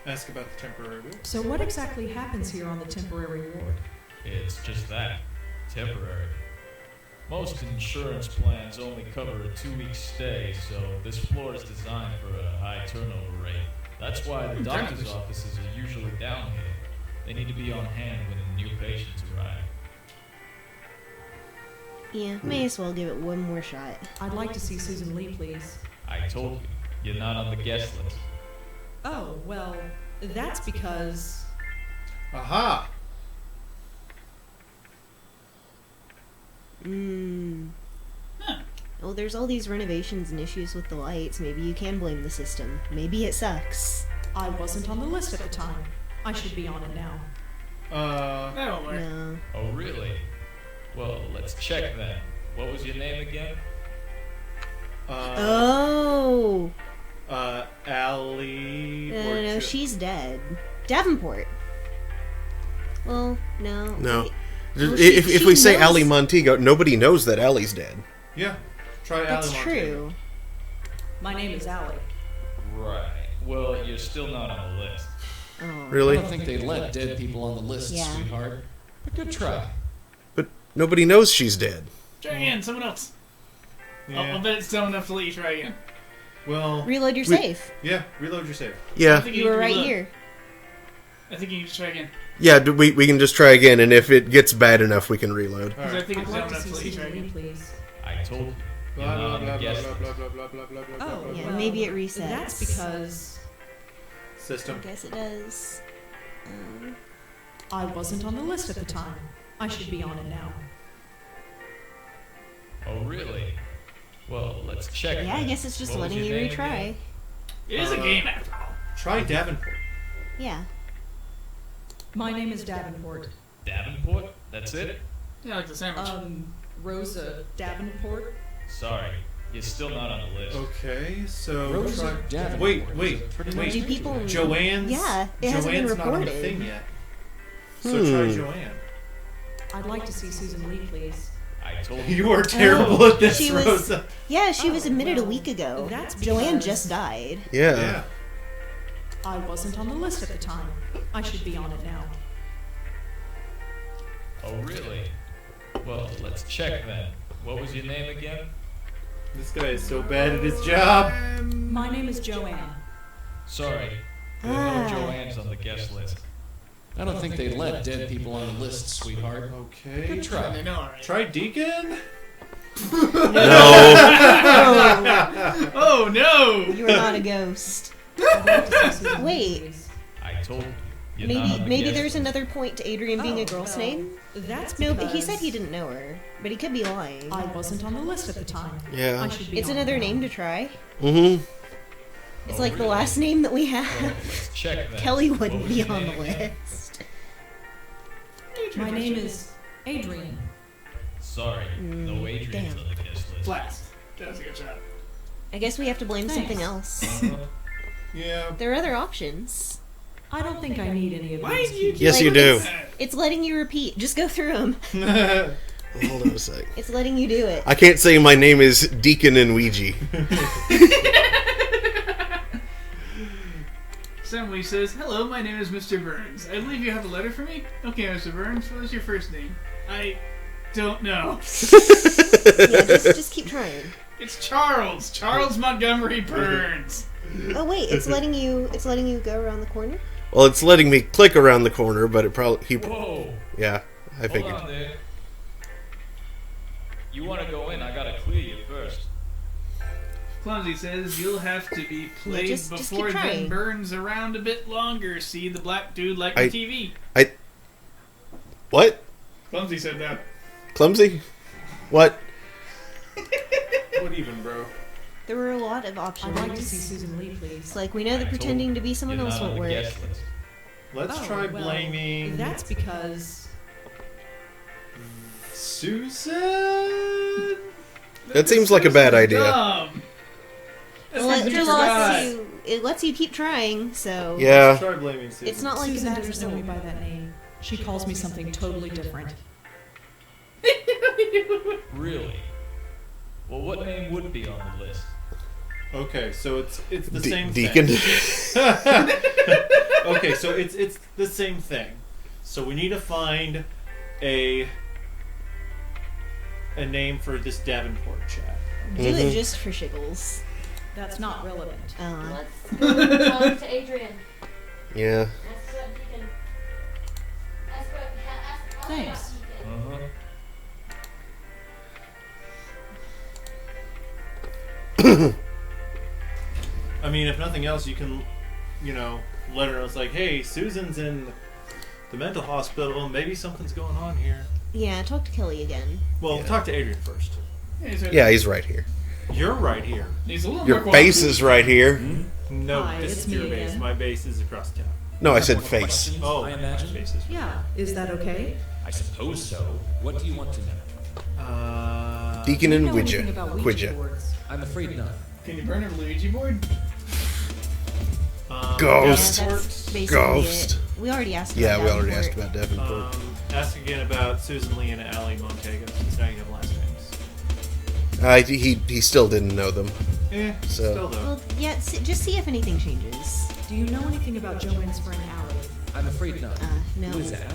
Ask about the temporary ward. So what exactly happens here on the temporary ward? It's just that. Temporary. Most insurance plans only cover a 2-week stay, so this floor is designed for a high turnover rate. That's why the doctor's offices are usually down here. They need to be on hand when new patients arrive. Yeah, may as well give it one more shot. I'd like to see Susan Lee, please. I told you, you're not on the guest list. Oh, well, that's because... Aha! Well, there's all these renovations and issues with the lights. Maybe you can blame the system. Maybe it sucks. I wasn't on the list at the time. I should be on it now. That'll work. No. Oh, really? Well, let's check then. What was your name again? Oh! Allie... No, she's dead. Davenport. Well, no. No. Well, if she we say knows- Allie Montego, nobody knows that Allie's dead. Yeah. Try That's Allie Montego. true. My name is Allie. Right. Well, you're still not on the list. Oh. Really? I don't think they'd let dead people on the list, Yeah. sweetheart. But good try. But nobody knows she's dead. Try again, someone else. Yeah. I'll bet it's dumb enough to let you try again. Well... Reload your save. Yeah, reload your save. I Yeah. think You need were to right reload. here. I think you need to try again. Yeah, we can just try again, and if it gets bad enough, we can reload. Because I Alright. think I'd it's like dumb to enough see to let you try Susan Lee, again. please. I told you, you're Blah, not blah, on blah, the blah, guest blah, list. blah, blah, blah, blah, blah, Oh, blah, Yeah, blah. maybe it resets. That's because System. I guess it does. I wasn't on the list at the time. I should be on it now. Oh, really? Well, let's check. Yeah, I then. guess it's just What was letting your you name retry. again? It is a game after all. Try Davenport. Yeah. My name is Davenport. Davenport? That's it? Yeah, like the sandwich. Rosa Davenport. Sorry, you're still not on the list. Okay, so Rosa try... Davenport Wait, is wait, a pretty wait. nice Do name. people- Joanne's... Yeah, it hasn't been Joanne's not on the reported. thing yet. So try Joanne. I'd like to see Susan Lee, please. I told you. You are terrible at this, she was- Rosa. Yeah, she was Oh, admitted a well, week ago. that's Joanne because- just died. Yeah. Yeah. I wasn't on the list at the time. I should be on it now. Oh, really? Well, let's check then. What was your name again? This guy is so bad at his job. My name is Joanne. Sorry, there are Ah. no Joannes on the guest list. I don't think they'd let dead people on the list, sweetheart. Okay. Good I try. know, alright. Try Deacon? No. Oh no! You are not a ghost. I'd like to see Susan Lee, Wait. please. I told you. You're not on Maybe the maybe guest there's list. another point to Adrian being a Oh, girl's well, name. That's No, because but he said he didn't know her. But he could be lying. I wasn't on the list at the time. Yeah. I should be It's on it another now. name to try. Mm-hmm. It's Oh, like the really? last name that we Well, have. let's check then. Kelly What wouldn't was be your on the name again? list. My name is Adrian. Sorry, no Adrian's damn. on the guest list. Blast. That was a good shot. I guess we have to blame something Thanks. else. Yeah. There are other options. I don't think I need any of Why these. do you keep Yes, you Like, do. It's letting you repeat. Just go through them. Hold on a sec. It's letting you do it. I can't say my name is Deacon and Ouija. Somebody says, "Hello, my name is Mr. Burns. I believe you have a letter for me." Okay, Mr. Burns, what is your first name? I don't know. Yeah, just keep trying. It's Charles. Charles Montgomery Burns. Oh wait, it's letting you go around the corner. Well, it's letting me click around the corner, but it probably Whoa! yeah, I Hold figured. on there. You want to go in? I gotta clear you first. Clumsy says you'll have to be played just keep before then trying. Burns around a bit longer. See the black dude like the I- TV. What? Clumsy said that. Clumsy? What? What even, bro? There were a lot of options. I'd like to see Susan Lee, please. It's like we know I that told pretending to be someone You're else not on won't the work. guest list. Let's Oh, try well, blaming That's because Susan. That seems like a bad idea. Dumb. That's Well, like it the just guy. lets you keep trying. So Yeah. Let's try blaming Susan. it's not like Susan that doesn't know me by that name. She calls me something totally different. Really? Well, what name would be on the list? Okay, so it's the same Deacon. thing. Okay, so it's the same thing. So we need to find a a name for this Davenport chat. Do it just for shiggles. That's not relevant. Let's go talk to Adrian. Yeah. Thanks. I mean, if nothing else, you can, let her know. It's like, hey, Susan's in the mental hospital. Maybe something's going on here. Yeah, talk to Kelly again. Well, talk to Adrian first. Yeah, he's right here. You're right here. He's a little Your base is right here. No, Hi, this it's is your me base. again. My base is across town. No, I said face. Oh, I imagine. Bases. Yeah, is that okay? I suppose so. What do you want to know? Deacon Do you and know anything about Ouija Quidja. boards? I'm afraid not. Can you burn a Luigi board? Ghost. Yeah, that's basically Ghost. it. We already asked about Yeah, we already Davenport. asked about Davenport. Ask again about Susan Lee and Allie Montego, since now you have last names. He still didn't know them. Yeah, So- still though. Well, yeah, just see if anything changes. Do you know anything about Joanne's friend Allie? I'm afraid not. No. Who is that?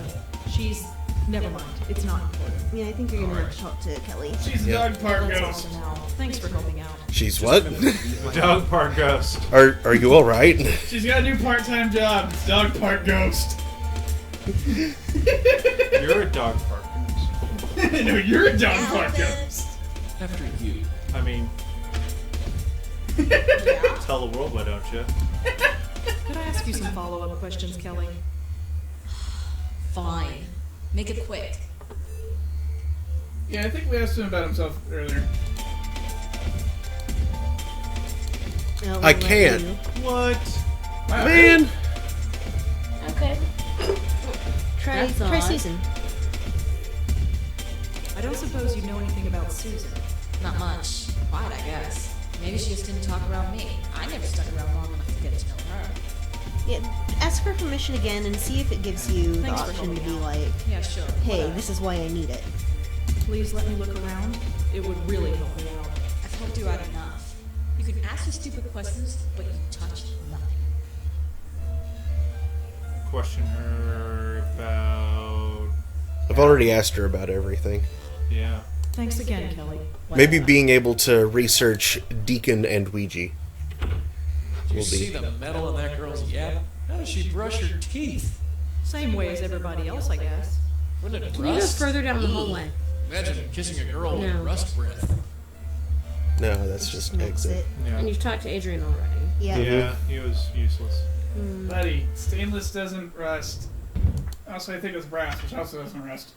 She's... Never mind. It's not important. Yeah, I think you're gonna have to talk to Kelly. She's a dog park That's all ghost. for now. Thanks for helping out. She's what? Dog park ghost. Are you all right? She's got a new part-time job. It's dog park ghost. You're a dog park ghost. No, you're a dog park ghost. After you. I mean, tell the world, why don't you? Could I ask you some follow-up questions, Kelly? Fine. Make it quick. Yeah, I think we asked him about himself earlier. No, I we'll let can't. you. What? Wow, Man! Okay. Try That's odd. Susan. I don't suppose you know anything about Susan. Not much. Quiet, I guess. Maybe she just didn't talk around me. I never stuck around long enough to get to know her. Yeah, ask for permission again and see if it gives you the Thanks for option to helping be out. like, Yeah, sure. hey, Whatever. this is why I need it. Please let me look around. It would really help me out. I've helped you out enough. You can ask her stupid questions, but you touch nothing. Question her about. I've already asked her about everything. Yeah. Thanks again, Kelly. Maybe being able to research Deacon and Ouija. Do you Will see be. the metal in that girl's yap? How does she brush her teeth? Same way as everybody else, I guess. Wouldn't it Can you go rust? further down the Ugh. hallway? Imagine kissing a girl with No. rust breath. No, that's just That's exit. it. Yeah. And you've talked to Adrian already. Yeah. Yeah, he was useless. Buddy, stainless doesn't rust. Also, I think it's brass, which also doesn't rust.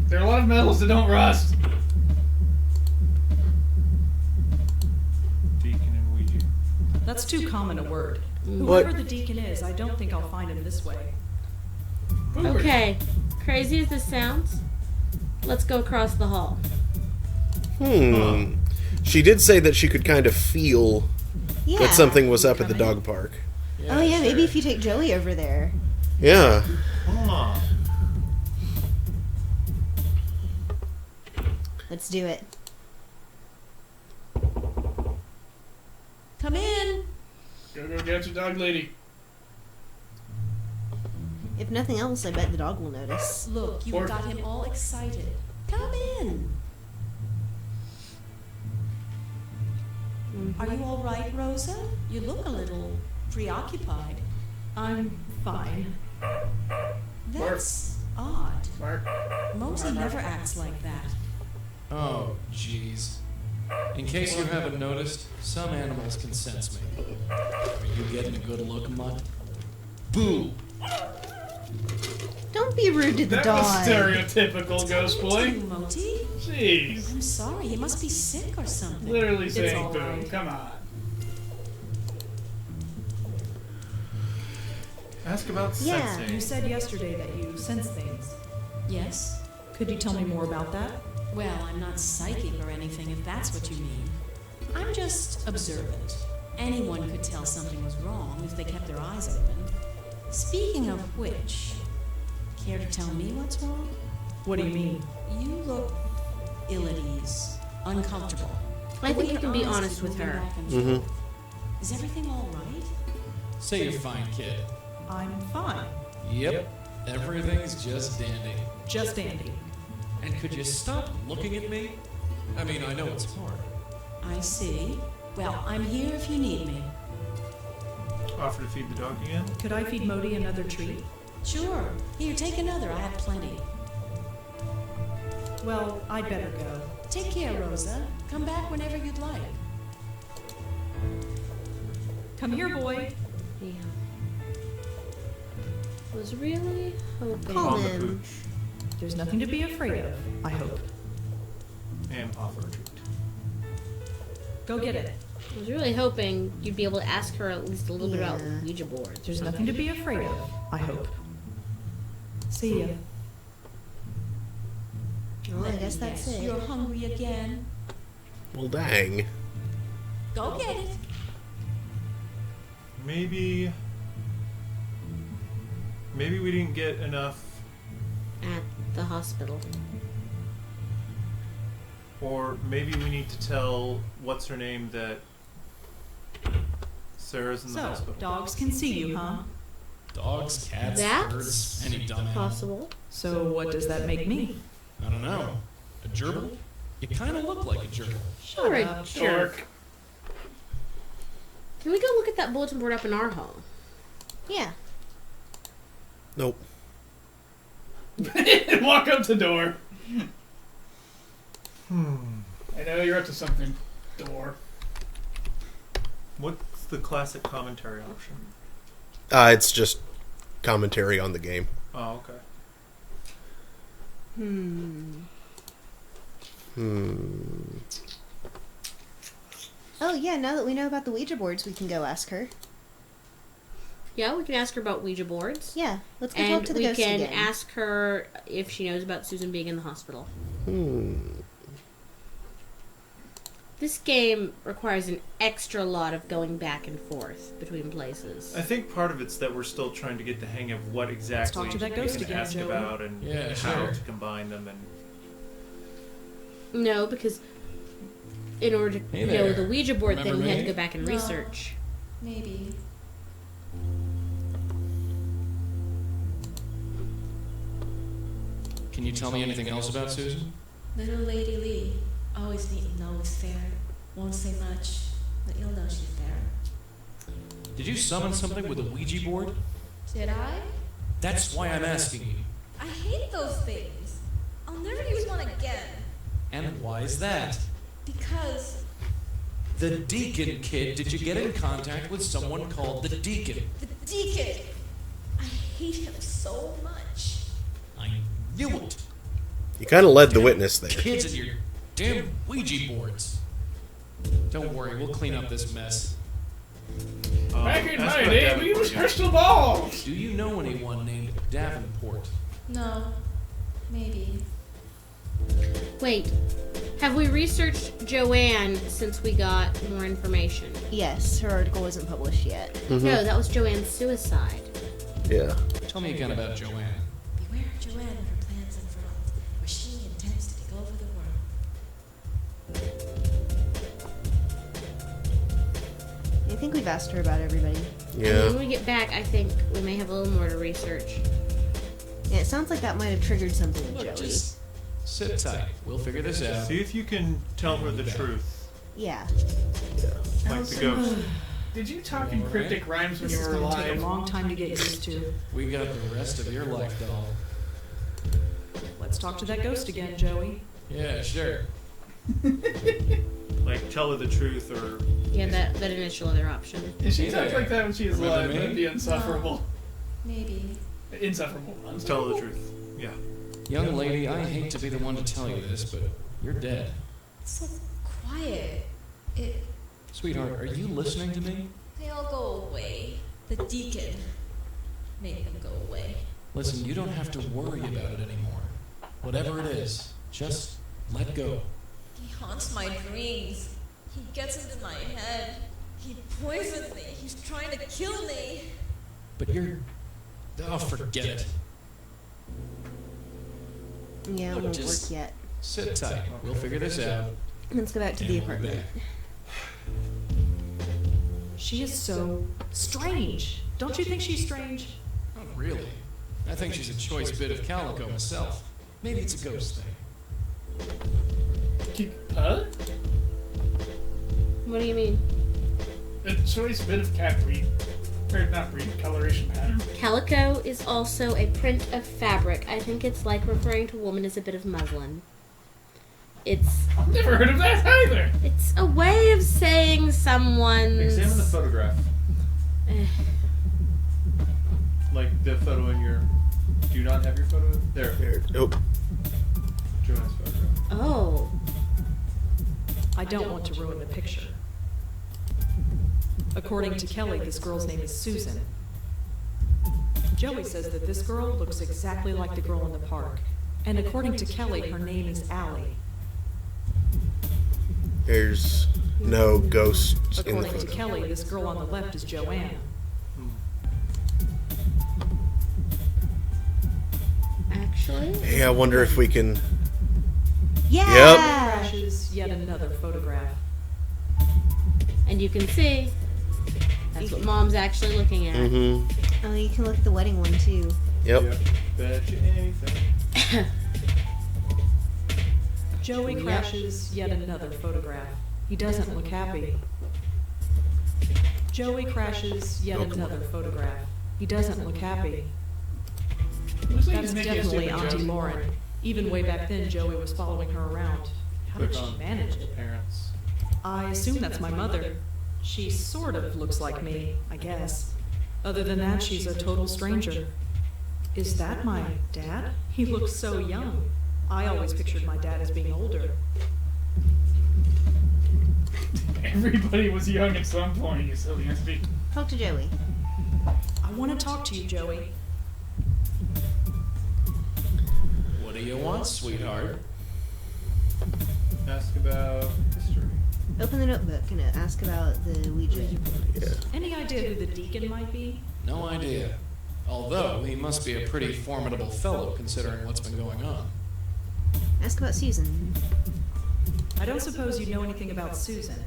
There are a lot of metals that don't rust. Deacon and Ouija. That's too common a word. What? Whoever the deacon is, I don't think I'll find him this way. Okay. Crazy as this sounds, let's go across the hall. She did say that she could kind of feel Yeah. that something was up at the dog park. Oh yeah, maybe if you take Joey over there. Yeah. Huh. Let's do it. Come in. Go get your dog lady. If nothing else, I bet the dog will notice. Look, you Or- got him all excited. Come in. Are you all right, Rosa? You look a little preoccupied. I'm fine. That's odd. Mark. Mosey never acts like that. Oh, jeez. In case you haven't noticed, some animals can sense me. Are you getting a good look, Mutt? Boo! Don't be rude to the That dog. was stereotypical, Ghost Boy. Moti? Jeez. I'm sorry, he must be sick or something. Literally It's saying all boo. right. Come on. Ask about Yeah. sensing. You said yesterday that you sense things. Yes? Could you tell me more about that? Well, I'm not psychic or anything, if that's what you mean. I'm just observant. Anyone could tell something was wrong if they kept their eyes open. Speaking of which, care to tell me what's wrong? What do you mean? You look ill at ease, uncomfortable. I The way think you can your be eyes honest keep with moving her. back and Mm-hmm. forth. Is everything all right? Say you're fine, kid. I'm fine. Yep, everything's just dandy. Just Andy. And could you stop looking at me? I mean, I know it's hard. I see. Well, I'm here if you need me. Offer to feed the dog again? Could I feed Modi another treat? Sure. Here, take another. I have plenty. Well, I'd better go. Take care, Rosa. Come back whenever you'd like. Come here, boy. Yeah. Was really hoping. Call On the him. pooch. There's nothing to be afraid of, I hope. And offer a treat. Go get it. I was really hoping you'd be able to ask her at least a little bit about Yeah. Ouija boards. There's nothing to be afraid of, I hope. See ya. Well, I guess that's Yes, it. You're hungry again. Well, dang. Go get it. Maybe we didn't get enough, At the hospital. or maybe we need to tell what's her name that Sarah's in the So, hospital. dogs can see you, huh? Dogs, cats, That's birds, any dumb animal. Possible. So what does that make me? I don't know. A gerbil? You kind of look like a gerbil. You're a up. jerk. Can we go look at that bulletin board up in our home? Yeah. Nope. Walk up the door. Hmm. I know you're up to something. Door. What's the classic commentary option? It's just commentary on the game. Oh, okay. Oh, yeah, now that we know about the Ouija boards, we can go ask her. Yeah, we can ask her about Ouija boards. Yeah, let's go talk And to the we ghost can again. ask her if she knows about Susan being in the hospital. This game requires an extra lot of going back and forth between places. I think part of it's that we're still trying to get the hang of what exactly talk to that we ghost can again, ask Joey. about and Yeah, how sure. to combine them. And No, because in order to Hey know there. the Ouija board thing, Remember we had to me? go back and No. research. Maybe. Can you tell me anything else about Susan? Little Lady Lee. Always neat and always fair. Won't say much, but you'll know she's there. Did you summon something with a Ouija board? Did I? That's why I'm asking you. I hate those things. I'll never use one again. And why is that? Because The Deacon Kid, did you get in contact with someone called the Deacon? the Deacon. I hate him so much. I knew it. You kind of led the witness there. Kids and your damn Ouija boards. Don't worry, we'll clean up this mess. Back in ask my about day, we Davenport used again. crystal balls. Do you know anyone named Davenport? No. Maybe. Wait, have we researched Joanne since we got more information? Yes, her article wasn't published yet. No, that was Joanne's suicide. Yeah. Tell me again about Joanne. Beware Joanne and her plans unfurled, where she intends to take over the world. I think we've asked her about everybody. And Yeah. when we get back, I think we may have a little more to research. Yeah, it sounds like that might have triggered something in Look, Joey. just sit tight. We'll figure this out. see if you can tell her the truth, Yeah. like the ghost. Did you talk in Alright. cryptic rhymes when This you is were going to take a alive? long time to get used to. We got the rest of your life, doll. Let's talk to that ghost again, Joey. Yeah, sure. Like tell her the truth, or Yeah, that initial other option. If she Hey talked there. like that when she was Remember alive, me? that'd be insufferable. Maybe. Insufferable. tell her the truth. Yeah. Young lady, I hate to be the one to tell you this, but you're dead. It's so quiet. It. Sweetheart, are you listening to me? They all go away. The Deacon made them go away. Listen, you don't have to worry about it anymore. Whatever it is, just let go. He haunts my dreams. He gets into my head. He poisons me. He's trying to kill me. But you're... Oh, forget it. Yeah, it Look, won't just- work yet. Sit tight. We'll figure this out. Let's go back to and the we'll be apartment. back. She is so strange. Don't you think she's strange? Not really. I think she's a choice bit of calico myself. Maybe it's a ghost thing. Huh? What do you mean? A choice bit of cat breed. Or not breed, coloration pattern. Calico is also a print of fabric. I think it's like referring to a woman as a bit of muslin. It's... I've never heard of that either! It's a way of saying someone's... Examine the photograph. Eh. Like the photo in your... Do you not have your photo? There. Nope. Joanne's photograph. Oh. I don't want to ruin the picture. According to Kelly, this girl's name is Susan. Joey says that this girl looks exactly like the girl in the park. And according to Kelly, her name is Allie. There's no ghost in the According to photo. Kelly, this girl on the left is Joanne. Actually? Hey, I wonder if we can... Yeah. Yep. Crashes yet another photograph. And you can see that's what Mom's actually looking at. Mm-hmm. Oh, you can look at the wedding one too. Yep. Bet you anything. Joey crashes yet another photograph. He doesn't look happy. Joey crashes yet another photograph. He doesn't look happy. Looks like That's he's making a definitely stupid Auntie joke. Lauren. Even way back then, Joey was following her around. How did Click she on manage it? Parents. I assume that's my mother. She sort of looks like me, I guess. Other than that, she's a total stranger. Is that my dad? He looks so young. I always pictured my dad as being older. Everybody was young at some point, you silly entity. Talk to Joey. I want to talk to you, Joey. What do you want, sweetheart? Ask about history. Open the notebook and ask about the Ouija. Yeah. Any idea who the deacon might be? No idea. Although, he must be a pretty formidable fellow considering what's been going on. Ask about Susan. I don't suppose you know anything about Susan.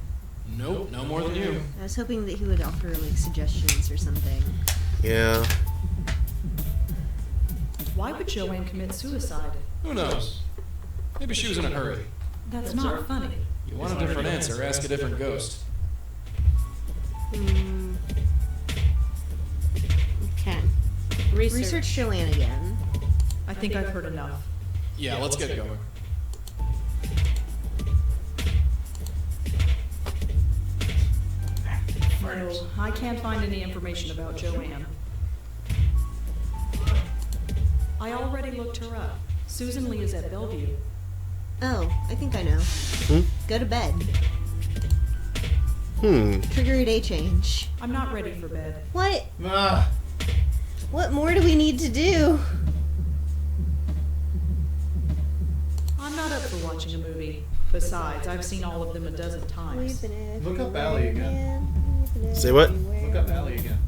Nope, no more than you. I was hoping that he would offer like suggestions or something. Yeah. Why would Joanne commit suicide? Who knows? Maybe she was in a hurry. That's not funny. You want a different answer, ask a different ghost. Okay. Research Joanne again. I think I've heard enough. Yeah, let's get going. No, I can't find any information about Joanne. I already looked her up. Susan Lee is at Bellevue. Oh, I think I know. Go to bed. Trigger a day change. I'm not ready for bed. What? Ah. What more do we need to do? I'm not up for watching a movie. Besides, I've seen all of them a dozen times. Look up Allie again. Say what? Look up Allie again.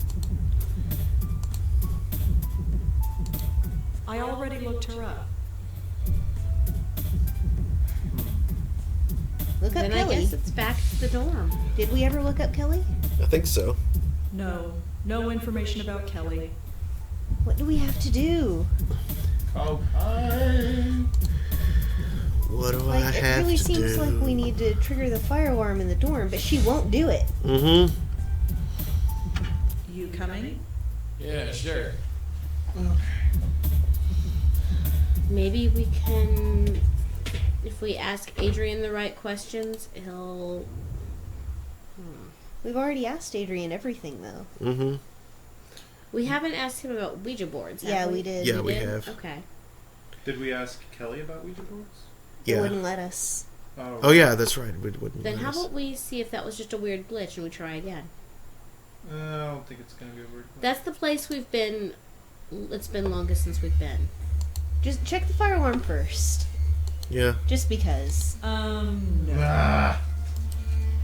I already looked her up. Look up Then I Kelly. guess it's back to the dorm. Did we ever look up Kelly? I think so. No information about Kelly. What do we have to do? Oh, hi. What do Like, I it have really to seems do? like we need to trigger the fire alarm in the dorm, but she won't do it. Mm-hmm. You coming? Yeah, sure. Maybe we can, if we ask Adrian the right questions, he'll... We've already asked Adrian everything, though. Mm-hmm. We haven't asked him about Ouija boards, have Yeah, we? we did. Yeah, we did? have. Okay. Did we ask Kelly about Ouija boards? They Yeah. wouldn't let us. Oh yeah, that's right. We wouldn't. Then let how us. about we see if that was just a weird glitch and we try again? I don't think it's gonna be a weird. That's the place we've been, it's been longest since we've been. Just check the fire alarm first. Yeah. Just because. No. Ah.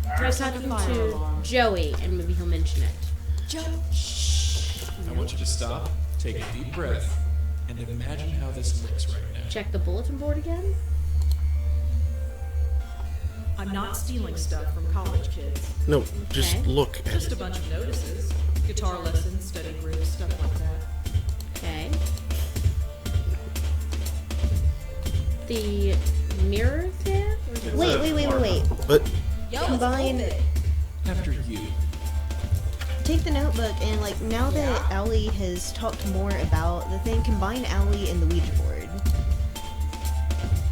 Try Press the talking fire to alarm. Joey and maybe he'll mention it. I want you to stop, take a deep breath, and imagine how this looks right now. Check the bulletin board again? I'm not stealing stuff from college kids. No, just Okay. look at Just it. a bunch of notices. Guitar lessons, study groups, stuff like that. Okay. The mirror there? Wait. But Combine. After you. Take the notebook and like now that Allie has talked more about the thing, combine Allie and the Ouija board.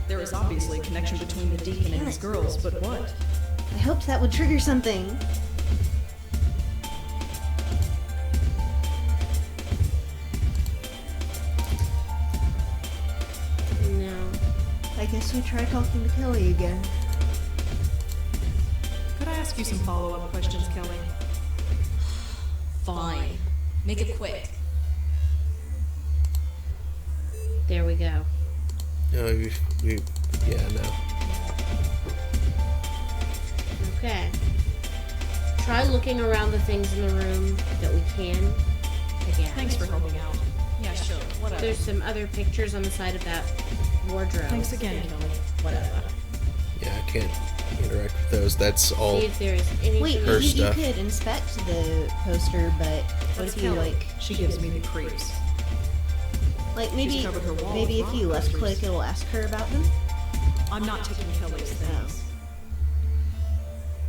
There is obviously a connection between the deacon and his girls, but what? I hoped that would trigger something. No. I guess we try talking to Kelly again. Could I ask you some follow-up questions, Kelly? Fine. Make it quick. There we go. no, yeah, no. Okay. Try looking around the things in the room that we can. Again. Thanks for helping out. Yeah, sure. Whatever. There's some other pictures on the side of that wardrobe. Thanks again, Kelly. Whatever. Yeah, I can't interact with those. That's all. See if there is anything. Wait, Her you stuff. could inspect the poster, but what That's if you Kelly. like, She gives me the creeps. like maybe She's covered her wall maybe with if you rock left posters. click, it'll ask her about them. I'm not taking Kelly's things.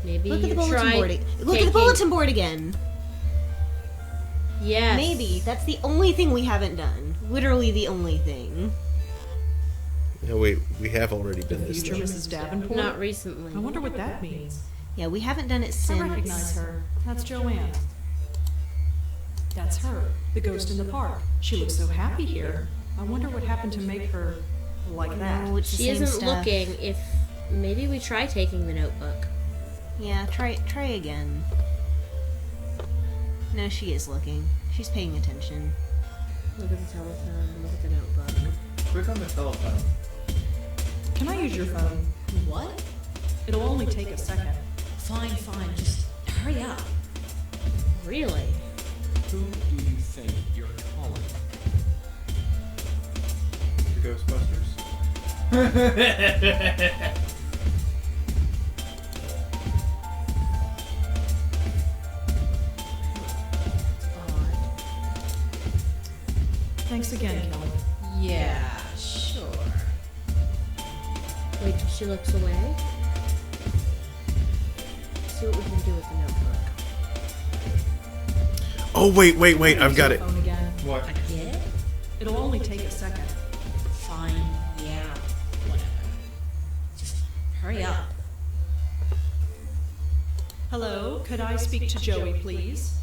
Maybe Look at you the bulletin try board. Look at the taking- bulletin board again. Yes. Maybe that's the only thing we haven't done. Literally the only thing. No, wait, we have already done this. Future though. Mrs. Davenport? Not recently. I wonder what that means. Yeah, we haven't done it I since. recognize her. That's Joanne. That's her, the ghost in the park. She looks so happy here. I wonder what happened to make her like that. No, it's the She same isn't stuff. looking. If maybe we try taking the notebook. Yeah, try again. No, she is looking. She's paying attention. Look at the telephone. Look at the notebook. Click on the telephone. Can I use your phone? What? It'll only take a second. Fine. Just hurry up. Really? Who do you think you're calling? The Ghostbusters. Thanks again, Kelly. Yeah, sure. Wait till she looks away. See what we can do with the notebook. Oh, wait, I've got it. Phone again. What? Again? It'll only take a second. Fine. Yeah. Whatever. Just hurry up. Hello, could I speak to Joey, please?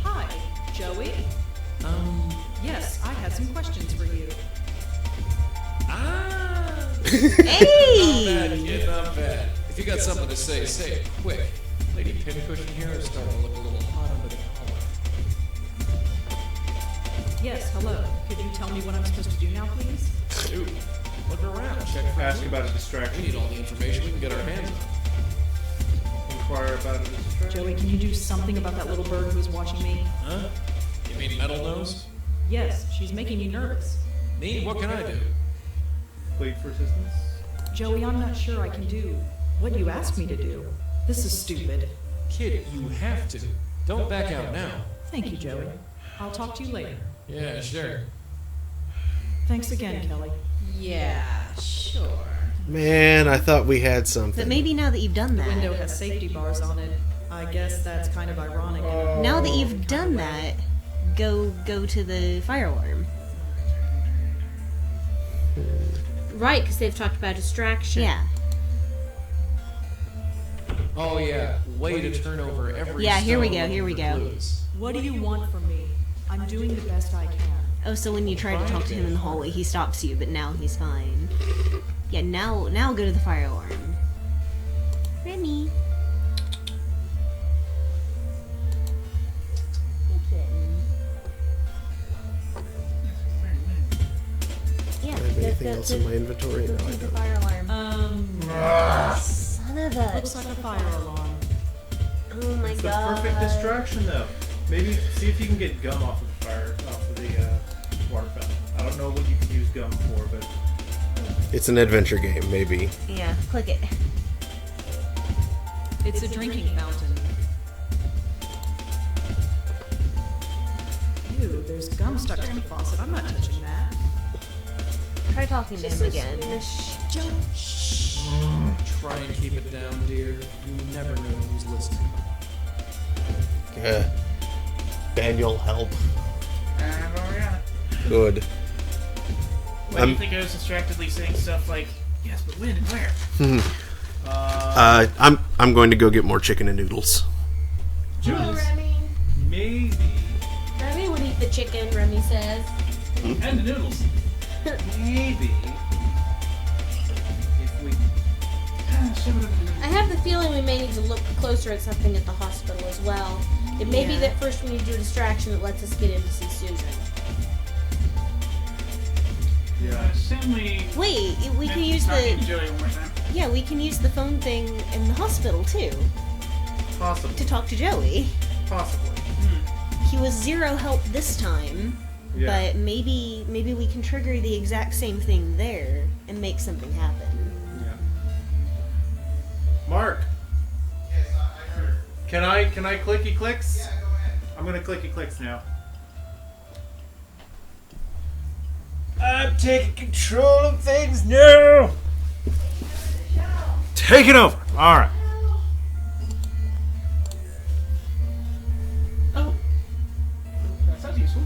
Hi, Joey? Yes, I had some questions for you. Hey! Not bad, kid, not bad. If you got something to say, say it quick. Lady Pincushion here is starting to look a little hot under the collar. Yes, hello. Could you tell me what I'm supposed to do now, please? Dude, look around, check for Ask clues. about a We distraction. need all the information we can get our hands on. Inquire about a distraction. Joey, can you do something about that little bird who is watching me? Huh? You mean Metal Nose? Yes, she's making me nervous. Me? What can I do? Plead for assistance. Joey, I'm not sure I can do what you asked me to do. This is stupid. Kid, you have to. Don't back out now. Thank you, Joey. I'll talk to you later. Yeah, sure. Thanks again, Kelly. Yeah, sure. Man, I thought we had But something. maybe now that you've done The window that, has safety bars on it. I guess that's kind of ironic. In now a that you've kind of done way. that, go to the fire alarm. Right, because they've talked about distraction. Yeah. Oh yeah, way to turn over every Yeah, here we stone go, here we for go. clues. What do you want from me? I'm doing the best I can. Oh, so when you try to talk to him in the hallway, he stops you, but now he's fine. Yeah, now go to the fire alarm. Remy. Yeah, Anything else in my inventory? No, I the don't. fire alarm. Son of a. Looks like a fire alarm. Oh my It's the god. perfect distraction, though. Maybe see if you can get gum off of the fire, off of the water fountain. I don't know what you could use gum for, but It's an adventure game, maybe. Yeah, click it. It's a drinking fountain. Ew, there's gum stuck to the faucet. I'm not touching that. Try talking to him again. Try and keep it down, dear. You never know who's listening. Yeah. Daniel, help. And where we at? Good. Why do you think I was distractedly saying stuff like, yes, but when and where? I'm going to go get more chicken and noodles. Hello, Remy. Maybe. Remy would eat the chicken, Remy says. And the noodles. Maybe. If we. I have the feeling we may need to look closer at something at the hospital as well. It may be that first we need to do a distraction that lets us get in to see Susan. Wait, we can use talking the. to Joey one more time. Yeah, we can use the phone thing in the hospital too Possibly. to talk to Joey. Possibly. He was zero help this time, but maybe we can trigger the exact same thing there and make something happen. Yeah. Mark. Yes, I heard. Can I clicky clicks? Yeah, go ahead. I'm gonna clicky clicks now. I'm taking control of things now. Take it over. All right. Oh. That sounds useful.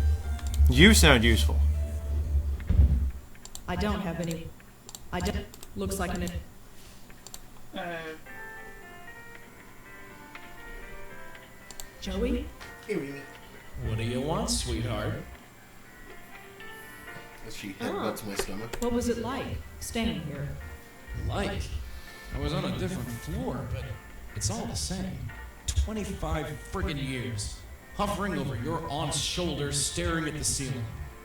You sound useful. I don't have any. I don't. Looks like an. Joey? What do you want, sweetheart? She headbutts my stomach. What was it like staying here? Like, I was on a different floor, but it's all the same. 25 friggin' years, hovering over your aunt's shoulder, staring at the ceiling.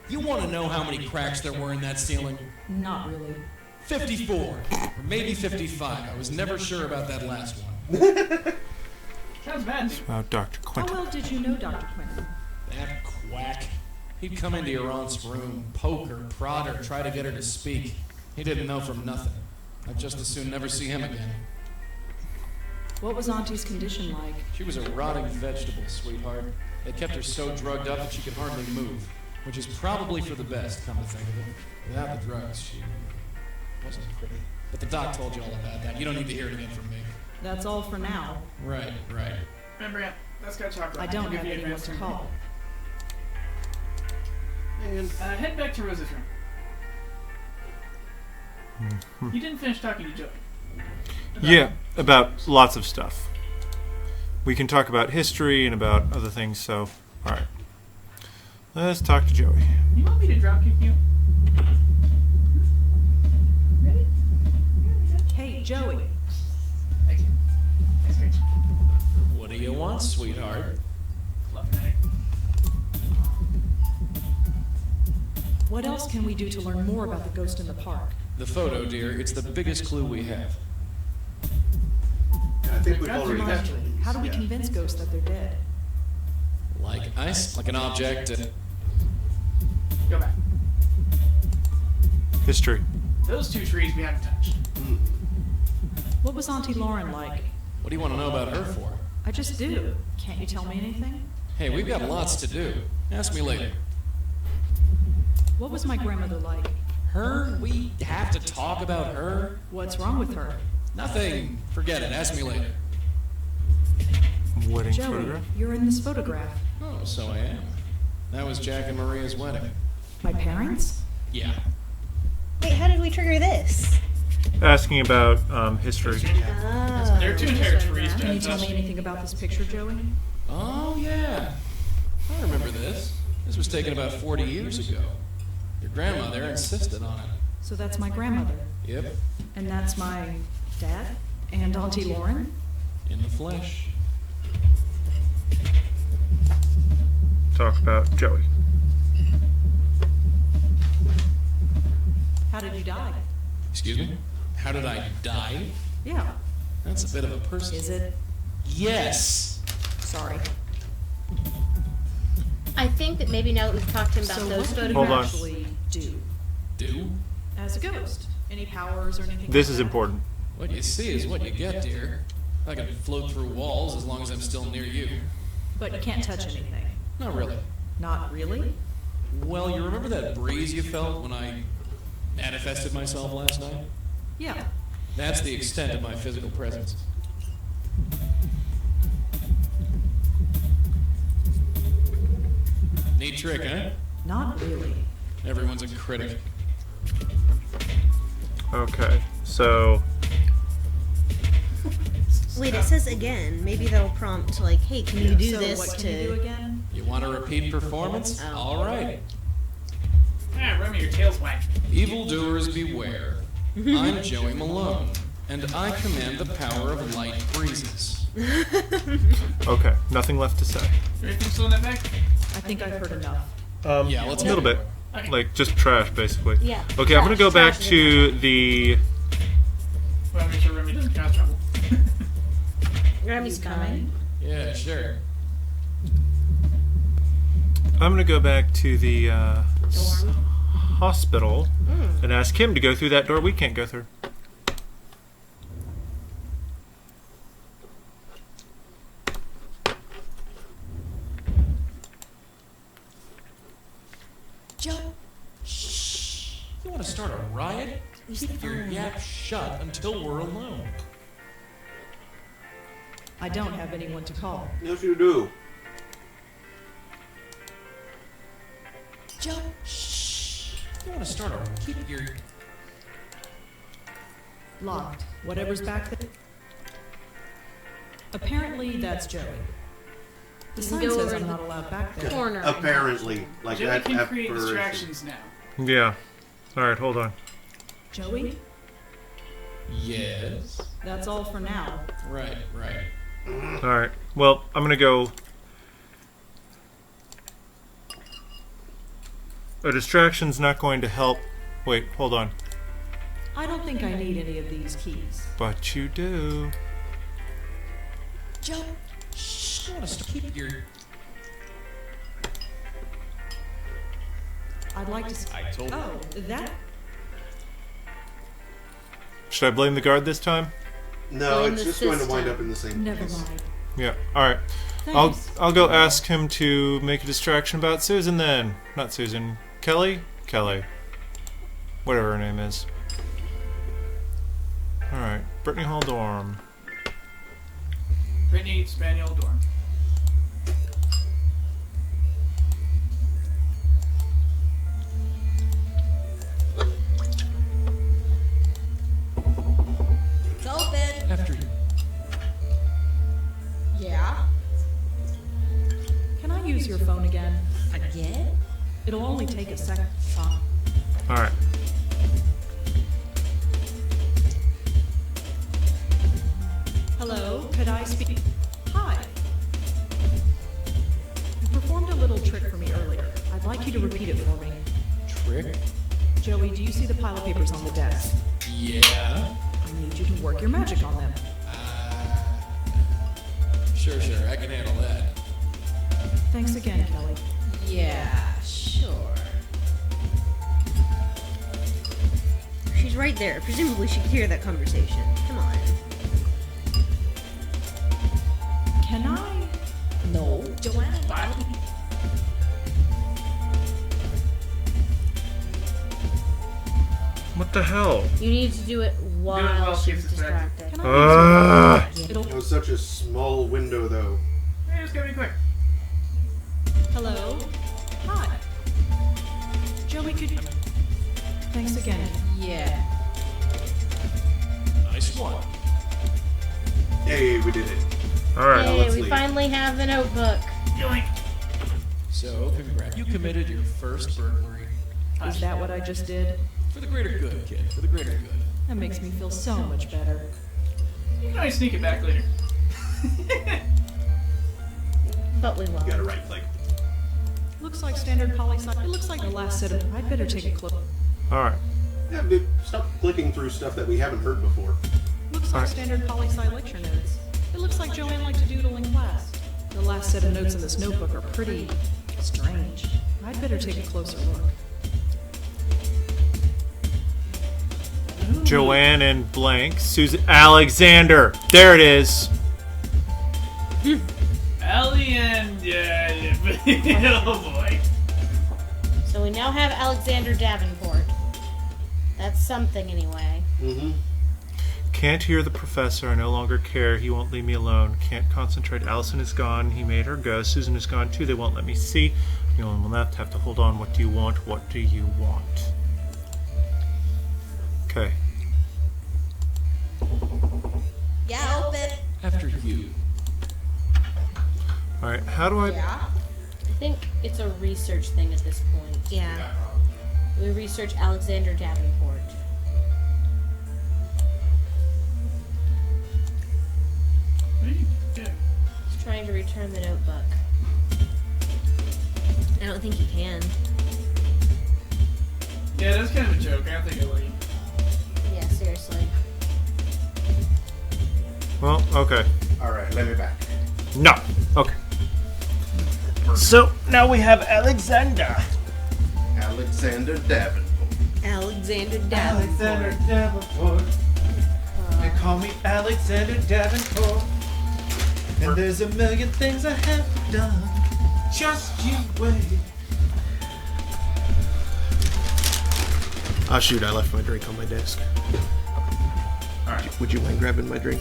You want to know how many cracks there were in that ceiling? Not really. 54, or maybe 55. I was never sure about that last one. Sounds bad. About Dr. How Quentin. well did you know Dr. Quentin? That quack. He'd come into your aunt's room, poke her, prod her, try to get her to speak. He didn't know from nothing. I'd just as soon never see him again. What was Auntie's condition like? She was a rotting vegetable, sweetheart. They kept her so drugged up that she could hardly move, which is probably for the best, come to think of it. Without the drugs, she wasn't pretty. But the doc told you all about that. You don't need to hear it again from me. That's all for now. Right, right. Remember, let's go chocolate. I don't I'll give have you anyone advance to info. call. And head back to Rose's room. You didn't finish talking to Joey. Yeah, about lots of stuff. We can talk about history and about other things, so, alright. Let's talk to Joey. You want me to drop kick you? Ready? Hey, Joey. Thank you. Thanks, Rach. What do you want, sweetheart? Love fanatic. What else can we do to learn more about the ghost in the park? The photo, dear. It's the biggest clue we have. I think we've already Remind me, how do we convince ghosts that they're dead? Like ice? Like an object? Go back. History. Those two trees we haven't touched. What was Auntie Lauren like? What do you want to know about her for? I just do. Can't you tell me anything? Hey, we've got lots to do. Ask me later. What was my grandmother like? Her? We have to talk about her? What's wrong with her? Nothing. Forget it. Ask me later. Wedding Joey, photograph. you're in this photograph. Oh, so I am. That was Jack and Maria's wedding. My parents? Yeah. Wait, how did we trigger this? Asking about history. Oh, There are two entire trees Can you dead. tell me anything about this picture, Joey? Oh, yeah. I remember this. This was taken about 40 years ago. Your grandmother insisted on it. So that's my grandmother. Yep. And that's my dad? And Auntie Lauren? In the flesh. Talk about Joey. How did you die? Excuse me? How did I die? Yeah. That's a bit of a person. Is it? Yes! Sorry. I think that maybe now that we've talked to him about So those what do you Hold on. photographs. actually do Do? as a ghost? Any powers or anything? This like is that? important. What you see is what you get, dear. I can float through walls as long as I'm still near you. But you can't touch anything. Not really. Not really? Well, you remember that breeze you felt when I Manifested myself last night? Yeah. That's the extent of my physical presence. Neat trick, huh? Not really. Everyone's a critic. Okay, so Wait, it says again. Maybe that'll prompt like, hey, can you do So this what to? can you do again? You want a repeat performance? Oh. All right. Ah, Remy, your tail's whack. Evildoers beware. I'm Joey Malone, and I command the power of light breezes. okay, nothing left to say. Everything still in that bag? I think I've heard enough. Yeah, let's a little go. bit, like just trash, basically. Yeah. Okay, I'm gonna go back Trash is to the. Well, make sure Remy doesn't cause trouble. Remy's coming. Yeah, sure. I'm gonna go back to the Dorm. hospital and ask him to go through that door we can't go through. Joe, shh. You want to start a riot? Keep your yap shut until we're alone. I don't have anyone to call. Yes, you do. Joe, shh. You want to start a keep your Locked. Whatever's back there. Apparently, that's Joey. The sign go says over I'm to not allowed back there. Corner. Apparently, like Joey that. can create apparition. distractions now. Yeah. All right, hold on. Joey? yes. That's all for now. Right. All right. Well, I'm gonna go. A distraction's not going to help. Wait, hold on. I don't think I need any of these keys. But you do. Joe, shh. You want to keep your I'd like to. I told you. Oh, that. Should I blame the guard this time? No, Blame it's the just going to system. wind up in the same Never place. mind. Yeah. All right. Thanks. I'll go ask him to make a distraction about Susan then. Not Susan. Kelly? Kelly. Whatever her name is. Alright. Brittany Hall dorm. Brittany, Spaniel, dorm. It's open. after you. Yeah. Can I use your phone again? Again? It'll only take a second. Alright. Hello, could I speak? Hi. You performed a little trick for me earlier. I'd like you to repeat it for me. Trick? Joey, do you see the pile of papers on the desk? Yeah. I need you to work your magic on them. Sure, I can handle that. Thanks again, Kelly. Yeah, sure. She's right there. Presumably she could hear that conversation. Come on. Can I? No. Joanna, What the hell? You need to do it while while she's she's distracted. distracted. Can I use your phone? It was such a small window, though. Hey, just gotta be quick. Hello? Hi. Joey, could you... Thanks again. Yeah. Nice one. Hey, we did it. Alright. Now Hey, let's we leave. finally have the notebook. Yoink. So, congrats. You committed your first burglary. Is that what I just did? For the greater good, kid. For the greater good. That makes me feel so much better. You can always sneak it back later. But we won't. You gotta right click. Looks like standard poly-si. It looks like the last set of... I'd better take a close... Alright. Yeah, dude, stop clicking through stuff that we haven't heard before. Looks like Alright. standard poli-sci lecture notes. It looks like Joanne liked to doodle in class. The last set of notes in this notebook are pretty... strange. I'd better take a closer look. Joanne and blank. Susan Alexander. There it is. Ellie and oh boy. So we now have Alexander Davenport. That's something anyway. Mm-hmm. Can't hear the professor. I no longer care. He won't leave me alone. Can't concentrate. Allison is gone. He made her go. Susan is gone too. They won't let me see. The only one left. Have to hold on. What do you want? What do you want? Okay. Yeah, open. After you. Alright, how do I... I think it's a research thing at this point. Yeah. We research Alexander Davenport. He's trying to return the notebook. I don't think you can. Yeah, that's kind of a joke. I don't think it'll. Yeah, seriously. Well, okay. Alright, let me back. No. Okay. So, now we have Alexander. Alexander Davenport. Alexander Davenport. Davenport. They call me Alexander Davenport. And there's a million things I have done. Just you wait. Ah, shoot, I left my drink on my desk. Alright. Would you mind grabbing my drink?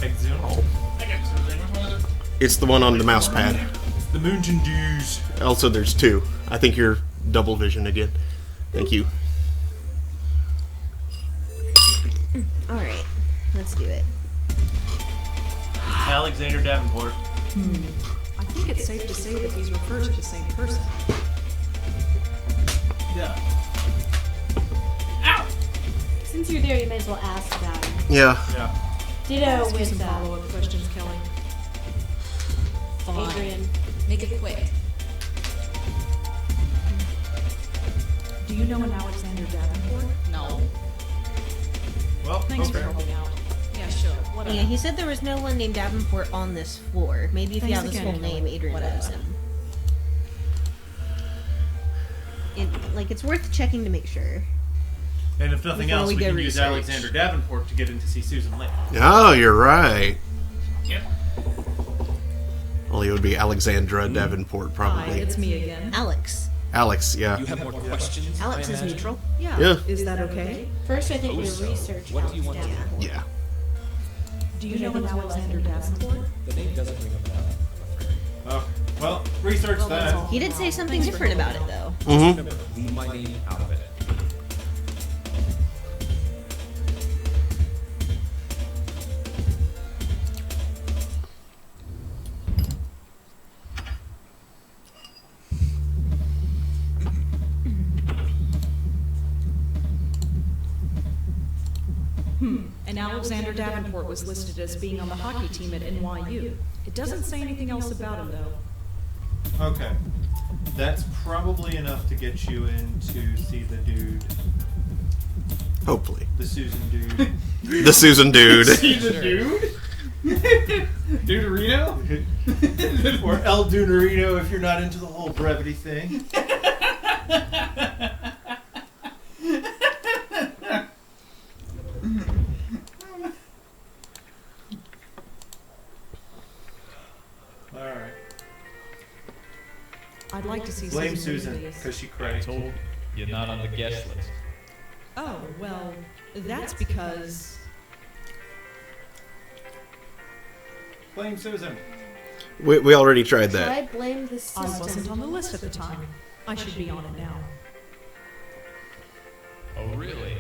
Exhume. Oh. I got something. Which one is it? It's the one on the mouse pad. The Moonjin Dews. Also, there's two. I think you're double vision again. Thank you. Alright, let's do it. Alexander Davenport. I think it's safe to say that he's referred to the same person. Yeah. Since you're there, you may as well ask about him. Yeah. Yeah. Ditto Ask you some with follow-up questions, Kelly. Adrian. Make it quick. Do you know an Alexander Davenport? No. Well, Thanks for okay. helping out. Yeah, sure. Whatever. Yeah, he said there was no one named Davenport on this floor. Maybe if you Thanks have his again, full Kelly. name, Adrian Whatever. knows him. It's worth checking to make sure. And if nothing Before else, we we go can use research. Alexander Davenport to get in to see Susan Lane. Oh, you're right. Yep. Well, it would be Alexandra Davenport, Hi, probably. it's me again. Alex. Alex, yeah. You have more questions? Alex I is imagine? neutral. Yeah. Yeah. Is that okay? First, I think we So, research what do you want to Davenport. Yeah. Do you know an Alexander Davenport? The name doesn't ring a bell. Oh, well, research Well, that's that. all. He did say something Thanks for different about helping it, out. though. Mm-hmm. Remember, leave my name out of it. And Alexander Davenport was listed as being on the hockey team at NYU. It doesn't say anything else about him, though. Okay. That's probably enough to get you in to see the dude, Hopefully. the Susan dude. The Susan dude. See the dude? Duderino? Or El Dunerino if you're not into the whole brevity thing. Alright. I'd like to see Blame Susan. Susan, because she I cried. told you're not on the guest list. Oh, well, that's because... Blame Susan. We already tried Should that. I blame the I system? wasn't on the list at the time. I should be on it now. Oh, really?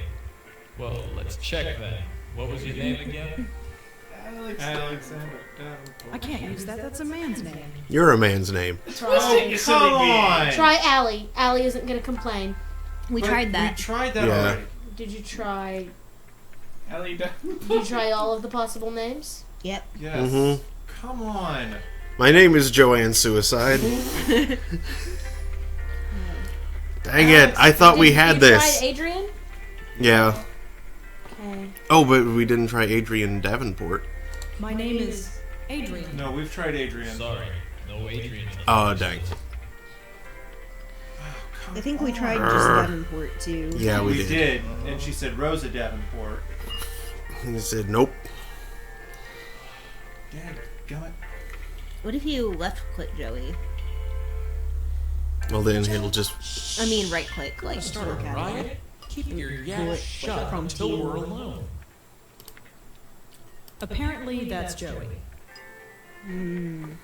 Well, let's check then. What was your name again? Alexander Davenport. I can't use that. That's a man's name. You're a man's name. Oh, come on! Try Allie. Allie isn't going to complain. We But tried that. We tried that Yeah. already. Did you try? Ellie Did you try all of the possible names? Yep. Yes. Mm-hmm. Come on. My name is Joanne Suicide. Dang it. I thought we had You this. tried Adrian? Yeah. Okay. Oh, but we didn't try Adrian Davenport. My name is Adrian. No, we've tried Adrian. Sorry, no Adrian. Oh, dang. I think we tried just Davenport, too. Yeah, we We did. did, and she said Rosa Davenport. He said, nope. Dadgummit. What if you left-click Joey? Well, then he'll just... I mean, right-click, like, to look at him. Riot? Keep your yap bullet shut from until team. we're alone. Apparently, that's Joey. You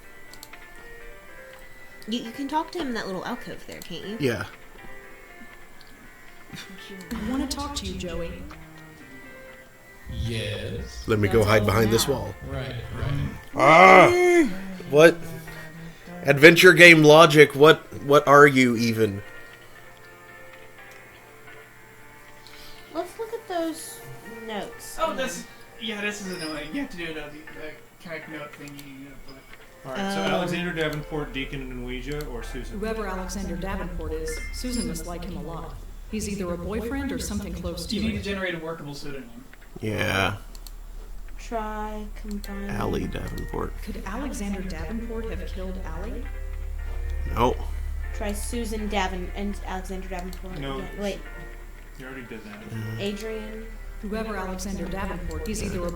can talk to him in that little alcove there, can't you? Yeah. I want to talk to you, Joey. Yes. Let me go That's hide all behind this now. wall. Right. Ah! What? Adventure game logic, what are you even? Let's look at those notes. Oh, this is annoying. You have to do the kind of note thingy. Alright, so Alexander Davenport, Deacon and Ouija, or Susan? Whoever Alexander Davenport is, Susan must like him a lot. He's either a boyfriend or something close to You need to it. generate a workable pseudonym. Yeah. Try combine. Allie Davenport. Could Alexander Davenport have killed Allie? No. Try Susan and Alexander Davenport. No. again. Wait, You already did that. Adrian. Whoever Alexander Davenport, he's either a...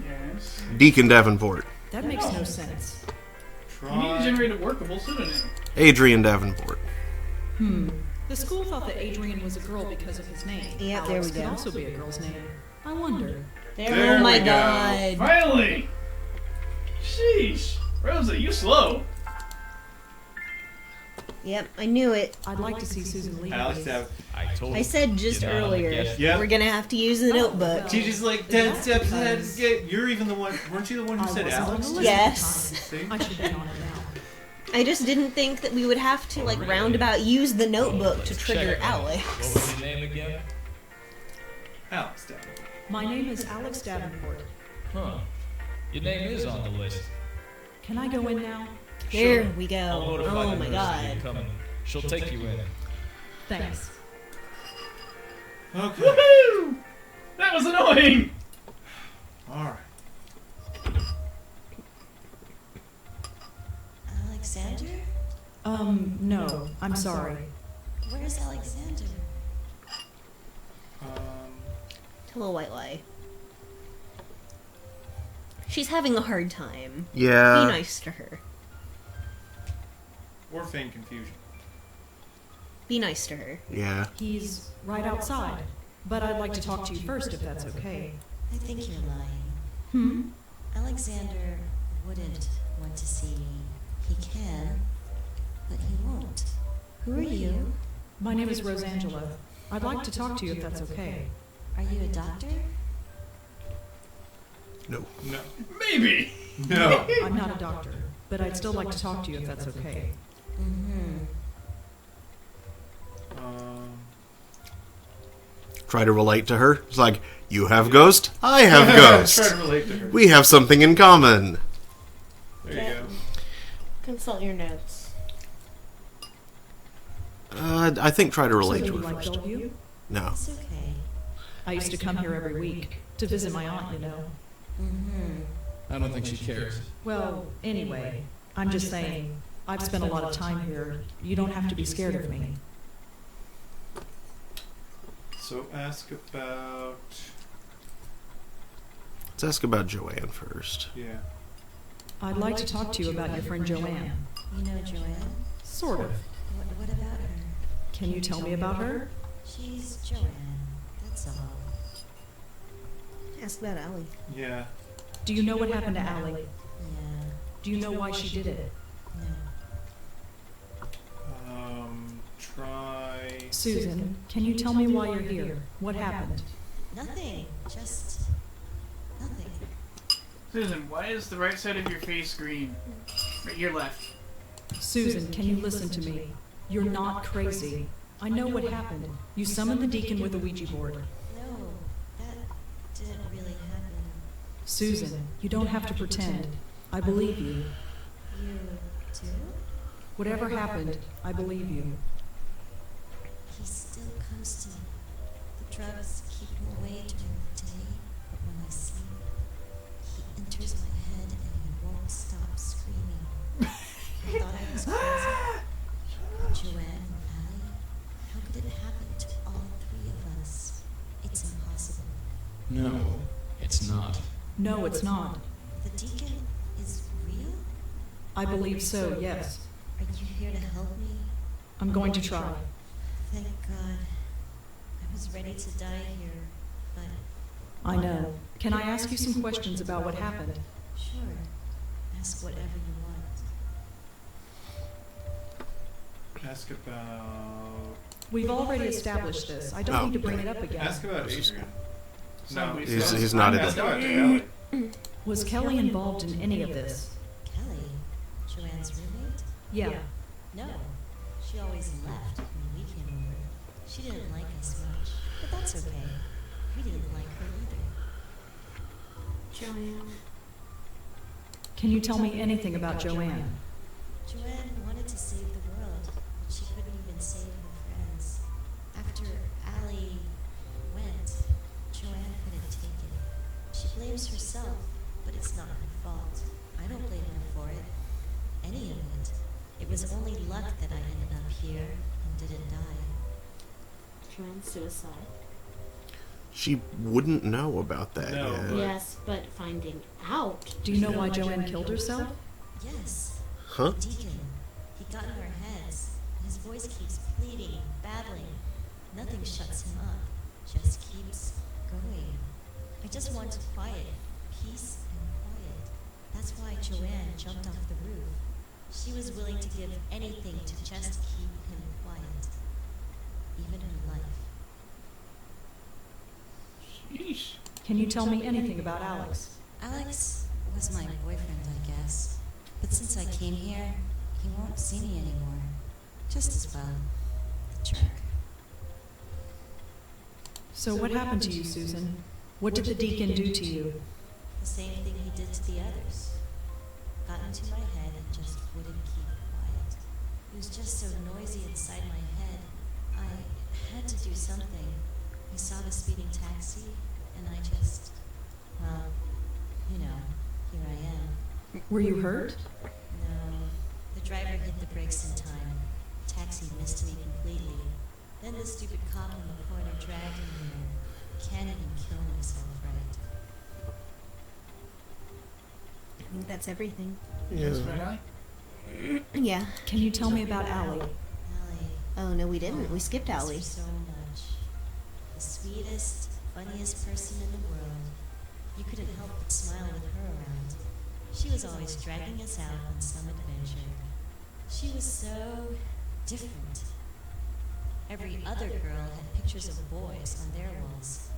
Yes. Deacon Davenport. That makes no sense. You need to generate a workable pseudonym. Adrian Davenport. The school thought that Adrian was a girl because of his name. Yeah, there Alex we could go. also be a girl's name. I wonder. There Oh my we go. god. Finally! Sheesh. Rosa, you slow. Yep, I knew it. I'd like to see Susan leave. Alex please. Davenport. I told I you. said just Get on the earlier, guest- Yep. we're gonna have to use the notebook. well. She's just like 10 That's steps ahead. because- You're even the one. Weren't you the one who I said wasn't on Alex? the list Yes. at the See? time. I should be on it now. I just didn't think that we would have to, like, really? roundabout use the notebook Let's to trigger check. What Alex. was your name again? Alex Davenport. My name is Alex Davenport. Huh. Your name is on the list. Can I go in now? Here we I'll go. notify Oh the my nurse that god. you're coming. She'll take you in. Thanks. Okay. Woohoo! That was annoying! Alright. Alexander? No. I'm sorry. Where's Alexander? Tell a white lie. She's having a hard time. Yeah. Be nice to her. Or feign confusion. Be nice to her. Yeah. He's right outside. But I'd like to talk to you first if that's okay. I think you're lying. Hmm? Alexander wouldn't want to see me. He can, but he won't. Who are you? My name is Rosangela. I'd like to talk to you if that's okay. Are you a doctor? No. No. Maybe. No. I'm not a doctor, but I'd still like to talk to you if that's okay. Mm-hmm. Try to relate to her. It's like, you have ghost, I have ghost. Try to relate to her. We have something in common. There you go. Consult your notes. I think try to So relate do to you her like first. Bellevue? No. It's okay. I used to come here every week to visit my aunt, you know. Mm-hmm. I don't think she cares. Well, anyway, I'm just saying, I've spent a lot of time here. You don't have to be scared of me. So ask about. Let's ask about Joanne first. Yeah. I'd like to talk to you about your friend Joanne. You know Joanne? Sort of. What about her? Can you tell me about her? She's Joanne. That's all. Ask about Allie. Yeah. Do you know what happened to Allie? Yeah. Do you know why she did it? No. Try. Susan, can you tell me why you're here? What happened? Nothing. Just nothing. Susan, why is the right side of your face green? Right, your left. Susan, can you listen to me? You're not crazy. I know what happened. You summoned the deacon with a Ouija board. No, that didn't really happen. Susan, you don't have to pretend. I believe you. You do? Whatever happened, I believe you. He still comes to me. The drugs keep him away during the day, but when I sleep, he enters my head and he won't stop screaming. I thought I was crazy. Joanne and Allie, how could it happen to all three of us? It's impossible. No, it's not. No, it's not. The deacon is real? I believe so, yes. Are you here to help me? I'm going to try. Thank God. I was ready to die here, but... I know. Can I ask you some questions about what happened? Sure. Ask whatever you want. Ask about. We've already established this. I don't need to bring it up again. Ask about Adrian. No, He's not Ask at about Kelly. Was Kelly involved in any of this? Kelly? Joanne's roommate? Yeah. No. She always left when we came over. She didn't like us much, but that's okay. We didn't like her either. Joanne. Can you tell me anything about Joanne? Joanne wanted to save the world, but she couldn't even save her friends. After Allie went, Joanne couldn't take it. She blames herself, but it's not her fault. I don't blame her for it. Any of it. It was only luck that I ended up here and didn't die. Joanne's suicide. She wouldn't know about that No, yet. but- Yes, but finding out. Do you know why Joanne killed herself? Yes. Huh? The deacon. He got in our heads. His voice keeps pleading, battling. Nothing shuts him up. Just keeps going. I just want quiet. Peace and quiet. That's why Joanne jumped off the roof. She was willing to give anything to just keep him quiet. Even her life. Sheesh. Can you tell me anything about Alex? Alex was my boyfriend, I guess. But since I came here, he won't see me anymore. Just as well. The jerk. So what happened to you, Susan? What did the deacon do to you? The same thing he did to the others. Got into my head and just wouldn't keep quiet. It was just so noisy inside my head. I had to do something. I saw the speeding taxi, and I just, well, you know, here I am. Were you hurt? No, the driver hit the brakes in time. Taxi missed me completely. Then the stupid cop in the corner dragged me here. Can't even kill myself right. I think that's everything. Yeah. Yeah. Can you tell me about Allie? Allie. Oh, no, we didn't. We skipped Miss her Allie. so much. The sweetest, funniest person in the world. You couldn't help but smile with her around. She was always dragging us out on some adventure. She was so different. Every other girl had pictures of boys on their walls.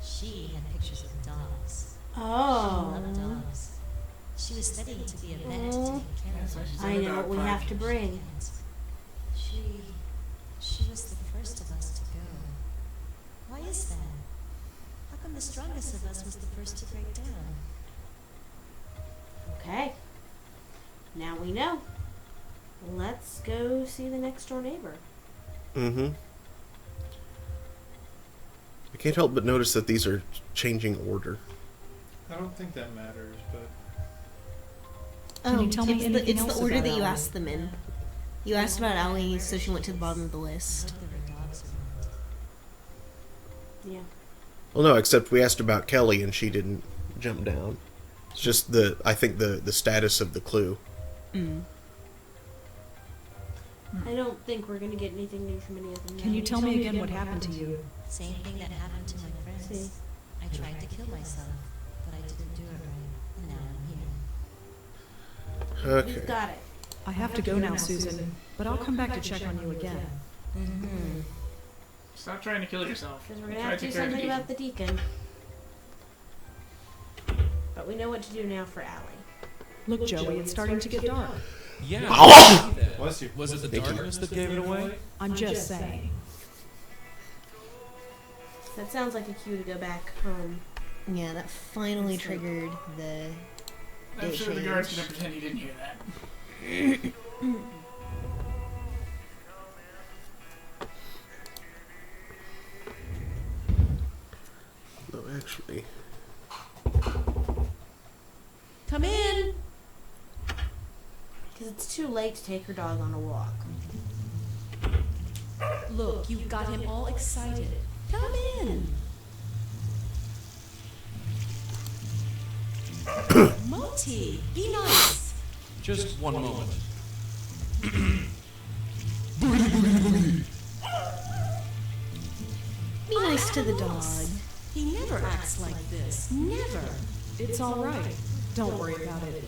She had pictures of dogs. She loved dogs. She was studying to be a vet to take care of them. I know what we have to bring. She was the first of us to go. Why is that? How come the strongest of us was the first to break down? Okay. Now we know. Let's go see the next door neighbor. Mm-hmm. I can't help but notice that these are changing order. I don't think that matters, but Can you tell me anything it's else the order about that you Allie? asked them in. You asked about Allie, so she went to the bottom of the I list. hope there were dogs around. Yeah. Well, no, except we asked about Kelly and she didn't jump down. It's just I think the status of the clue. Mm. I don't think we're gonna get anything new from any of them. Can now. you tell me again what happened to you? Same thing that happened to my friends. See. I tried to kill myself, but I didn't do it right. And now I'm here. Okay. We've got it. I have to go now, Susan, but I'll come back to check on you again. Mm-hmm. Stop trying to kill yourself. Because we're gonna Try have to do take care of the something deacon. about the deacon. But we know what to do now for Allie. Look, Joey, it's starting to get dark. Yeah. Oh! bless you. Was it the Thank you. darkness that gave it away? I'm just saying. That sounds like a cue to go back home. Yeah, that finally triggered the I'm date sure the guard's change. gonna pretend he didn't hear that. No, actually. Come in! Because it's too late to take her dog on a walk. Look, you've got him all excited. Come in. Moti, be nice. Just one moment. nice to the dog. He never acts like this. Never. It's all right. Don't worry about it.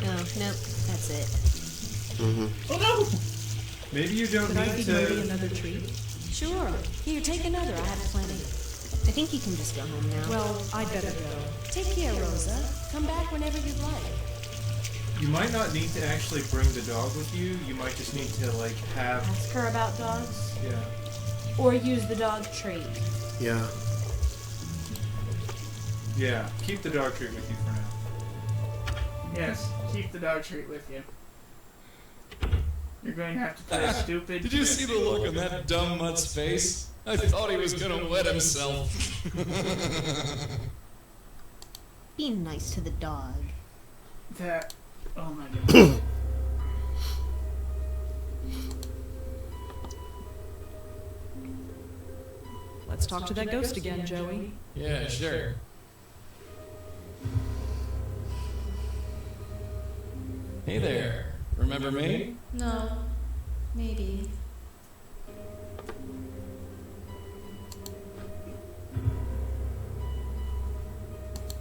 Oh, nope. That's it. Oh no! Maybe you don't Could I need feed Modi to. another treat? Sure. Here, take another. I have plenty. I think you can just go home now. Well, I'd better go. Take care, Rosa. Come back whenever you'd like. You might not need to actually bring the dog with you. You might just need to like have. Ask her about dogs. Yeah. Or use the dog treat. Yeah. Yeah. Keep the dog treat with you for now. Yes, keep the dog treat with you. You're going to have to play a stupid. Did you see the look on that dumb mutt's face? I thought he was gonna wet himself. Be nice to the dog. That. Oh my goodness. Let's talk to that ghost again, Joey. Yeah, sure. Hey there. Remember me? No. Maybe.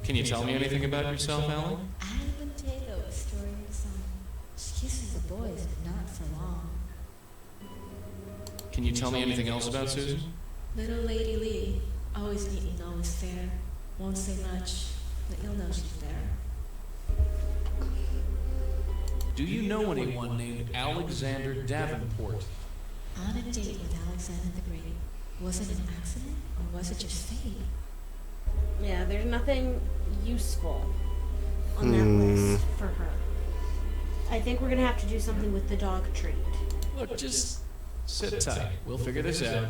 Can you tell me anything about yourself, Alan? Alan Tago storing some excuses of boys, but not for long. Can you tell me anything else about Susan? Little Lady Lee, always neat and always fair. Won't say much, but you'll know she's there. Do you know anyone named Alexander Davenport? On a date with Alexander the Great. Was it an accident, or was it just fate? Yeah, there's nothing useful on that list for her. I think we're gonna have to do something with the dog treat. Look, just sit tight. We'll figure this out.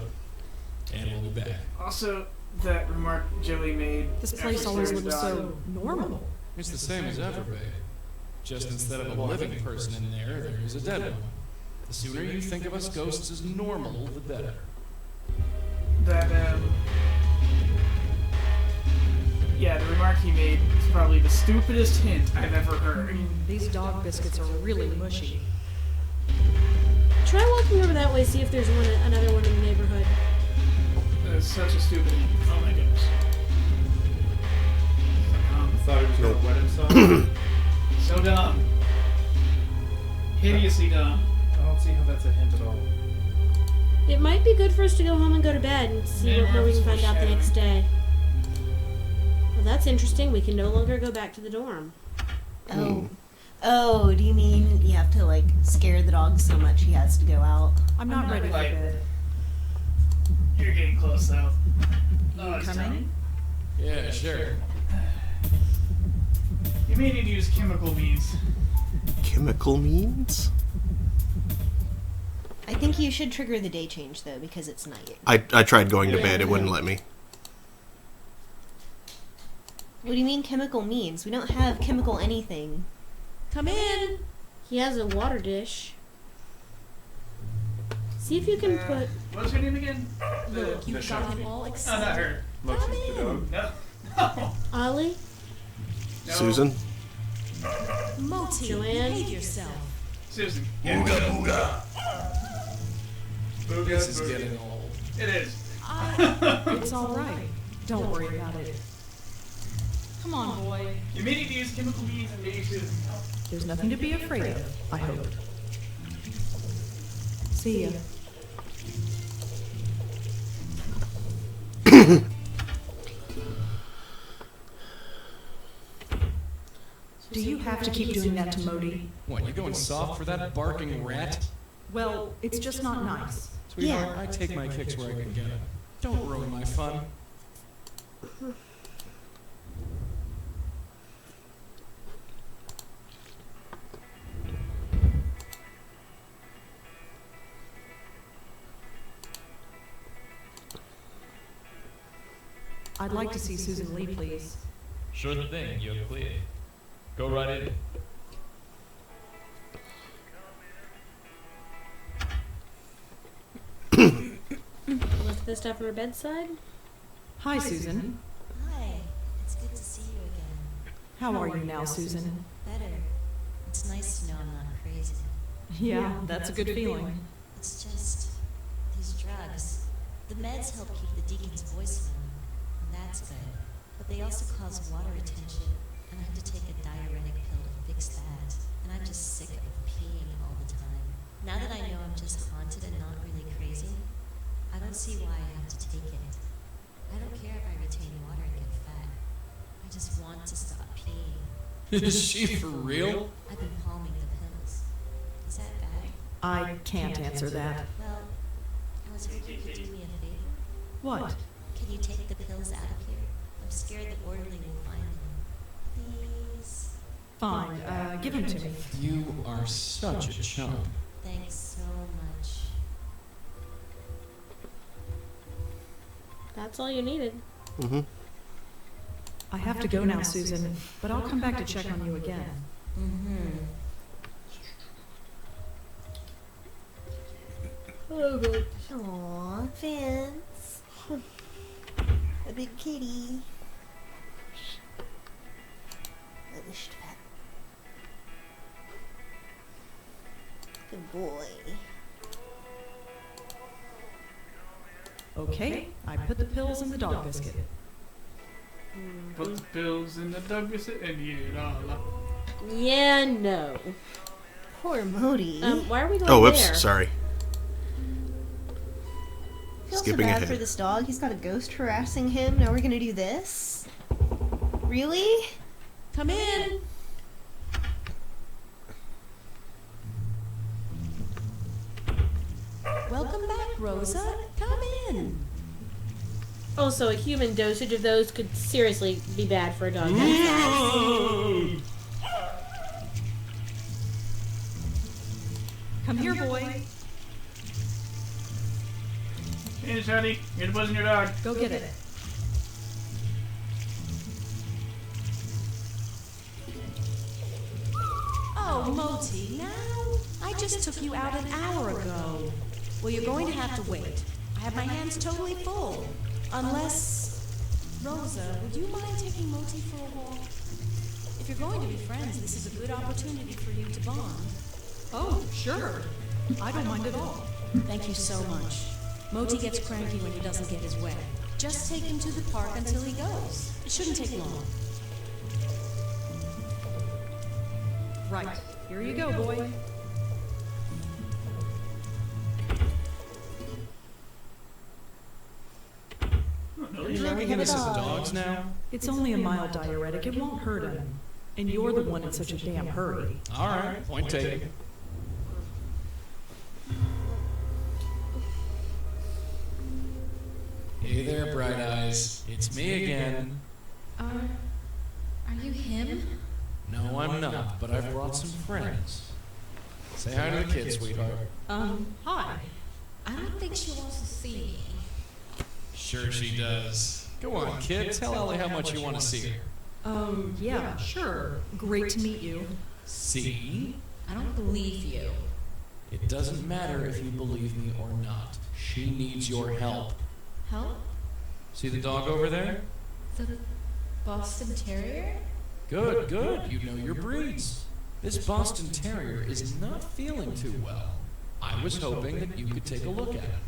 And we'll be back. Also, that remark Joey made. This place after always Sarah's looks dog. so normal. It's the same as ever, babe. Just instead of a living person in there, there's a dead one. The sooner you think of us ghosts as normal, the better. That, yeah, the remark he made is probably the stupidest hint I've ever heard. These dog biscuits are really mushy. Try walking over that way, see if there's another one in the neighborhood. That's such a stupid hint. Oh my goodness. I thought he was gonna wet himself. So dumb. Hideously dumb. I don't see how that's a hint at all. It might be good for us to go home and go to bed and see Yeah, where we can that's find out the foreshadowing. next day. Well, that's interesting. We can no longer go back to the dorm. Oh. Oh, do you mean you have to, like, scare the dog so much he has to go out? I'm not ready for Like- bed. You're getting close though. Oh, it's Coming? time. Yeah, sure. You may need to use chemical means. Chemical means? I think you should trigger the day change, though, because it's night. I tried going to bed. It wouldn't let me. What do you mean chemical means? We don't have chemical anything. Come in. He has a water dish. See if you can put. What's her name again? Look, you've Michelle. got him all Oh, not excited. her. Mochi the dog. No. No. Ollie? No. Susan? Moti, Joanne? behave yourself. Susan. Yeah. Booga. Booga. This is booga. getting old. It is. It's all right. Don't worry about it. Come on, boy. You may need to use chemical means and maybe Susan. There's nothing to be afraid of, I hope. See ya. Do you have to keep doing that to Modi? What, you going soft for that barking rat? Well, it's just not nice. Sweetheart, I take my kicks where I can get them. Don't ruin my fun. I'd like to see Susan Lee, please. Sure thing, you're clear. Go right in. Left the stuff on her bedside? Hi, Susan. Hi. It's good to see you again. How are you now, Susan? Better. It's nice to know I'm not crazy. Yeah, that's a good feeling. It's just these drugs. The meds help keep the deacon's voice low, and that's good. But they also cause water retention, and I have to take a diuretic pill to fix that. And I'm just sick of peeing all the time. Now that I know I'm just haunted and not really crazy, I don't see why I have to take it. I don't care if I retain water and get fat. I just want to stop peeing. Is she for real? I've been palming the pills. Is that bad? I can't answer that. Well, I was hoping you could do me a favor. What? Can you take the pills out of here? I'm scared the orderly will find them. Please. Fine, give him to me. You are such a chump. Thanks so much. That's all you needed. Mm-hmm. I have to go now, Susan, but I'll come back to check on you again. Mm-hmm. Oh, good. Aw, Vince. A big kitty. Good boy. Okay, I put the pills in the dog biscuit. Put the pills in the dog biscuit and eat it all up. Yeah, no. Poor Modi. Why are we going Oh, whoops. there? Sorry. Feel so Skipping bad ahead. for this dog. He's got a ghost harassing him. Now we're gonna do this? Really? Come in. Welcome back, Rosa. Come in. Also, a human dosage of those could seriously be bad for a dog. Come here, boy. Hey, Shotty, you're the buzzing your dog. Go get it. Oh, Moti, now? I just took you out an hour ago. Well, you're going to have to wait. I have my hands totally full. Unless... Rosa, would you mind taking Moti for a walk? If you're going to be friends, this is a good opportunity for you to bond. Oh, sure. I don't mind at all. Thank you so much. Moti gets cranky when he doesn't get his way. Just take him to the park until he goes. It shouldn't take long. Right. Here you go, boy. You're drinking innocent dogs now? It's only a mild diuretic. It won't hurt him. And you're the one in such a damn hurry. Alright, point taken. Hey there, Bright Eyes. It's me again. Are you him? No, I'm not, but I've brought some friends. Say hi to the kids, sweetheart. Hi. I don't think she wants to see me. Sure she does. Go on, kid. Tell Ellie how much you want to see her. Oh, yeah, sure. Great to meet you. See? I don't believe you. It doesn't matter if you believe me or not. She needs your help. Help? See the dog over there? The Boston Terrier? Good, good. You know your breeds. This Boston Terrier is not feeling too well. I was hoping that you could take a look at him.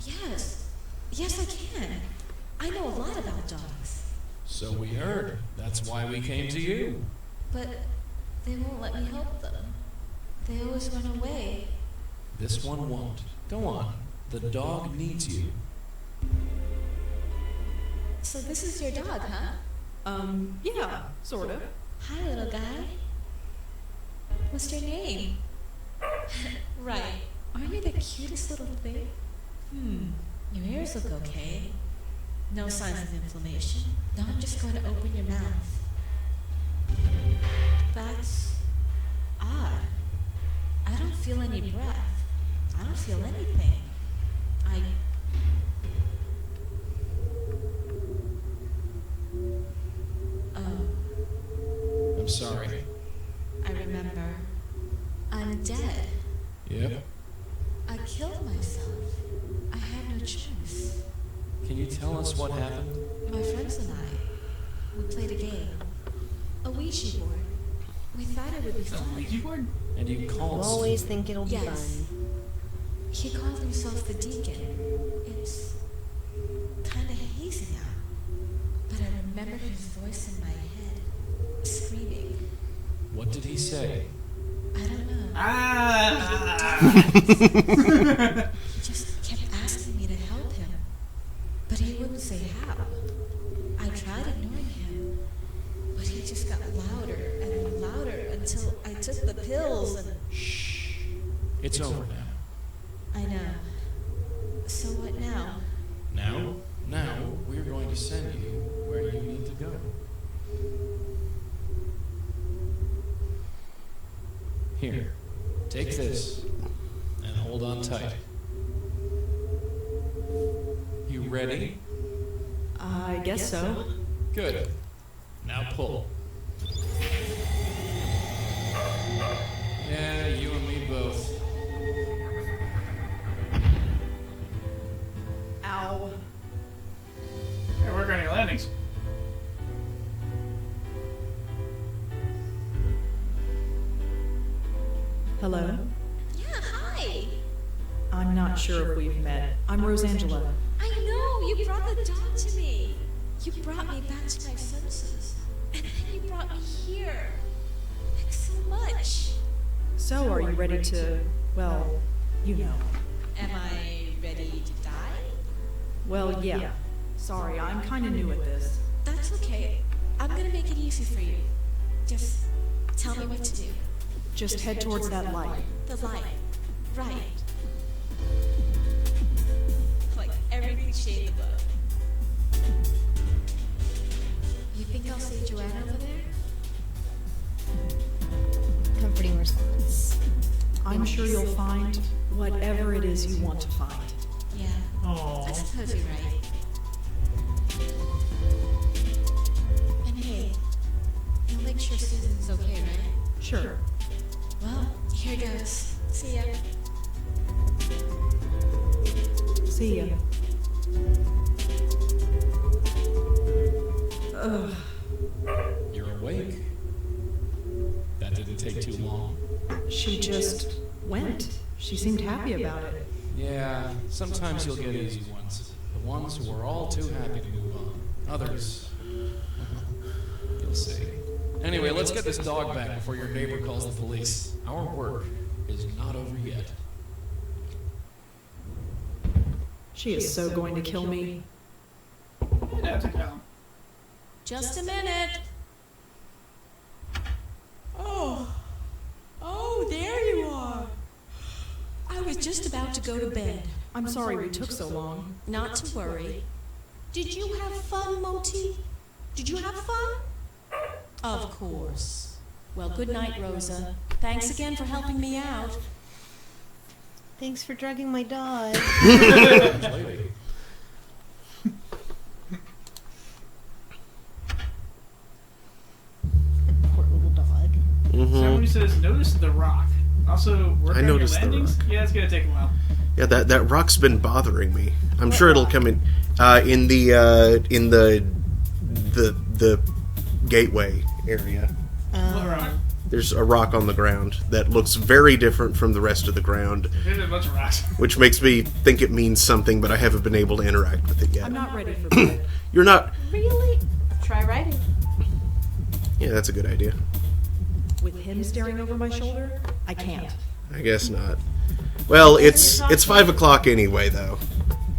Yes. Yes, I can. I know a lot about dogs. So we heard. That's why we came to you. But they won't let me help them. They always run away. This one won't. Go on. The dog needs you. So this is your dog, huh? Yeah, sort of. Hi, little guy. What's your name? Right. Aren't you the cutest little thing? Your ears look okay. No signs of inflammation. Now I'm just going to open your mouth. That's odd. I don't feel any breath. I don't feel anything. I'm sorry. I remember. I'm dead. Yep. I killed myself. I had no choice. Can you tell us what happened? My friends and I, we played a game. A Ouija board. We thought it would be fun. Keyboard? And you called. Always think it'll be Yes. fun. He called himself the Deacon. It's kind of hazy now, but I remember his voice in my head, screaming. What did he say? I don't know. He just kept asking me to help him, but he wouldn't say how. I tried ignoring him, but he just got louder and louder until I took the pills and... Shh. It's over now. I know. So what now? Now, we're going to send you where you need to go. Here, take this, and hold on tight. You ready? I guess so. Good. Now pull. Yeah, you and me both. Ow. Hey, work on your landings. Hello? Yeah, hi. I'm not sure if we've met. I'm Rosangela. I know, you brought the dog to me. You brought me back to my senses. And then you brought me here. Thanks so much. So, are you ready to, well, you know. Am I ready to die? Well, yeah. Sorry, I'm kind of new at this. That's okay. I'm gonna make it easy for you. Just tell me what to do. Just head towards that light. The light. Right. Like every cliche in the book. You think I'll see Joanna over there? Comforting response. I'm sure you'll find whatever it is you want to find. Yeah. I suppose you're right. And hey, you'll make sure Susan's okay, right? Sure. Well, here goes. See ya. See ya. Ugh. You're awake. That didn't take too long. She just went. She seemed happy about it. Yeah, sometimes you'll get easy ones. The ones who are all too happy to move on. Others, you'll see. Anyway, let's get this dog back before your neighbor calls the police. Our work is not over yet. She is so going to kill me. You'd have to kill him. Just a minute. Oh, there you are. I was just about to go to bed. I'm sorry we took so long. Not to worry. Did you have fun, Moti? Did you have fun? Of course. Well, good night, Rosa. Thanks again for helping me out. Thanks for drugging my dog. Lady. Poor little dog. Somebody says, notice the rock. Also, work I on your noticed the landings? rock. Yeah, it's gonna take a while. Yeah, that rock's been bothering me. I'm sure it'll come in the gateway area. What rock? There's a rock on the ground that looks very different from the rest of the ground, There's a bunch of rocks. which makes me think it means something, but I haven't been able to interact with it yet. I'm not ready for bed. You're not. Really? Try writing. Yeah, that's a good idea. With him staring over my shoulder, I can't. I guess not. Well, it's 5 o'clock anyway, though.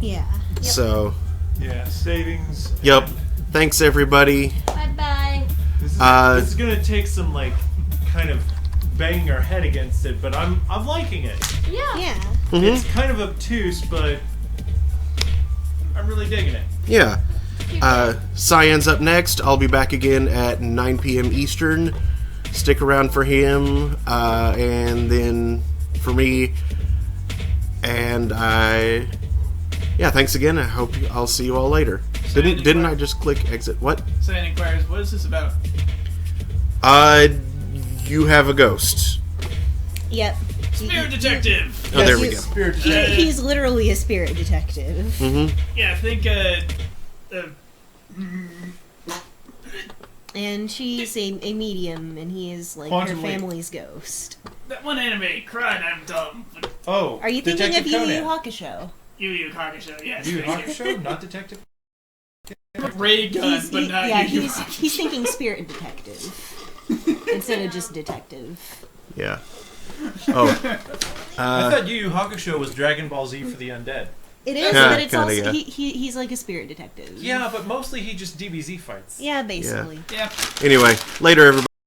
Yeah. So, Yeah, savings. yep. Thanks, everybody. Bye-bye. This is, Uh, this is gonna take some kind of banging our head against it, but I'm liking it. Yeah. Yeah. It's kind of obtuse, but I'm really digging it. Yeah. Cyan's up next. I'll be back again at 9 p.m. Eastern. Stick around for him, and then for me. And yeah, thanks again. I hope I'll see you all later. Didn't I just click exit? What? Cyan inquires, what is this about? You have a ghost. Yep. Spirit detective! Oh, there we go. Spirit detective. He's literally a spirit detective. Mm-hmm. Yeah, I think, And she's a medium, and he is like Quantum her Leap. family's ghost. That one anime, cried, I'm dumb. Oh, Are you thinking Detective of Yu Yu Conan. Hakusho? Yu Yu Hakusho, yes. Yu Yu thank you. Hakusho, not Detective. Ray gun, but not yeah, Yu Yu he's thinking spirit detective instead of just detective. Yeah. Oh. I thought Yu Yu Hakusho was Dragon Ball Z for the undead. It is, Yeah, but it's kinda, also yeah. he's like a spirit detective. Yeah, but mostly he just DBZ fights. Yeah, basically. Yeah. Anyway, later, everybody.